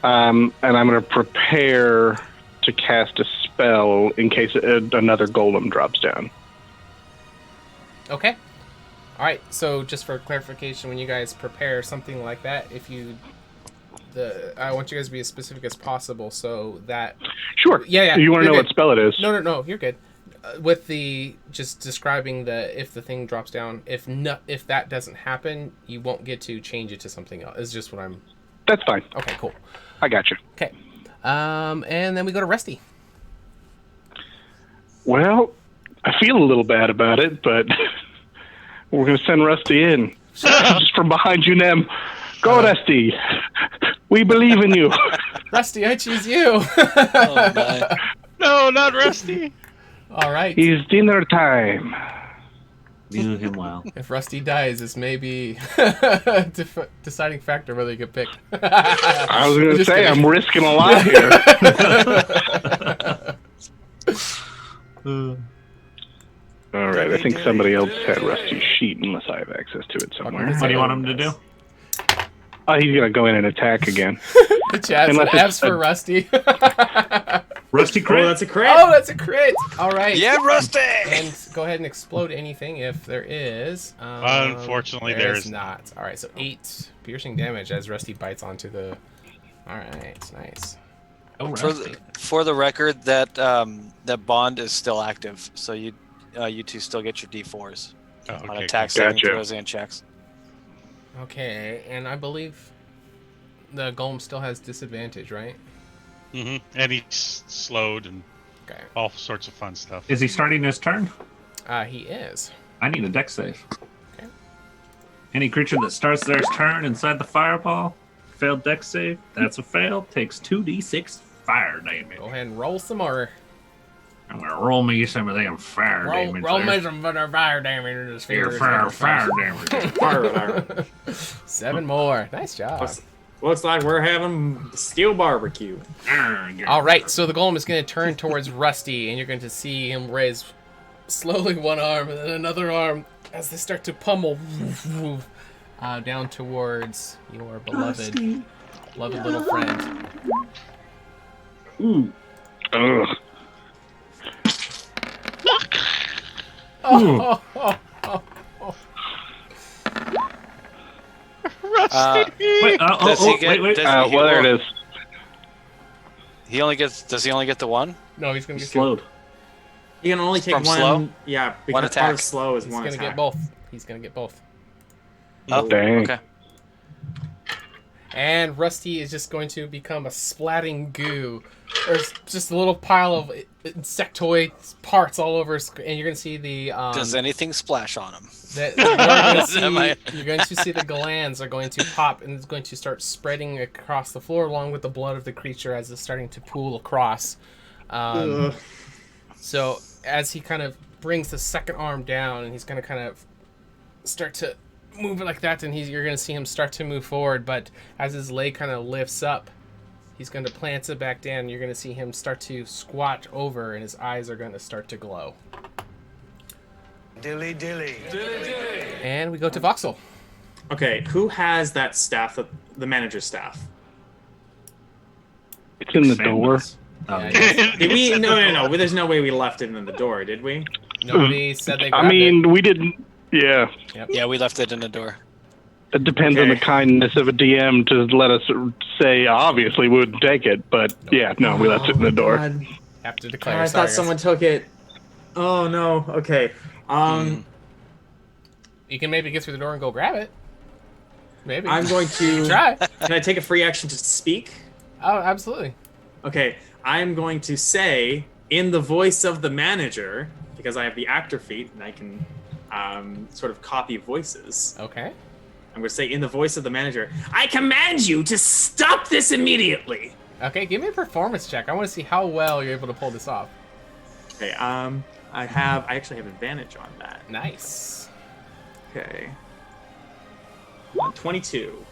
And I'm going to prepare to cast a spell in case another golem drops down. Okay. All right. So just for clarification, when you guys prepare something like that, I want you guys to be as specific as possible so that. Sure. Yeah. You want to you're know good. what spell it is? No. You're good. With the just describing if the thing drops down, if that doesn't happen, you won't get to change it to something else. It's just what I'm. That's fine. Okay. Cool. I got you. Okay. And then we go to Rusty. Well, I feel a little bad about it, but we're going to send Rusty in. Just from behind you, Nem. Go, Rusty. We believe in you. Rusty, I choose you. Oh, my. No, not Rusty. All right. It's dinner time. Knew him well. If Rusty dies, this may be deciding factor whether you get picked. I was going to Just say, kidding. I'm risking a lot here. All right, I think somebody else had Rusty's sheet unless I have access to it somewhere. What do you want him to do? Oh, he's going to go in and attack again. The chat Unless said it's F's for Rusty. Rusty Oh, crit. that's a crit. Oh, that's a crit. All right. Yeah, Rusty! And go ahead and explode anything if there is. Unfortunately, there is not. All right, so 8 piercing damage as Rusty bites onto the. All right, nice. Oh, For the record, that bond is still active, so you two still get your D4s on okay, attack cool. saving Gotcha. throws and checks. Okay, and I believe the golem still has disadvantage, right? And he's slowed and Okay. all sorts of fun stuff. Is he starting his turn? He is. I need a dex save. Okay. Any creature that starts their turn inside the fireball, failed dex save, that's a fail, takes 2d6 fire damage. Go ahead and roll some more. I'm gonna roll me some of them fire damage. Roll there. me some fire damage in his Your fingers. fire damage. 7 more. Nice job. Looks like we're having steel barbecue. All right, so the golem is going to turn towards Rusty, and you're going to see him raise slowly one arm and then another arm as they start to pummel down towards your beloved little friend. Ooh. Ugh. Rusty! Wait, Does he get? wait. Does he get Well, there one? it is. Does he only get the one? No, he's going to get Slowed. You can only take From one. slow? Yeah, because One part attack. of slow is He's one going to attack. get both. He's going to get both. Oh, Dang. okay. And Rusty is just going to become a splatting goo. There's just a little pile of insectoid parts all over, and you're going to see the. Does anything splash on him? You're going to see the glands are going to pop, and it's going to start spreading across the floor along with the blood of the creature as it's starting to pool across. So as he kind of brings the second arm down, and he's going to kind of start to move it like that, and you're going to see him start to move forward. But as his leg kind of lifts up, he's going to plant it back down. And you're going to see him start to squat over, and his eyes are going to start to glow. Dilly dilly. And we go to Voxel. Okay, who has that staff, the manager's staff? It's in the door. Oh, Yeah, yeah. Did we? No. There's no way we left it in the door, did we? Nobody said they I grabbed mean, we didn't. Yeah. Yeah, we left it in the door. It depends on Okay. the kindness of a DM to let us say, obviously, we wouldn't take it. But yeah, no, we left it in the door. God. it. Have to declare. I sorry, thought someone took it. Oh no. Okay. You can maybe get through the door and go grab it. Maybe. I'm going to try. Can I take a free action to speak? Oh, absolutely. Okay, I'm going to say in the voice of the manager, because I have the actor feat and I can sort of copy voices. Okay. I'm going to say in the voice of the manager, I command you to stop this immediately. Okay, give me a performance check. I want to see how well you're able to pull this off. Okay, I actually have advantage on that. Nice. Okay. 22.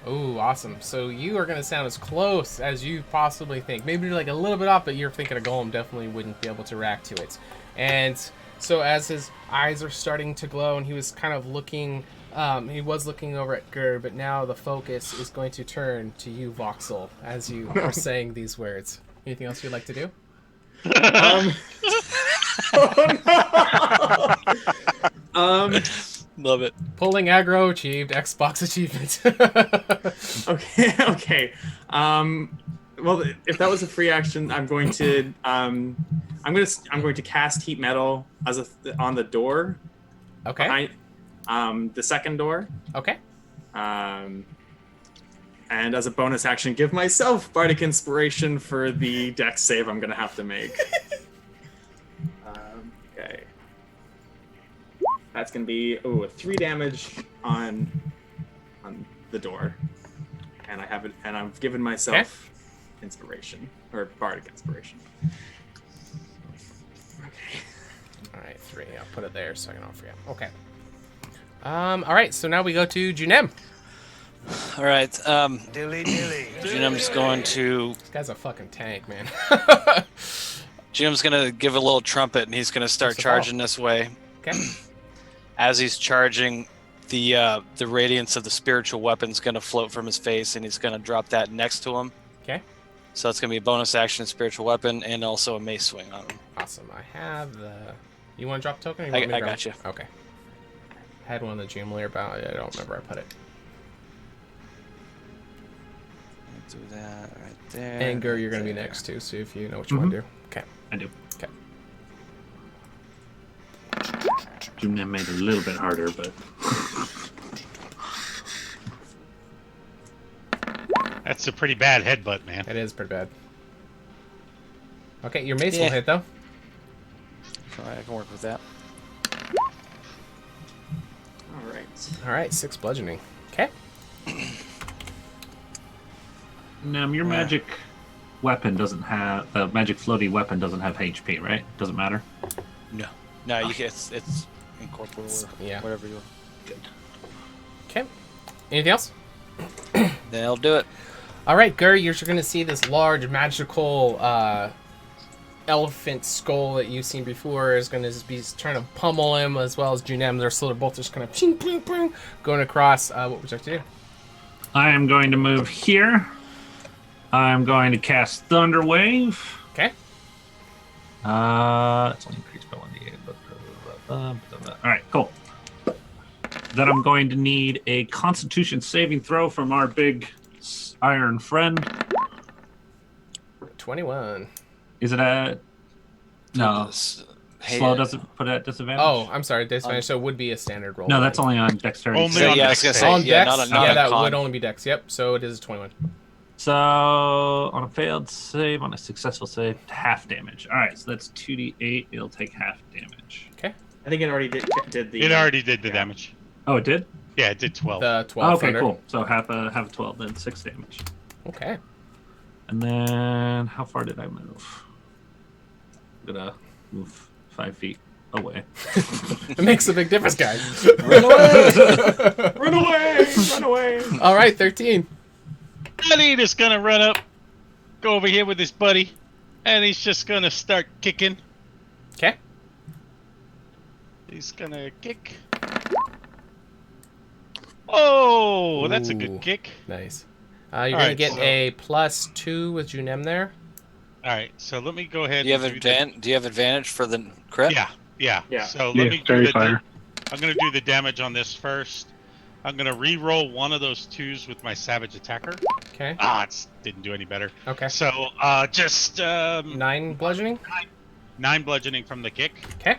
Ooh, awesome. So you are going to sound as close as you possibly think. Maybe you're like a little bit off, but you're thinking a golem definitely wouldn't be able to react to it. And so as his eyes are starting to glow and he was kind of looking, he was looking over at Gur, but now the focus is going to turn to you, Voxel, as you are saying these words. Anything else you'd like to do? Oh no! Love it. Pulling aggro achieved. Xbox achievement. Okay. Well, if that was a free action, I'm going to cast heat metal on the door. Okay. Behind, the second door. Okay. And as a bonus action, give myself bardic inspiration for the dex save I'm gonna have to make. Okay. That's gonna be 3 damage on the door, and I've given myself inspiration or bardic inspiration. Okay. All right, 3. I'll put it there so I don't forget. Okay. All right, so now we go to Junem. All right. Dilly dilly. Junem's going to. This guy's a fucking tank, man. Junem's gonna give a little trumpet, and he's gonna start charging this way. Okay. As he's charging, the radiance of the spiritual weapon's gonna float from his face, and he's gonna drop that next to him. Okay. So it's gonna be a bonus action, spiritual weapon, and also a mace swing on him. Awesome. I have the. You want to drop a token? Or you I want me to got drop? you. Okay. I had one on the Joomla, but I don't remember where I put it. Do that right there. And Gur, you're going to be next too, so if you know what you want to do. Okay. I do. Okay. Jumna made it a little bit harder, but That's a pretty bad headbutt, man. It is pretty bad. Okay, your mace Yeah. will hit though. I can work with that. All right. All right, 6 bludgeoning. Okay. your magic weapon doesn't have the magic floaty weapon doesn't have HP, right? Doesn't matter. No, you can, it's incorporeal or Yeah. whatever you want. Good. Okay. Anything else? They'll do it. All right, Gur, you're going to see this large magical elephant skull that you've seen before is going to be trying to pummel him, as well as Junem. They're sort of both just kind of ping, ping, ping, going across. What would you like to do? I am going to move here. I'm going to cast Thunder Wave. Okay. It's only increased by 1d8. All right, cool. Then I'm going to need a Constitution saving throw from our big iron friend. 21. Is it a... No. Slow doesn't put it at disadvantage? Oh, I'm sorry, disadvantage. So it would be a standard roll. No, that's only on dexterity. Only on I was gonna dex. say, On yeah, dex? not Yeah, a that con. would only be dex. Yep, so it is 21. So, on a failed save, on a successful save, half damage. All right, so that's 2d8. It'll take half damage. Okay. I think it already did the. It already did the damage. Oh, it did? Yeah, it did 12. The 12 Okay, thunder. cool. So half a 12, then 6 damage. Okay. And then, how far did I move? I'm gonna move 5 feet away. It makes a big difference, guys. Run away! Run away! Run away! All right, 13. Buddy is gonna run up, go over here with his buddy, and he's just gonna start kicking. Okay. He's gonna kick. Oh, that's a Ooh. good kick. Nice. You're All going to right, get so- a +2 with Junem there. All right, so let me go ahead. Do you have and the- do you have advantage for the crit? Yeah. Yeah. So Yeah, let me do very the. fire. I'm gonna do the damage on this first. I'm gonna re-roll one of those 2s with my savage attacker. Okay. It didn't do any better. Okay. So just 9 bludgeoning. 9 bludgeoning from the kick, Okay.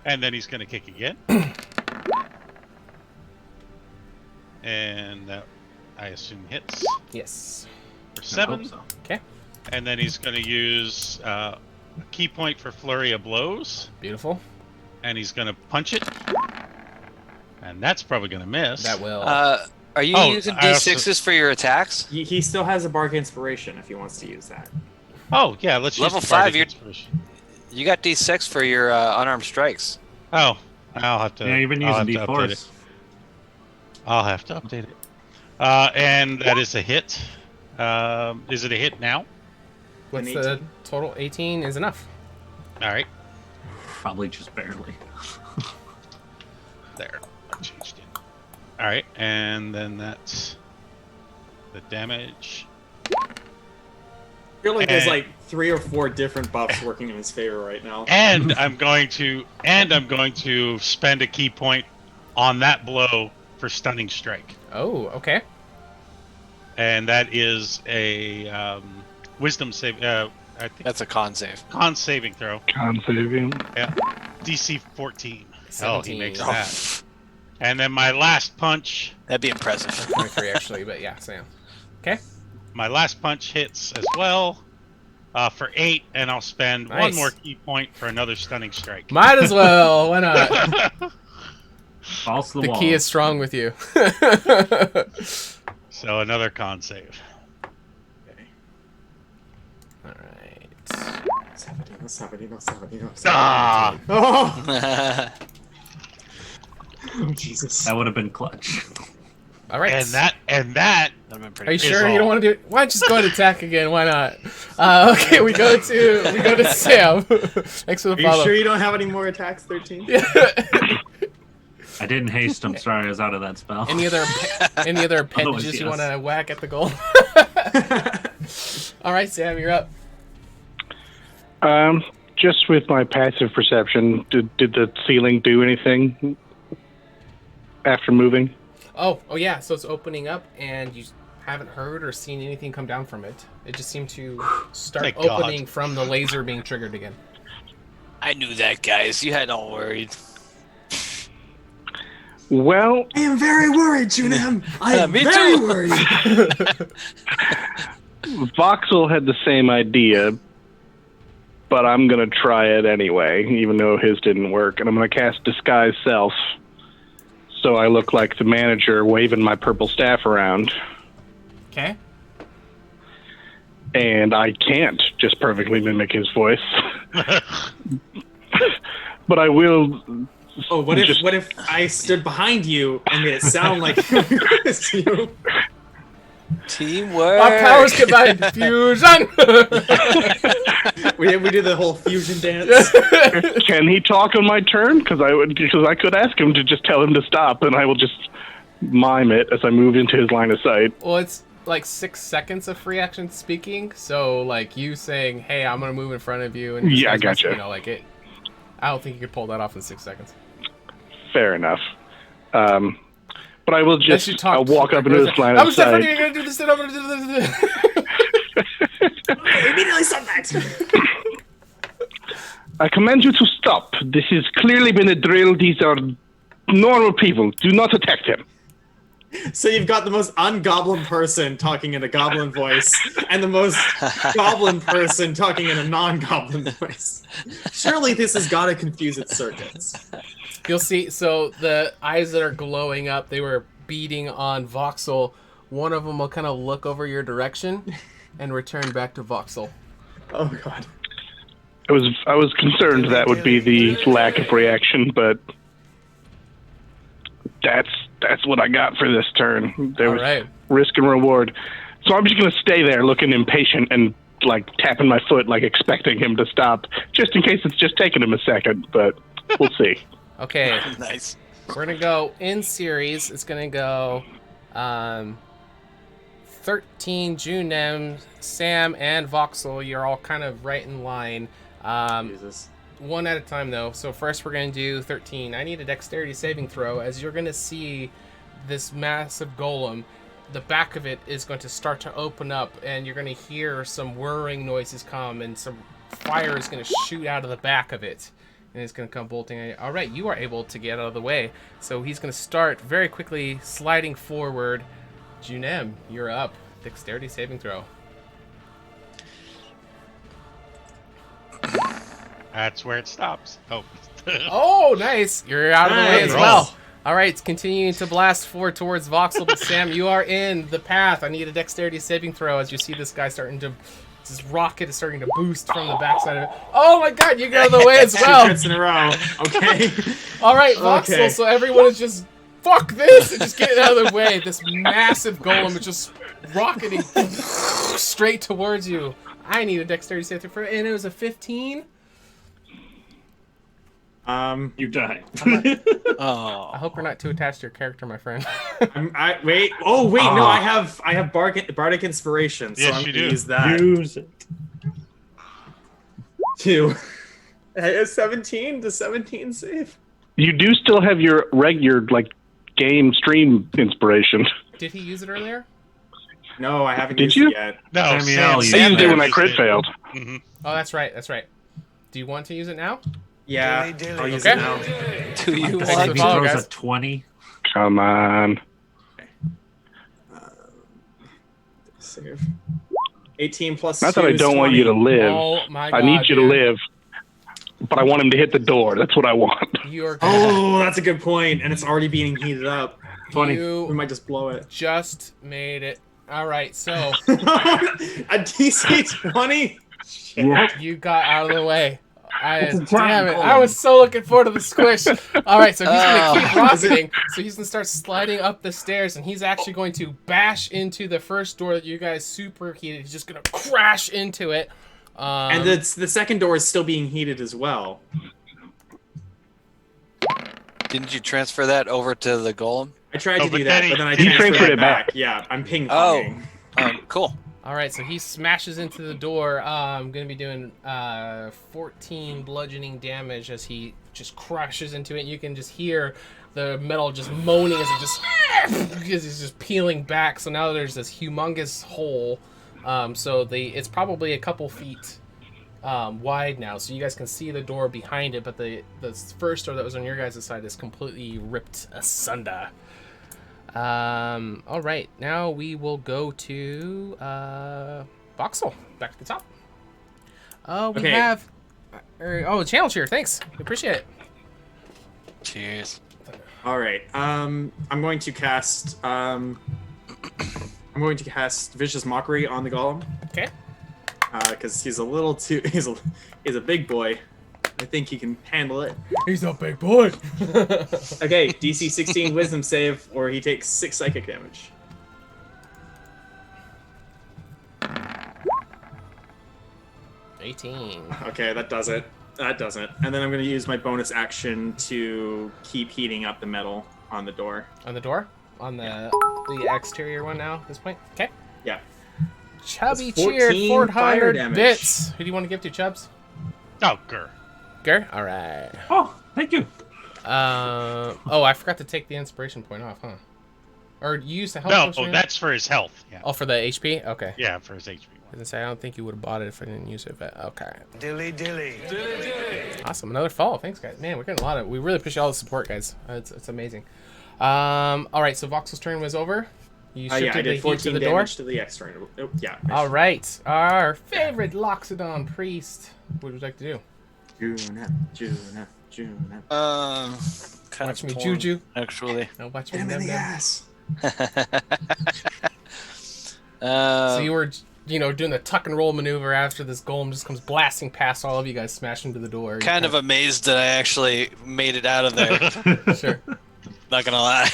and then he's gonna kick again. and that I assume hits Yes. for I 7. hope so. Okay. And then he's going to use a key point for flurry of blows, Beautiful. and he's going to punch it, and that's probably going to miss. That will. Are you Oh, using I also- D6s for your attacks? He still has a bark inspiration if he wants to use that. Oh yeah, let's Level use the bardic 5, you're- inspiration. You got D6 for your unarmed strikes. Oh, I'll have to. Yeah, you've been I'll using have to update it. D4s. I'll have to update it. And that is a hit. Is it a hit now? What's An the 18. total? 18 is enough. All right, Probably just barely. there. I changed it. All right, and then that's the damage. I feel like there's And- like 3 or 4 different buffs working in his favor right now. And I'm going to spend a key point on that blow for stunning strike. Oh, okay. And that is a wisdom save. I think That's a con save. con saving throw. Con saving. Yeah, DC 14. Oh, he 17. makes Oh, that. And then my last punch. that'd be impressive. 23 actually, but yeah, Sam. Okay. My last punch hits as well for 8, and I'll spend one Nice. more key point for another stunning strike. Might as well. Why not? False the The wall. key is strong with you. So another con save. All right. 70, no 70. Ah! Oh! Oh, Jesus. That would have been clutch. All right. And that That'd have been pretty Are you is sure you all. don't want to do it? Why don't you just go ahead and attack again? Why not? Okay, we go to Sam. Thanks for the Are you follow. sure you don't have any more attacks, 13? I didn't haste. I'm sorry. I was out of that spell. Any other appendages you yes. want to whack at the goal? All right, Sam, you're up. Just with my passive perception, did the ceiling do anything after moving? Oh yeah. So it's opening up, and you haven't heard or seen anything come down from it. It just seemed to start Thank God. opening from the laser being triggered again. I knew that, guys. You had all worried. Well, I am very worried, Junem. I am Me very too. worried. Voxel had the same idea, but I'm going to try it anyway, even though his didn't work. And I'm going to cast Disguise Self, so I look like the manager waving my purple staff around. Okay. And I can't just perfectly mimic his voice. But I will... Oh, what if I stood behind you and made it sound like it was you? Teamwork. Our powers combined. Fusion. We do the whole fusion dance. Can he talk on my turn? Because I could ask him to just tell him to stop, and I will just mime it as I move into his line of sight. Well, it's like 6 seconds of free action speaking. So like you saying, "Hey, I'm gonna move in front of you," and Yeah, I disguise gotcha. myself, like it. I don't think you could pull that off in 6 seconds. Fair enough. But I will Unless you just talk I'll walk up into his line I'm of definitely sight. gonna do this. And I'm gonna do this. Immediately stop that. I command you to stop. This has clearly been a drill. These are normal people. Do not attack them. So you've got the most ungoblin person talking in a goblin voice, and the most goblin person talking in a non-goblin voice. Surely this has got to confuse its circuits. You'll see. So the eyes that are glowing up, they were beating on Voxel. One of them will kind of look over your direction and return back to Voxel. Oh god. I was concerned that would be the lack of reaction, but that's what I got for this turn. There All was right. risk and reward. So I'm just gonna stay there looking impatient and like tapping my foot, like expecting him to stop, just in case it's just taking him a second, but we'll see. Okay. Nice. We're gonna go in series. It's gonna go 13 Junem, Sam, and Voxel. You're all kind of right in line. Jesus. One at a time though. So first we're gonna do 13. I need a dexterity saving throw, as you're gonna see this massive golem. The back of it is going to start to open up, and you're gonna hear some whirring noises come, and some fire is gonna shoot out of the back of it. and he's going to come bolting at you. All right, you are able to get out of the way. So he's going to start very quickly sliding forward. Junem, you're up. Dexterity saving throw. That's where it stops. Oh. Oh, nice. You're out of the way as Nice. well. All right, it's continuing to blast forward towards Voxel, but Sam, you are in the path. I need a dexterity saving throw as you see this guy starting to... This rocket is starting to boost from the backside of it. Oh my god, you get out of the way as well. 2 crits in a row. Okay. All right, Voxel, Okay. so everyone is just... Fuck this! And just getting out of the way. This massive golem is just rocketing straight towards you. I need a dexterity saving throw, and it was a 15. You die. Oh. I hope you're not too attached to your character, my friend. Wait. Oh wait, no. I have bardic inspiration, so Yes, I'm you gonna do. use that. Use it. 2. 17. Does 17 save? You do still have your regular game stream inspiration. Did he use it earlier? No, I haven't Did used you? it yet. No, Samuel, I used it when I used crit it. failed. Mhm. Oh, that's right. That's right. Do you want to use it now? Yeah, Dilly, I'll use Okay. it now. Do you Thanks want for He follow, throws guys. a 20. Come on. Save. 18 plus Not 2 that I is don't want you to 20. live. Oh my god. I need you to dude. live. But I want him to hit the door. That's what I want. You are gonna Oh, that's a good point, and it's already being heated up. 20. We You might just blow it. just made it. All right, so A DC 20. Yep. you got out of the way. It's a Damn giant it! golem. I was so looking forward to the squish. All right, so he's gonna keep Oh. rocketing. So he's gonna start sliding up the stairs, and he's actually going to bash into the first door that you guys superheated. He's just gonna crash into it. And the second door is still being heated as well. Didn't you transfer that over to the golem? I tried Oh, to but do then that, but then I he transferred transferred it it back. Yeah, I'm ping Oh. ponging. Cool. All right, so he smashes into the door. I'm going to be doing 14 bludgeoning damage as he just crashes into it. You can just hear the metal just moaning as it just because he's just peeling back. So now there's this humongous hole. So it's probably a couple feet wide now, so you guys can see the door behind it. But the first door that was on your guys' side is completely ripped asunder. All right, now we will go to Voxel. Back to the top. We Okay. have channel cheer. Thanks, we appreciate it. Cheers. All right. I'm going to cast. I'm going to cast Vicious Mockery on the golem. Okay. Because he's a little too. He's a big boy. I think he can handle it. He's a big boy. Okay, DC 16 Wisdom save, or he takes 6 psychic damage. Okay, that does it. That doesn't. And then I'm going to use my bonus action to keep heating up the metal on the door. On the door? On the exterior one now at this point? Okay. Yeah. Chubby That's 14 cheered fire 400 damage. bits. Who do you want to give to, Chubbs? Oh, grr. Gur? All right. Oh, thank you. I forgot to take the inspiration point off, huh? Or you used the health No, potion? that's for his health. Yeah. Oh, for the HP? Okay. Yeah, for his HP. I was gonna say, I don't think you would have bought it if I didn't use it, but okay. Dilly dilly. Awesome. Another follow. Thanks, guys. Man, we're getting a lot of... We really appreciate all the support, guys. It's amazing. All right, so Voxel's turn was over. You Yeah, I shifted the did heat 14 to the door. damage to the external. Oh, yeah. All right. Our favorite Loxodon priest. What would you like to do? Juna. Kind Watch of me torn, juju. Actually. No, watch me Hit him in nub the nub. ass. So you were, doing the tuck and roll maneuver after this golem just comes blasting past all of you guys, smash into the door. Kind of amazed that I actually made it out of there. Sure. Not gonna lie.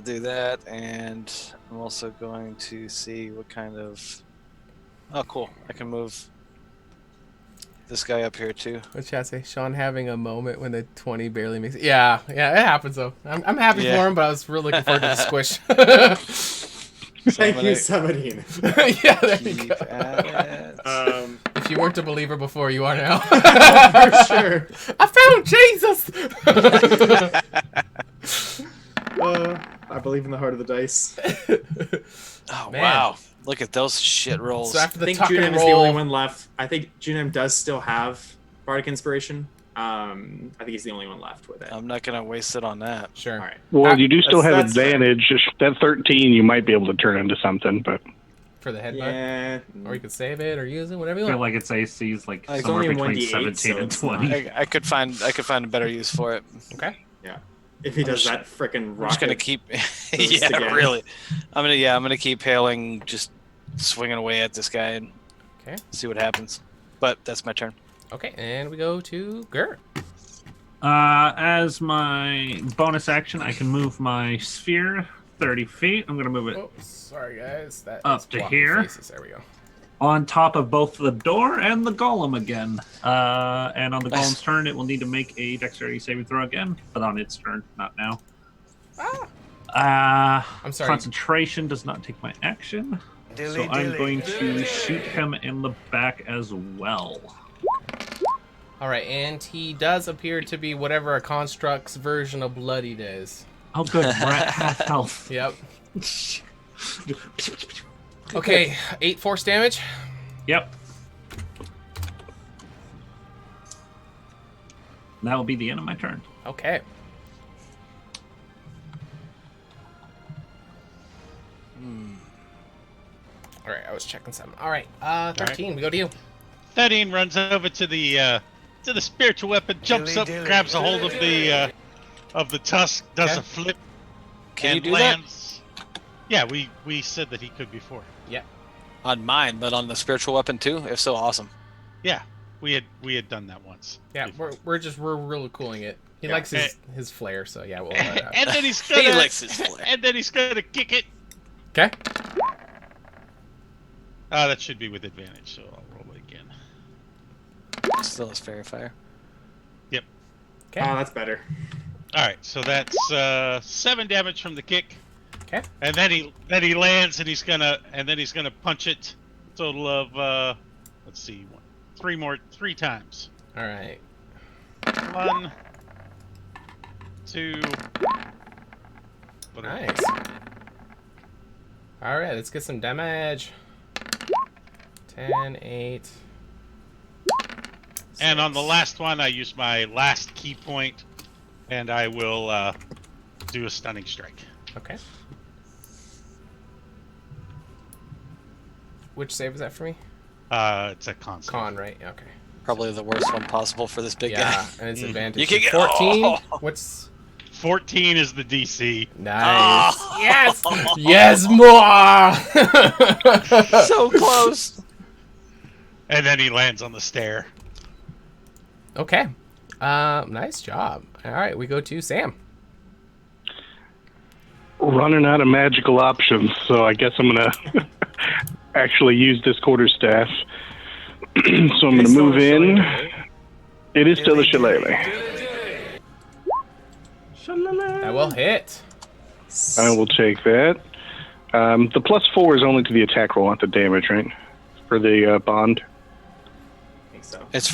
Do that, and I'm also going to see what kind of... Oh, cool. I can move this guy up here, too. What's chat say? Sean having a moment when the 20 barely makes it. Yeah, it happens, though. I'm happy Yeah. for him, but I was really looking forward to the squish. Thank you, Sabadine. Yeah, there you Keep go. at it. If you weren't a believer before, you are now. For sure. I found Jesus! I believe in the heart of the dice. Oh, Man. wow. Look at those shit rolls. So after I the think tuck Junem and is the only roll, one left. I think Junem does still have Bardic Inspiration. I think he's the only one left with it. I'm not gonna waste it on that. Sure. All right. Well, you do still have that's fair. advantage. That 13, you might be able to turn into something, but For the headbutt? Yeah. Or you could save it or use it, whatever you I feel want. like its AC is like It's somewhere only between 1d8, 17 so and it's 20. I could find a better use for it. Okay. Yeah. If he does just- that frickin' I'm rocket. just gonna keep. boost Yeah, again. really. I'm gonna keep hailing, just swinging away at this guy and Okay. see what happens. But that's my turn. Okay, and we go to Gur. As my bonus action, I can move my sphere 30 feet. I'm going to move it Oh, sorry guys. That Up is to blocking here. Faces. There we go. on top of both the door and the golem again. And on the golem's turn, it will need to make a dexterity saving throw again, but on its turn, not now. I'm sorry. Concentration does not take my action. So I'm going to shoot him in the back as well. All right, and he does appear to be whatever a construct's version of bloodied is. Oh, good. We're at half health. Yep. Okay, 8 force damage. Yep. That will be the end of my turn. Okay. All right, I was checking something. All right, 13. We go to you. 13 runs over to the spiritual weapon, jumps up, grabs a hold of the tusk, does Okay. a flip, Can you and do that? lands. Yeah, we said that he could before. Yeah. On mine, but on the spiritual weapon too? If so, awesome. Yeah, we had done that once. Yeah, we're really cooling it. He likes his flair, so yeah, we'll let it out. And then he's He gonna likes his flair. and then he's gonna kick it. Okay. That should be with advantage, so I'll roll it again. Still has fairy fire. Yep. Okay. Oh, that's better. All right, so that's 7 damage from the kick. Okay. And then he lands, and he's gonna punch it. Total of let's see, 3 times. All right. 1, 2. Nice. All right, let's get some damage. 10, 8. And on the last one, I use my last key point, and I will do a stunning strike. Okay. Which save is that for me? It's a con. Con, right? Okay. Probably the worst one possible for this big guy. And it's advantage. You can get 14. Oh! What's 14 is the DC. nice? Oh! Yes. Yes, more. So close. And then he lands on the stair. Okay. Nice job. All right, we go to Sam. Running out of magical options, so I guess I'm gonna actually use this quarterstaff. So I'm gonna move in. It is still a shillelagh. That will hit. I will take that. The +4 is only to the attack roll, not the damage, right? For the bond. I think so. It's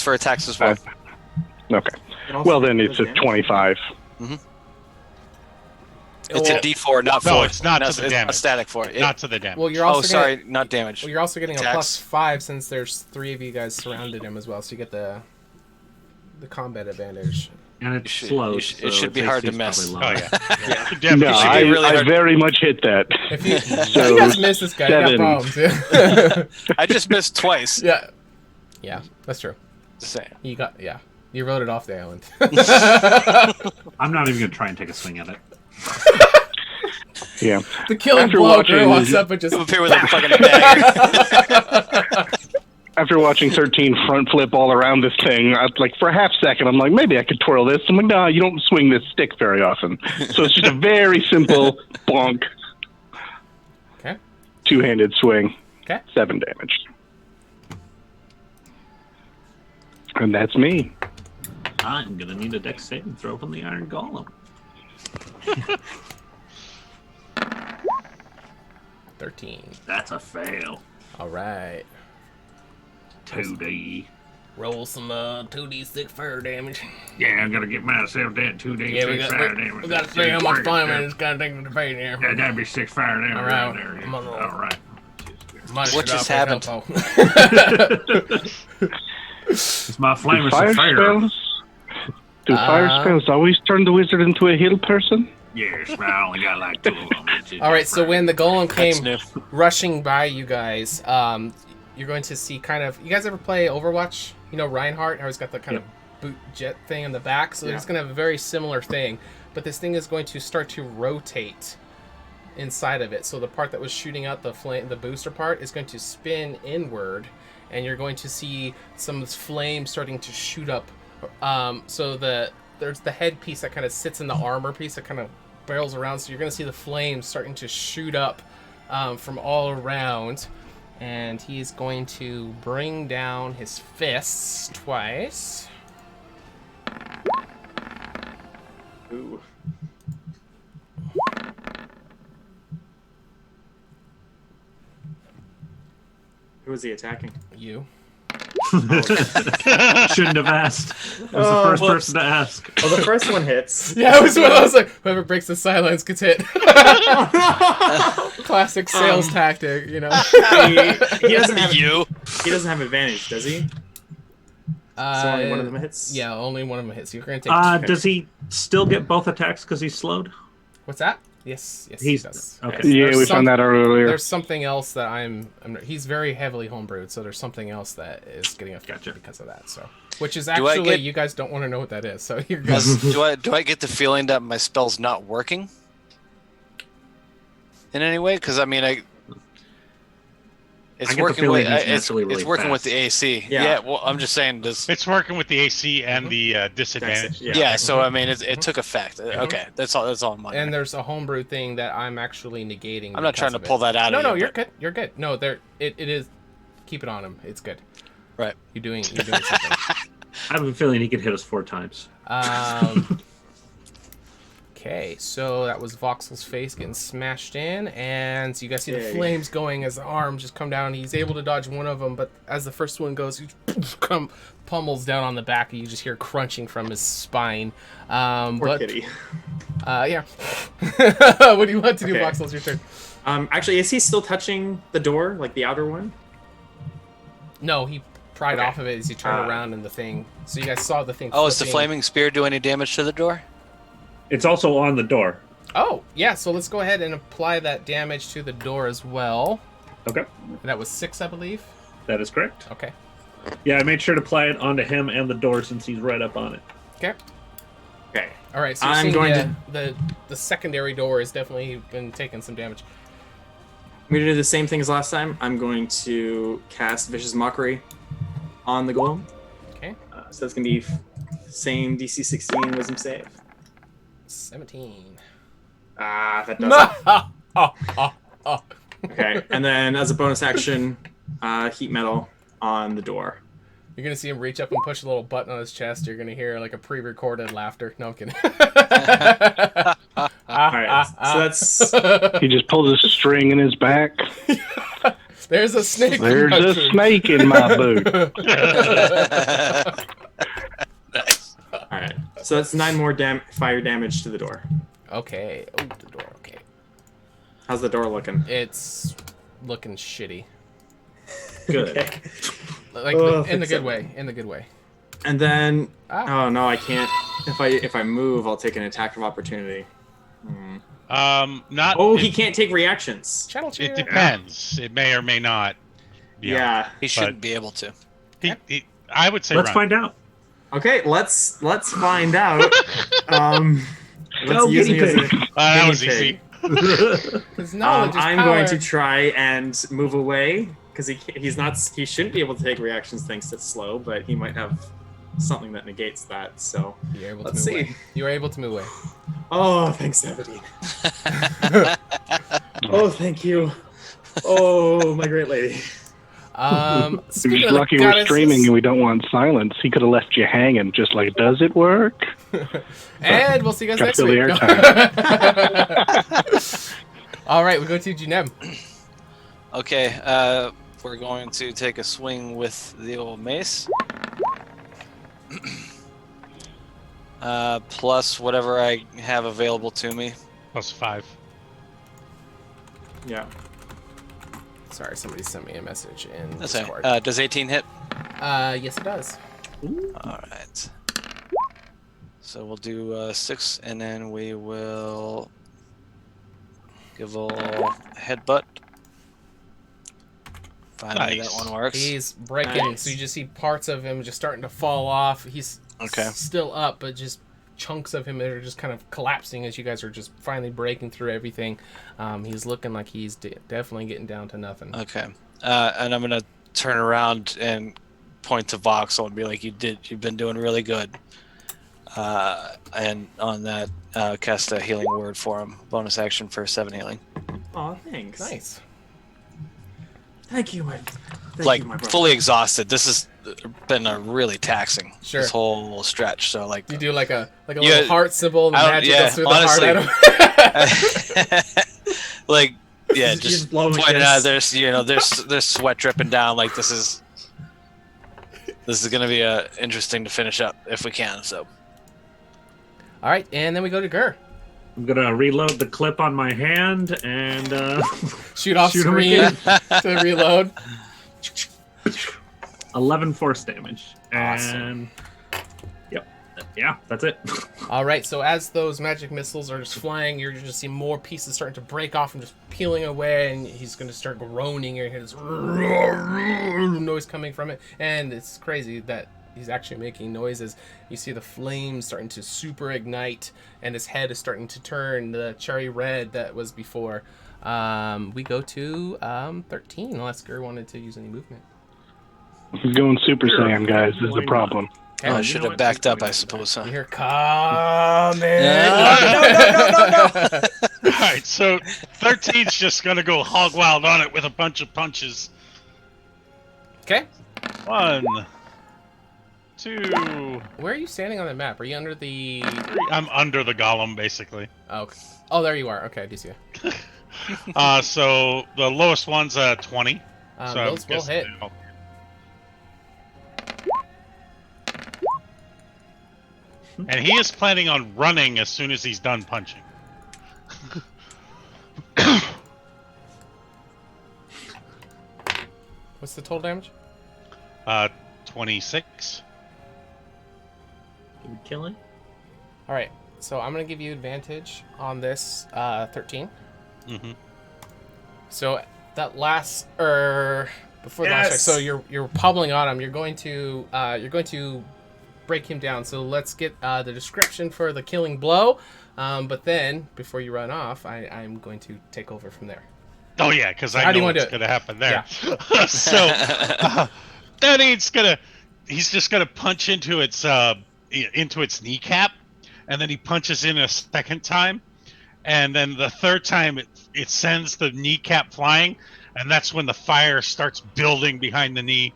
for attacks as well. Okay. It also Well, then does it's a damage. 25. It's a D4, not No, 4. it's not to the it's damage. a static for it. Not to the damage. Well, you're also Oh, sorry, not damage. Well, you're also getting a Attacks. +5 since there's 3 of you guys surrounded him as well, so you get the combat advantage. And it's should- slow. it should be hard to miss. Oh yeah. Yeah. Definitely No, should I, be really I hard. very much hit that. If you, So, you guys miss this guy, you 7. got problems. I just missed twice. Yeah. Yeah, that's true. Just saying. You wrote it off the island. I'm not even going to try and take a swing at it. Yeah. The killing After blow watching- walks up and just I'm up here with a fucking dagger. After watching 13 front flip all around this thing, for a half second, I'm like, maybe I could twirl this. I'm like, no, you don't swing this stick very often. So it's just a very simple bonk. Okay. Two-handed swing. Okay. 7 damage. And that's me. I'm going to need a dex saving throw from the Iron Golem. 13. That's a fail. All right. 2D. Roll some 2d6 fire damage. Yeah, I'm going to get myself that 2D Yeah, we 6 got fire damage. we got to see how much fire damage got to take to defeat here. Yeah, that'd be 6 fire damage All right right. there. I'm gonna- All right. Munch What it just up with happened? Helpo. It's my flame Do is fire so fair. spells? Do fire spells always turn the wizard into a hill person? Yes, but I only got like 2 of them. All right, so when the golem came new. rushing by you guys, you're going to see kind of. You guys ever play Overwatch? You know Reinhardt, how he's got the kind of boot jet thing in the back. So it's going to have a very similar thing, but this thing is going to start to rotate inside of it. So the part that was shooting out the flame, the booster part, is going to spin inward, and you're going to see some flame starting to shoot up. So there's the headpiece that kind of sits in the armor piece that kind of barrels around. So you're going to see the flames starting to shoot up from all around. And he's going to bring down his fists twice. Ooh. Who is he attacking? You. Shouldn't have asked. I was the first person to ask. Well, the first one hits. Yeah, I was like, whoever breaks the silence gets hit. Classic sales tactic, you know. He doesn't have You. He doesn't have advantage, does he? So only one of them hits. Yeah, only one of them hits. You're going to take. Does he still get both attacks because he's slowed? What's that? Yes, he does. Okay. Yeah, There's we found that out earlier. There's something else that he's very heavily homebrewed, so there's something else that is getting affected because of that. So, which is actually you guys don't want to know what that is. So you're good. Do I get the feeling that my spell's not working in any way? Because I mean, it's working with it's working with the AC. Yeah. Well, I'm just saying It's working with the AC and the disadvantage. Yeah. So I mean, it took effect. Okay, that's all. That's all I'm. And there's a homebrew thing that I'm actually negating. I'm not trying to pull that out. No, you're good. You're good. No, it is. Keep it on him. It's good. Right. You're doing something. I have a feeling he could hit us 4 times. Okay, so that was Voxel's face getting smashed in, and so you guys see the flames going as the arms just come down. He's able to dodge one of them, but as the first one goes, he pummels down on the back, and you just hear crunching from his spine. Poor kitty. Yeah. What do you want to do, Voxel? It's your turn. Actually, is he still touching the door, like the outer one? No, he pried off of it as he turned around in the thing. So you guys saw the thing. Oh, is the flaming spear do any damage to the door? It's also on the door. Oh, yeah, so let's go ahead and apply that damage to the door as well. Okay. That was 6, I believe. That is correct. Okay. Yeah, I made sure to apply it onto him and the door since he's right up on it. Okay. Okay. All right, so you're seeing the secondary door has definitely been taking some damage. I'm going to do the same thing as last time. I'm going to cast Vicious Mockery on the golem. Okay. So that's going to be same DC 16 Wisdom save. 17. That doesn't. Okay, and then as a bonus action, heat metal on the door. You're gonna see him reach up and push a little button on his chest. You're gonna hear like a pre-recorded laughter. No, I'm kidding. Alright, so that's... He just pulls a string in his back. There's a snake. There's a snake in my boot. Nice. Alright, so that's 9 more fire damage to the door. Okay. Oh, the door. Okay. How's the door looking? It's looking shitty. Good. Like in the good way. In the good way. And then, oh no, I can't. If I move, I'll take an attack of opportunity. Not. Oh, he can't take reactions. It depends. It may or may not. Yeah. He shouldn't be able to. I would say. Let's find out. Okay, let's find out. Let's use guinea me as a pig. That was guinea easy. I'm going to try and move away because he shouldn't be able to take reactions thanks to slow, but he might have something that negates that. So let's see. Away. You were able to move away. Oh, thanks, Aberdeen. Oh, thank you. Oh, my great lady. He's lucky we're streaming and we don't want silence. He could have left you hanging, just like, does it work? And we'll see you guys next week. All right, we go to Junem. Okay, we're going to take a swing with the old mace. Plus whatever I have available to me. +5. Yeah. Sorry, somebody sent me a message in That's Discord. Does 18 hit? Yes, it does. All right. So we'll do 6, and then we will give a headbutt. Finally, Nice. that one works. He's breaking, so you just see parts of him just starting to fall off. He's Okay. still up, but just chunks of him that are just kind of collapsing as you guys are just finally breaking through everything. He's looking like he's definitely getting down to nothing. Okay. And I'm gonna turn around and point to Voxel and be like, "You've been doing really good." And on that, cast a healing word for him. Bonus action for 7 healing. Aw, thanks. Nice. Thank you, my Like fully exhausted. This has been a really taxing Sure. this whole stretch. So like You do like a little heart symbol, and the I don't- magic yeah, goes through honestly. the heart at him. like yeah, He's just blowing pointing out. kisses. There's sweat dripping down. Like this is gonna be interesting to finish up if we can. So All right, and then we go to Gur. I'm gonna reload the clip on my hand and Shoot off Shoot him screen again. to reload. 11 force damage. Awesome. And yep, yeah, that's it. All right, so as those magic missiles are just flying, you're just see more pieces starting to break off and just peeling away, and he's going to start groaning. You're going to hear this noise coming from it, and it's crazy that he's actually making noises. You see the flames starting to super ignite, and his head is starting to turn the cherry red that was before. We go to 13, unless Gur wanted to use any movement. He's going Super Saiyan, guys. This is the problem. Okay. I should have backed up, I suppose. Huh? You hear comment. All right, so 13's just gonna go hog wild on it with a bunch of punches. Okay. 1, 2, Where are you standing on the map? Are you under the... 3. I'm under the golem, basically. Oh, okay. Oh, there you are. Okay, I do see you. So the lowest one's 20. So I'm Those will guessing hit. they'll- And he is planning on running as soon as he's done punching. What's the total damage? 26. You killing? All right, so I'm gonna give you advantage on this 13. Mm-hmm. So that last before the last check. So you're pummeling on him. You're going to break him down. So let's get the description for the killing blow. But then before you run off, I'm going to take over from there. Oh yeah, because How I do you know wanna what's do it? gonna happen there. So he's just gonna punch into its kneecap, and then he punches in a second time, and then the third time it sends the kneecap flying, and that's when the fire starts building behind the knee.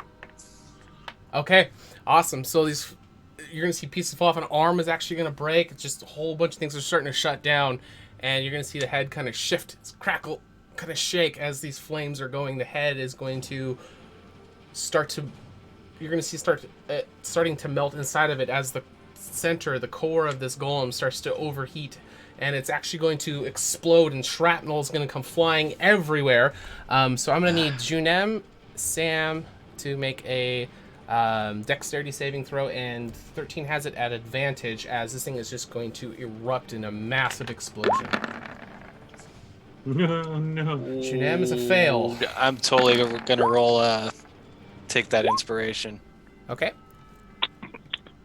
Okay, awesome. So you're gonna see pieces fall off. An arm is actually gonna break. It's just a whole bunch of things are starting to shut down, and you're gonna see the head kind of shift, crackle, kind of shake as these flames are going. The head is going to start to. You're gonna see starting to melt inside of it as the center, the core of this golem starts to overheat, and it's actually going to explode, and shrapnel is going to come flying everywhere. So I'm going to need Junem, Sam to make a dexterity saving throw, and 13 has it at advantage as this thing is just going to erupt in a massive explosion. No, no. Junem is a fail. I'm totally gonna roll. Take that inspiration. Okay.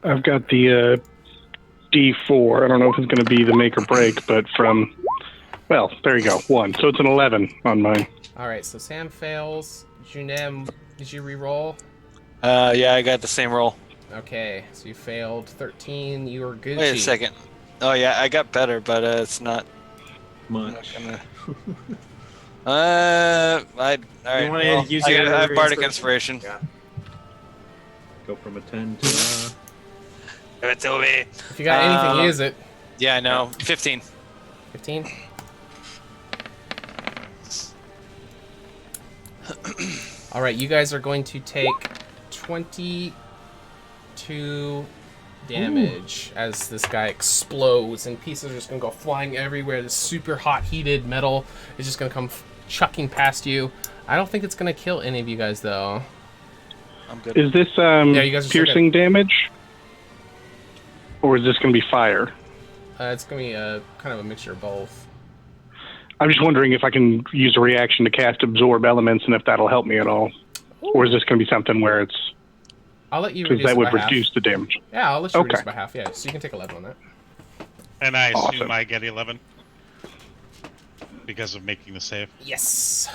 I've got the D4. I don't know if it's going to be the make or break, but well, there you go. 1. So it's an 11 on mine. All right. So Sam fails. Junem, did you re-roll? Yeah, I got the same roll. Okay. So you failed. 13. You were Gucci. Wait a second. Oh yeah, I got better, but it's not Much. I'm not gonna... all right. You wanna Well, use I your have bardic inspiration? inspiration. Yeah. Go from a 10 to Give it to me. If you got anything, use it. Yeah, I know. 15. 15. All right, you guys are going to take 22 damage as this guy explodes, and pieces are just going to go flying everywhere. This super hot, heated metal is just going to come chucking past you. I don't think it's going to kill any of you guys, though. I'm good. Is this you guys are still piercing damage? Or is this going to be fire? It's gonna be a kind of a mixture of both. I'm just wondering if I can use a reaction to cast Absorb Elements and if that'll help me at all. Ooh. Or is this going to be something where it's... I'll let you Because reduce that it would by half. reduce the damage. Yeah, I'll let you Okay. reduce it by half. Yeah, so you can take 11 on that. And I assume Awesome. I get 11 because of making the save. Yes.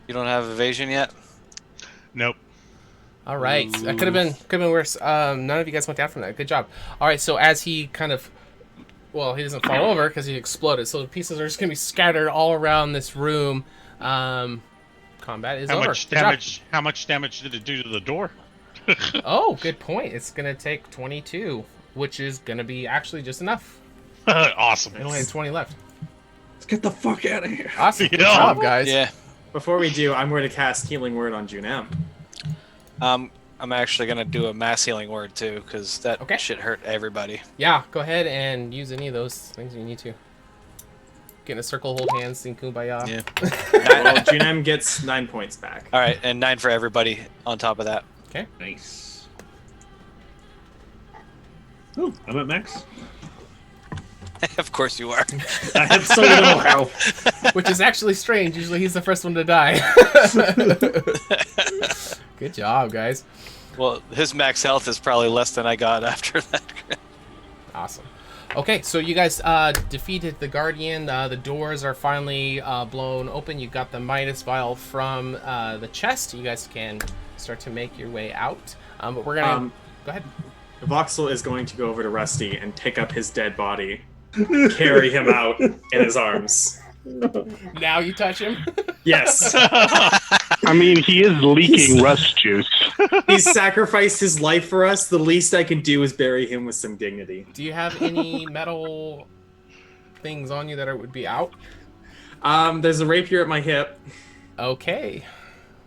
You don't have evasion yet? Nope. All right, that could have been worse. None of you guys went down from that. Good job. All right, so as he kind of, well, he doesn't fall over because he exploded. So the pieces are just gonna be scattered all around this room. Combat is How over. much Good job. damage? How much damage did it do to the door? Oh, good point. It's gonna take 22, which is gonna be actually just enough. Awesome. It only had 20 left. Let's get the fuck out of here. Awesome. Good Yeah. job, guys. Yeah. Before we do, I'm going to cast Healing Word on Junem. I'm actually gonna do a mass healing word too, because that Okay. shit hurt everybody. Yeah, go ahead and use any of those things you need to. Get in a circle, hold hands, sing Kumbaya. Yeah. Well, Junem gets 9 points back. All right, and 9 for everybody on top of that. Okay. Nice. Ooh, I'm at max. Of course you are. I have so little health. Which is actually strange. Usually he's the first one to die. Good job, guys. Well, his max health is probably less than I got after that. Awesome. Okay, so you guys defeated the Guardian. The doors are finally blown open. You got the Midas Vial from the chest. You guys can start to make your way out. But we're going to... Go ahead. Voxel is going to go over to Rusty and pick up his dead body, carry him out in his arms. Now you touch him? Yes. I mean, he is leaking rust juice. He's sacrificed his life for us. The least I can do is bury him with some dignity. Do you have any metal things on you that would be out? There's a rapier at my hip. Okay.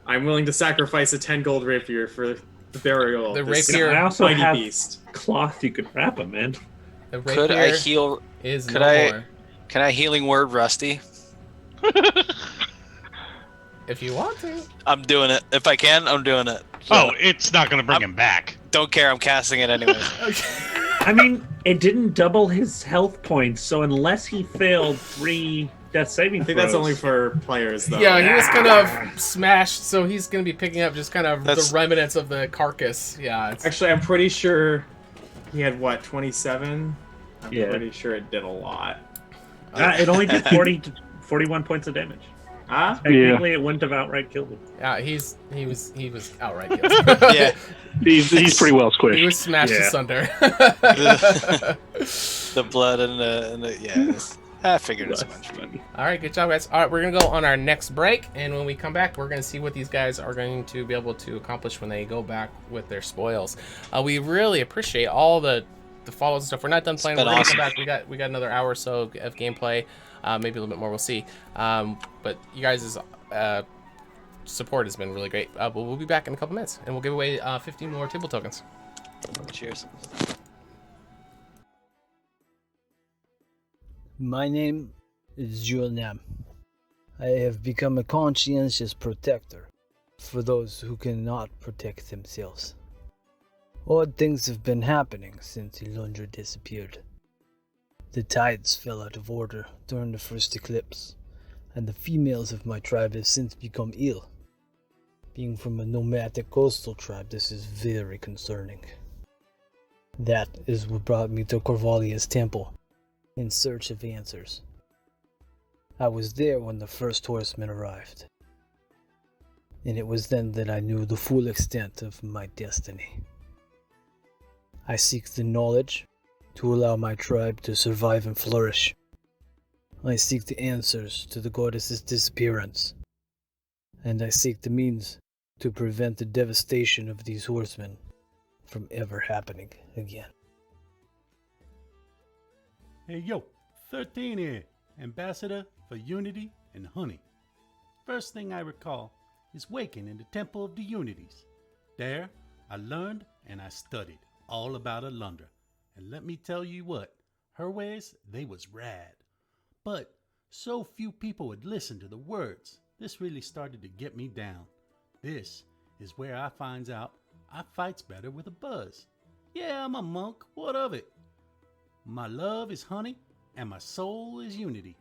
I'm willing to sacrifice a 10 gold rapier for the burial The of this rapier- I also mighty have beast. cloth you could wrap him in. The Could I rapier heal? is Could no I? more. Can I healing word Rusty? If you want to. I'm doing it. If I can, I'm doing it. Oh, it's not going to bring him back. Don't care. I'm casting it anyway. I mean, it didn't double his health points, so unless he failed 3 death saving I think throws, that's only for players, though. Yeah, he was kind of smashed, so he's going to be picking up just kind of That's- the remnants of the carcass. Yeah. It's, Actually, I'm pretty sure he had, what, 27? I'm Yeah. pretty sure it did a lot. it only did 40 to 41 points of damage. Huh? Technically, it wouldn't have outright killed him. yeah, he was outright killed. Yeah. He's pretty well He squished. was smashed Yeah. asunder. The blood and the yeah. I figured as much. But All right, good job, guys. All right, we're going to go on our next break, and when we come back, we're going to see what these guys are going to be able to accomplish when they go back with their spoils. We really appreciate all the follows and stuff. We're not done playing. We're been going to awesome. come back. We got another hour or so of gameplay, maybe a little bit more. We'll see. But you guys' support has been really great. But we'll be back in a couple minutes, and we'll give away 15 more table tokens. cheers. My name is Junem. I have become a conscientious protector for those who cannot protect themselves. Odd things have been happening since Ilundra disappeared. The tides fell out of order during the first eclipse, and the females of my tribe have since become ill. Being from a nomadic coastal tribe, this is very concerning. That is what brought me to Corvalia's temple, in search of answers. I was there when the first horseman arrived, and it was then that I knew the full extent of my destiny. I seek the knowledge to allow my tribe to survive and flourish. I seek the answers to the goddess's disappearance, and I seek the means to prevent the devastation of these horsemen from ever happening again. Hey yo, 13 here, Ambassador for Unity and Honey. First thing I recall is waking in the Temple of the Unities. There, I learned and I studied all about Alundra. And let me tell you what, her ways, they was rad. But so few people would listen to the words. This really started to get me down. This is where I finds out I fights better with a buzz. Yeah, I'm a monk, what of it? My love is honey, and my soul is unity.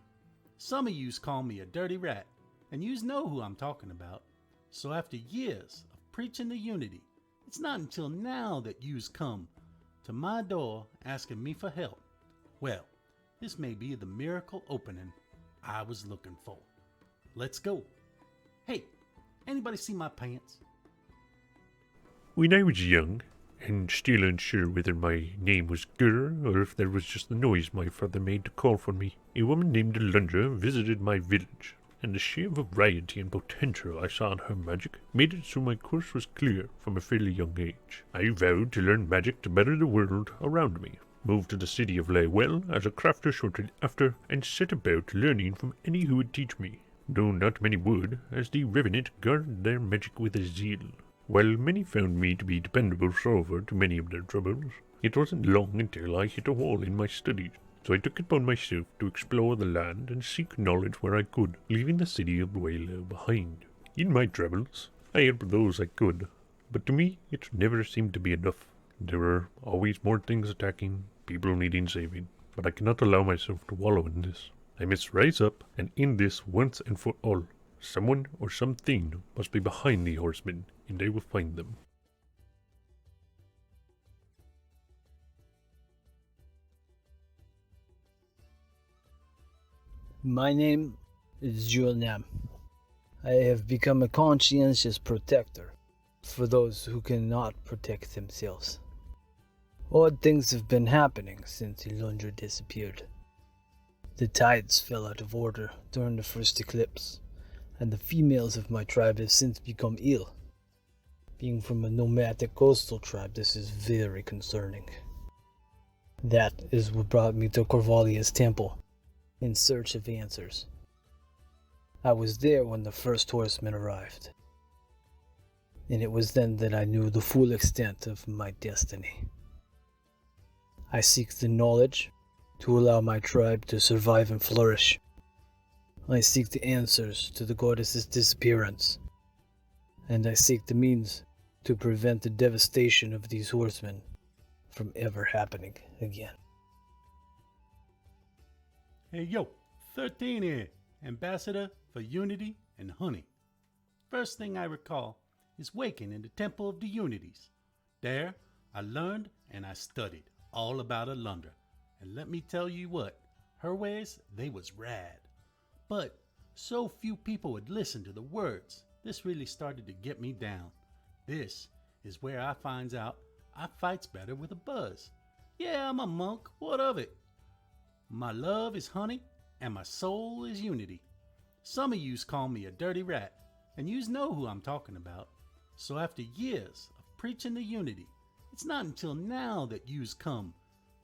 Some of yous call me a dirty rat, and yous know who I'm talking about. So after years of preaching the unity, it's not until now that yous come to my door asking me for help. Well, this may be the miracle opening I was looking for. Let's go. Hey, anybody see my pants? When I was young, and still unsure whether my name was Gur or if there was just the noise my father made to call for me, a woman named Alundra visited my village, and the sheer variety and potential I saw in her magic made it so my course was clear from a fairly young age. I vowed to learn magic to better the world around me, moved to the city of Laywell as a crafter shortly after, and set about learning from any who would teach me, though not many would, as the Revenant guarded their magic with a zeal. While many found me to be dependable solver to many of their troubles, it wasn't long until I hit a wall in my studies, so I took it upon myself to explore the land and seek knowledge where I could, leaving the city of Waylow behind. In my travels, I helped those I could, but to me it never seemed to be enough. There were always more things attacking, people needing saving, but I cannot allow myself to wallow in this. I must rise up and end this once and for all. Someone or something must be behind the horsemen, and I will find them. My name is Nam. I have become a conscientious protector for those who cannot protect themselves. Odd things have been happening since Ilundra disappeared. The tides fell out of order during the first eclipse, and the females of my tribe have since become ill. Being from a nomadic coastal tribe, this is very concerning. That is what brought me to Corvalia's temple, in search of answers. I was there when the first horseman arrived, and it was then that I knew the full extent of my destiny. I seek the knowledge to allow my tribe to survive and flourish. I seek the answers to the goddess's disappearance, and I seek the means to prevent the devastation of these horsemen from ever happening again. Hey yo, 13 here, Ambassador for Unity and Honey. First thing I recall is waking in the Temple of the Unities. There, I learned and I studied all about Alundra. And let me tell you what, her ways, they was rad. But so few people would listen to the words. This really started to get me down. This is where I finds out I fights better with a buzz. Yeah, I'm a monk, what of it? My love is honey, and my soul is unity. Some of yous call me a dirty rat, and yous know who I'm talking about. So after years of preaching the unity, it's not until now that yous come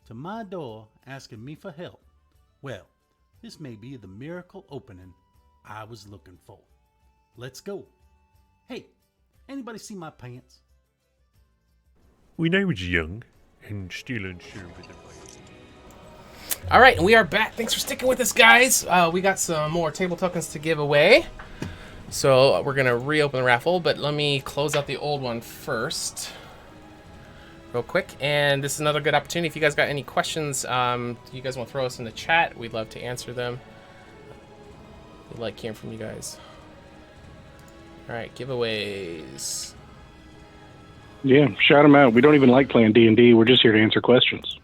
to my door asking me for help. Well, this may be the miracle opening I was looking for. Let's go. Hey, anybody see my pants? When I was young, and still unsure whether All right, and we are back. Thanks for sticking with us, guys. We got some more table tokens to give away. So we're going to reopen the raffle, but let me close out the old one first. Real quick. And this is another good opportunity. If you guys got any questions, you guys want to throw us in the chat, we'd love to answer them. We like hearing from you guys. All right, giveaways. Yeah, shout them out. We don't even like playing D&D. We're just here to answer questions.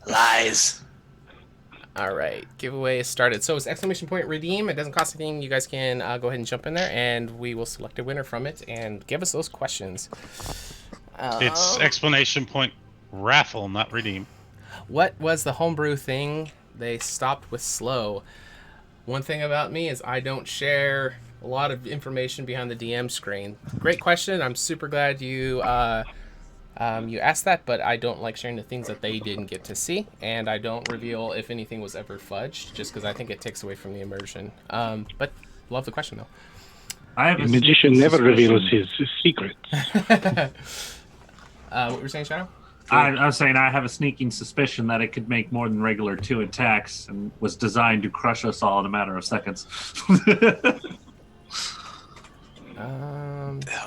Lies. All right, giveaway is started. So it's exclamation point redeem. It doesn't cost anything. You guys can go ahead and jump in there, and we will select a winner from it and give us those questions. It's exclamation point raffle, not redeem. What was the homebrew thing they stopped with slow? One thing about me is I don't share a lot of information behind the DM screen. Great question. I'm super glad you you asked that, but I don't like sharing the things that they didn't get to see, and I don't reveal if anything was ever fudged, just because I think it takes away from the immersion. But love the question though. I have a magician never reveals his secrets. What were you saying, Shadow? I was saying I have a sneaking suspicion that it could make more than regular 2 attacks and was designed to crush us all in a matter of seconds.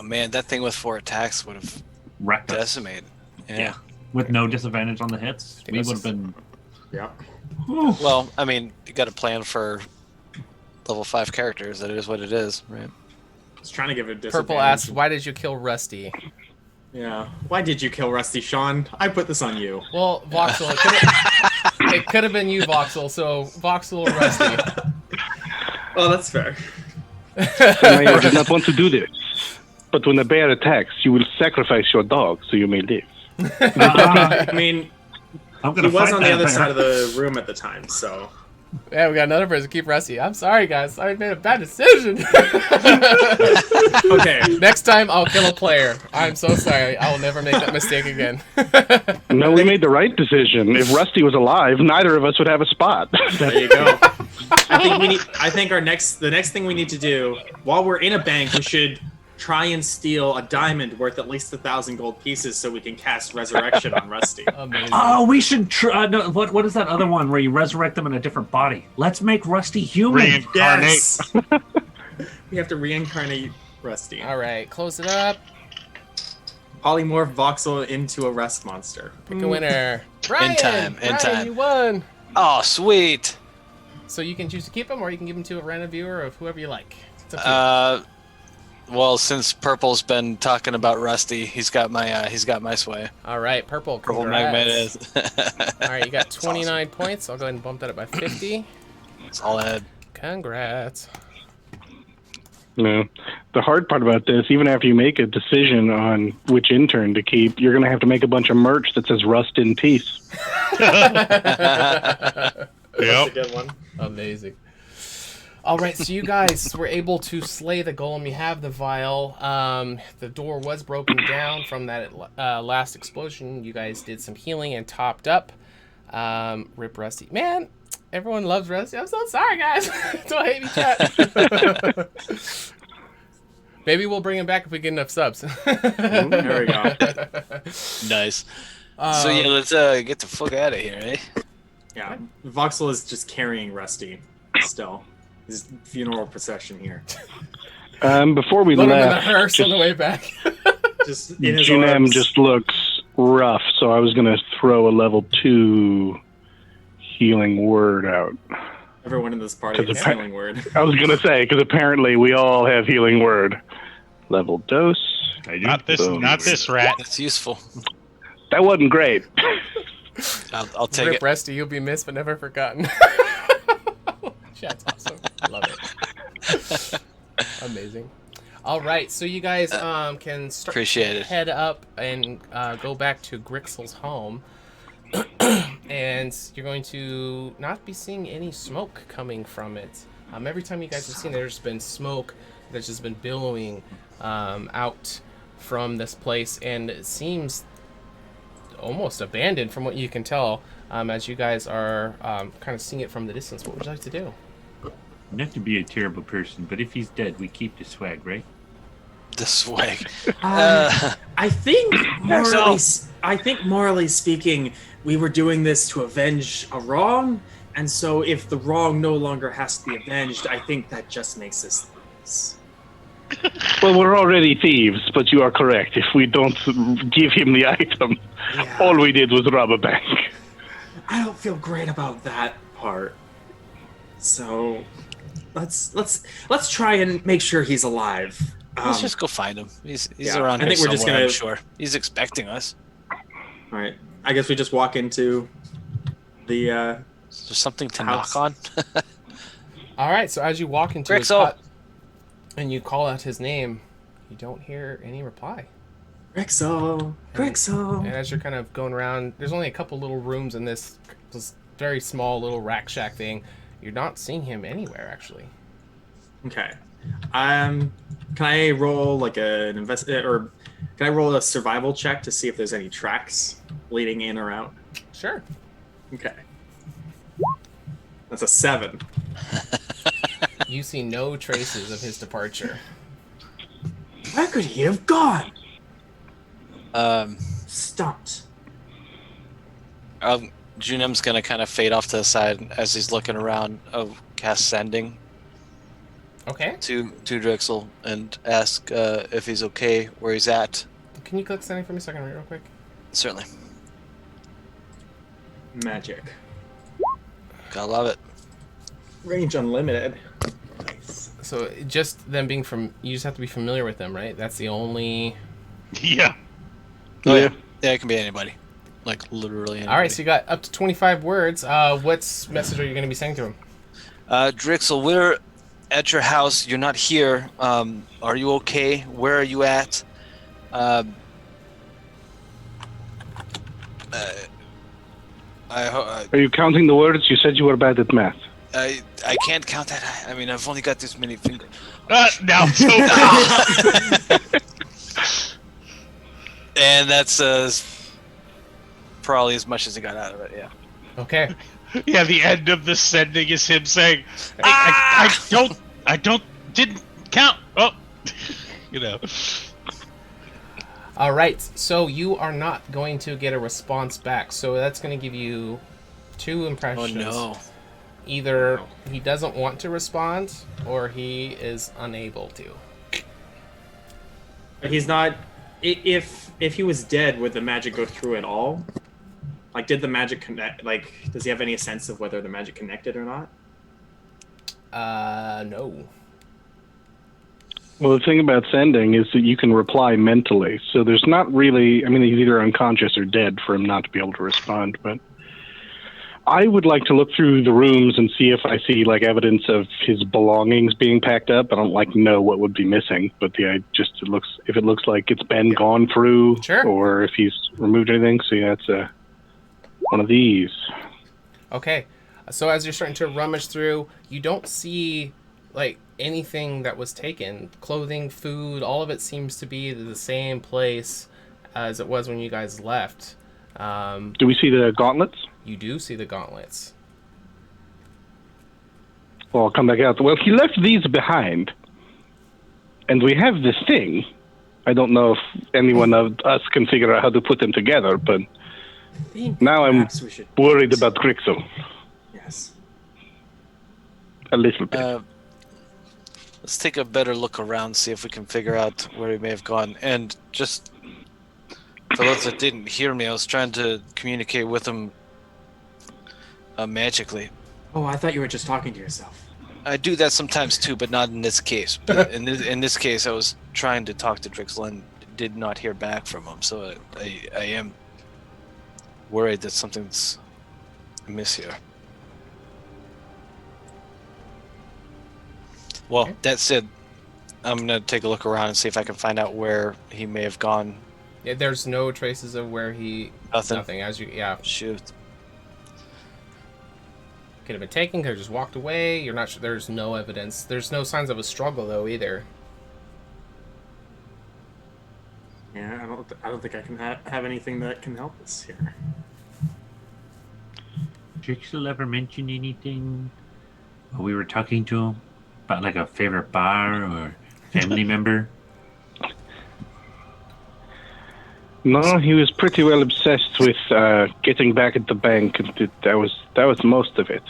man, that thing with 4 attacks would have Wrecked us. decimated. Yeah. With no disadvantage on the hits, we would have been. Yeah. Well, I mean, you got to plan for level 5 characters. That is what it is, right? I was trying to give it a disadvantage. Purple asks, "Why did you kill Rusty?" Yeah. Why did you kill Rusty, Sean? I put this on you. Well, Voxel, it could have been you, Voxel. So Voxel or Rusty. Oh, that's fair. I did not want to do this. But when a bear attacks, you will sacrifice your dog so you may live. I mean, I'm he gonna was fight on the that other bear. side of the room at the time, so. Yeah, we got another person. Keep Rusty. I'm sorry, guys. I made a bad decision. Okay. Next time, I'll kill a player. I'm so sorry. I will never make that mistake again. No, we made the right decision. If Rusty was alive, neither of us would have a spot. There you go. I think the next thing we need to do while we're in a bank, we should try and steal a diamond worth at least 1,000 gold pieces so we can cast Resurrection on Rusty. Amazing. Oh, we should try. No, what is that other one where you resurrect them in a different body? Let's make Rusty human. Reincarnate. Yes. We have to reincarnate Rusty. All right, close it up. Polymorph Voxel into a rest monster. Pick a winner. Brian, time, in Brian, time. you won. Oh, sweet. So you can choose to keep him, or you can give him to a random viewer of whoever you like. It's up to you. Well, since Purple's been talking about Rusty, he's got my sway. All right, Purple. Purple Congrats. Magnet is. All right, you got 29 points. I'll go ahead and bump that up by 50. It's all Ed. Congrats. No. The hard part about this, even after you make a decision on which intern to keep, you're going to have to make a bunch of merch that says Rust in Peace. That's a good one. Amazing. All right, so you guys were able to slay the golem. You have the vial. The door was broken down from that last explosion. You guys did some healing and topped up. Rip Rusty. Man, everyone loves Rusty. I'm so sorry, guys. Don't hate me, chat. Maybe we'll bring him back if we get enough subs. There we go. Nice. So yeah, let's get the fuck out of here, eh? Yeah. Voxel is just carrying Rusty still. His funeral procession here. Before we Put him in the left, hearse on the way back. Just in his Junem arms. just looks rough, so I was going to throw a level 2 healing word out. Everyone in this party has healing word. I was going to say, because apparently we all have healing word. Level dose. Not this rat. That's useful. That wasn't great. I'll take Rip it. Rusty, you'll be missed but never forgotten. Chat's awesome. Love it. Amazing. All right, so you guys can start Appreciate it. head up and go back to Grixel's home. And you're going to not be seeing any smoke coming from it. Every time you guys have seen it, there's been smoke that's just been billowing out from this place, and it seems almost abandoned from what you can tell as you guys are kind of seeing it from the distance. What would you like to do? Not to be a terrible person, but if he's dead, we keep the swag, right? The swag. I think morally speaking, we were doing this to avenge a wrong, and so if the wrong no longer has to be avenged, I think that just makes us thieves. Well, we're already thieves, but you are correct. If we don't give him the item, all we did was rob a bank. I don't feel great about that part. So let's try and make sure he's alive. Let's just go find him. He's yeah, around I here think we're just somewhere, gonna- I'm sure. He's expecting us. All right. I guess we just walk into the Is there something to house. knock on? All right, so as you walk into his Grixel. hut and you call out his name, you don't hear any reply. Grixel. And as you're kind of going around, there's only a couple little rooms in this very small little rack shack thing. You're not seeing him anywhere, actually. Okay. Can I roll like can I roll a survival check to see if there's any tracks leading in or out? Sure. Okay. That's a 7. You see no traces of his departure. Where could he have gone? Stumped. Junem's gonna kind of fade off to the side as he's looking around. Cast Sending. Okay. to Drexel and ask if he's okay where he's at. Can you click something for me so I can read real quick? Certainly. Magic. Gotta love it. Range unlimited. Nice. So just them being you just have to be familiar with them, right? That's the only. Yeah. Oh, yeah. Yeah, it can be anybody. Like, literally anybody. All right, so you got up to 25 words. What message are you going to be saying to him? Drixel, we're at your house. You're not here. Are you okay? Where are you at? Are you counting the words? You said you were bad at math. I can't count that. I mean, I've only got this many fingers. Now, and that's probably as much as I got out of it. Yeah. Okay. Yeah, the end of the sending is him saying, I didn't count. Oh, you know. All right, so you are not going to get a response back. So that's going to give you 2 impressions. Oh, no. Either he doesn't want to respond or he is unable to. But he's not. If he was dead, would the magic go through at all? Like, did the magic connect? Like, does he have any sense of whether the magic connected or not? No. Well, the thing about sending is that you can reply mentally. So there's not really, I mean, he's either unconscious or dead for him not to be able to respond. But I would like to look through the rooms and see if I see, like, evidence of his belongings being packed up. I don't, like, know what would be missing. But if it looks like it's been gone through, sure, or if he's removed anything. So, yeah, it's one of these. Okay. So as you're starting to rummage through, you don't see, like, anything that was taken. Clothing, food, all of it seems to be the same place as it was when you guys left. Do we see the gauntlets? You do see the gauntlets. Well, I'll come back out. Well, he left these behind. And we have this thing. I don't know if anyone of us can figure out how to put them together, but now I'm worried about Grixel. Yes. A little bit. Let's take a better look around, see if we can figure out where he may have gone. And just for those that didn't hear me, I was trying to communicate with him magically. Oh, I thought you were just talking to yourself. I do that sometimes too, but not in this case. But in this case, I was trying to talk to Drixel and did not hear back from him. So I am worried that something's amiss here. Well, Okay. that said, I'm going to take a look around and see if I can find out where he may have gone. Yeah, there's no traces of where he... Nothing. Yeah. Shoot. Could have been taken, could have just walked away. You're not sure. There's no evidence. There's no signs of a struggle, though, either. Yeah, I don't think I can have anything that can help us here. Drixel ever mention anything? While we were talking to him about, like, a favorite bar or family member? No, he was pretty well obsessed with getting back at the bank, and that was most of it.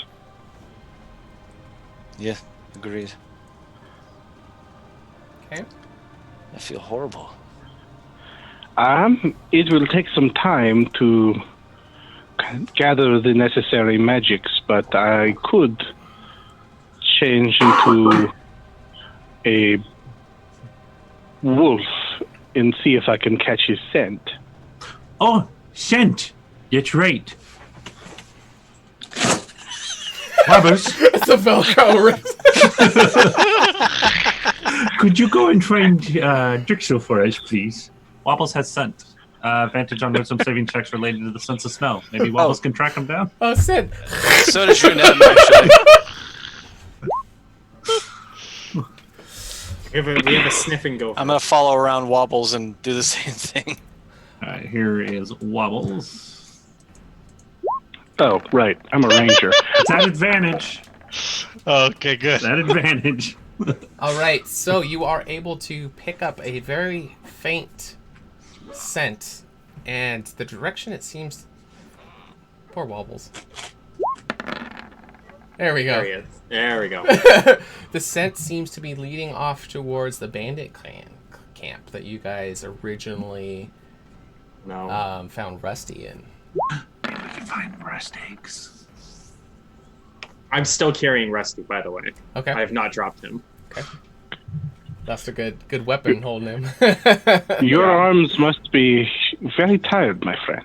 Yeah, agreed. Okay. I feel horrible. It will take some time to gather the necessary magics, but I could change into a wolf and see if I can catch his scent. Oh, scent! That's right. Wobbles, It's a Velcro. could you go and find Drixel for us, please? Wobbles has scent. Advantage on wisdom saving checks related to the sense of smell. Maybe Wobbles can track him down? Oh, Sid. So does Junem, actually. We have a sniffing gopher. I'm going to follow around Wobbles and do the same thing. All right, here is Wobbles. Oh, right. I'm a ranger. It's at advantage. Okay, good. It's at advantage. All right, so you are able to pick up a very faint scent, and the direction it seems... Poor Wobbles. There we There go. he is. There we go. The scent seems to be leading off towards the bandit camp that you guys originally found Rusty in. Maybe we can find rest eggs. I'm still carrying Rusty, by the way. Okay. I have not dropped him. Okay. That's a good weapon holding him. Your arms must be very tired, my friend.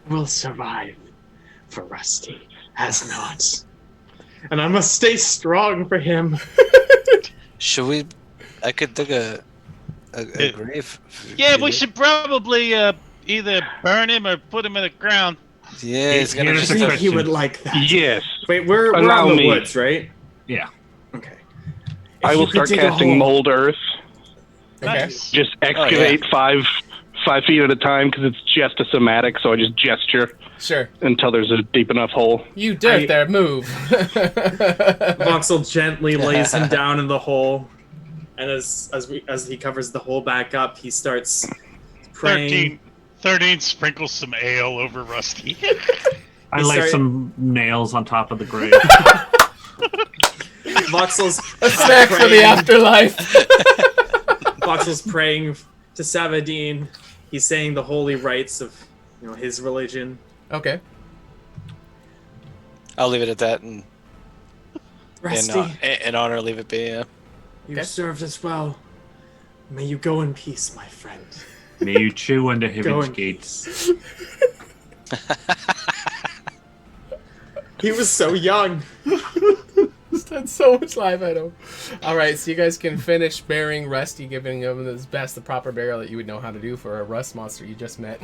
We'll survive, for Rusty has not. And I must stay strong for him. Should we? I could dig a grave. Yeah, we should probably either burn him or put him in the ground. Yeah, it's gonna I Here's the think question. he would like that. Yes. Wait, we're Allow out in the me. woods, right? Yeah. Okay. I If will you could start dig a casting hole- mold earth. Okay. Nice. Just excavate 5 feet at a time because it's just a somatic, so I just gesture Sure. until there's a deep enough hole. You dirt there, move. Voxel gently lays him down in the hole, and as he covers the hole back up, he starts praying. 13 sprinkles some ale over Rusty. I He lay started- some nails on top of the grave. Voxel's A snack for the praying. afterlife. Voxel's praying to Savadine. He's saying the holy rites of, his religion. Okay. I'll leave it at that, and Rusty, in honor, leave it be. Yeah. you Okay. served us well. May you go in peace, my friend. May you chew unto Go heaven's in gates. He was so young. Spent so much life at him. All right, so you guys can finish burying Rusty, giving him the proper burial that you would know how to do for a rust monster you just met.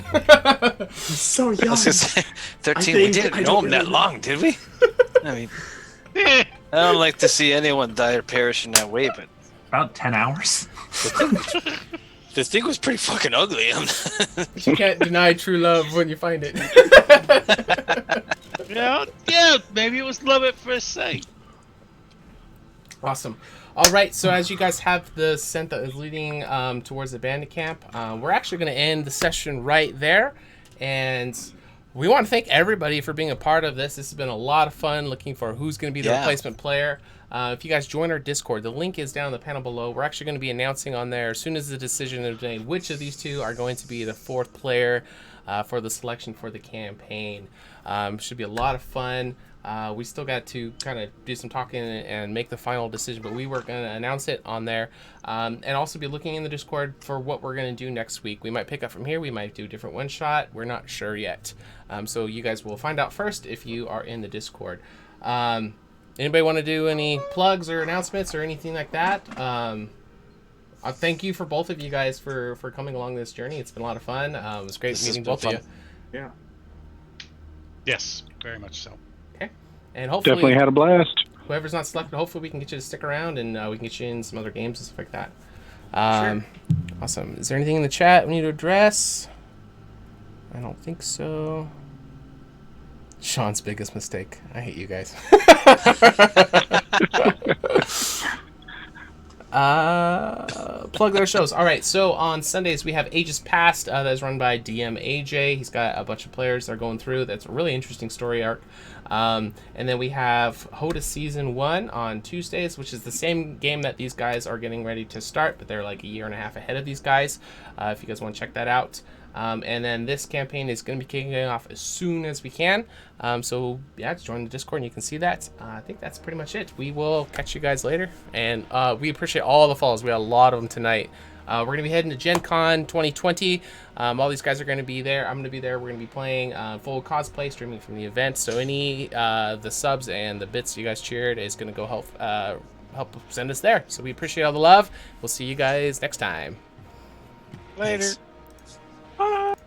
He's so I young. was gonna say 13. I We didn't know don't him that really long, did we? I mean, I don't like to see anyone die or perish in that way, but About 10 hours. the thing was pretty fucking ugly. You can't deny true love when you find it. Yeah, maybe it was love at first sight. Awesome. All right, so as you guys have the scent that is leading towards the bandit camp, we're actually going to end the session right there. And we want to thank everybody for being a part of this. This has been a lot of fun looking for who's going to be the replacement player. If you guys join our Discord, the link is down in the panel below. We're actually going to be announcing on there as soon as the decision is made which of these two are going to be the fourth player for the selection for the campaign. Should be a lot of fun. We still got to kind of do some talking and make the final decision, but we were going to announce it on there and also be looking in the Discord for what we're going to do next week. We might pick up from here. We might do a different one shot. We're not sure yet. So you guys will find out first if you are in the Discord. Anybody want to do any plugs or announcements or anything like that? Thank you for both of you guys for coming along this journey. It's been a lot of fun. It was great meeting both of you. Yeah. Yes, very much so. And hopefully, Definitely had a blast. whoever's not selected, hopefully we can get you to stick around and we can get you in some other games and stuff like that. Awesome. Is there anything in the chat we need to address? I don't think so. Sean's biggest mistake. I hate you guys. Plug their shows. All right, so on Sundays we have Ages Past that is run by DM AJ. He's got a bunch of players that are going through. That's a really interesting story arc. And then we have HotA Season 1 on Tuesdays, which is the same game that these guys are getting ready to start, but they're like a year and a half ahead of these guys, if you guys want to check that out. And then this campaign is going to be kicking off as soon as we can. So, yeah, just join the Discord and you can see that. I think that's pretty much it. We will catch you guys later. And we appreciate all the follows. We had a lot of them tonight. We're going to be heading to Gen Con 2020. All these guys are going to be there. I'm going to be there. We're going to be playing full cosplay, streaming from the event. So any the subs and the bits you guys cheered is going to go help send us there. So we appreciate all the love. We'll see you guys next time. Later. Thanks.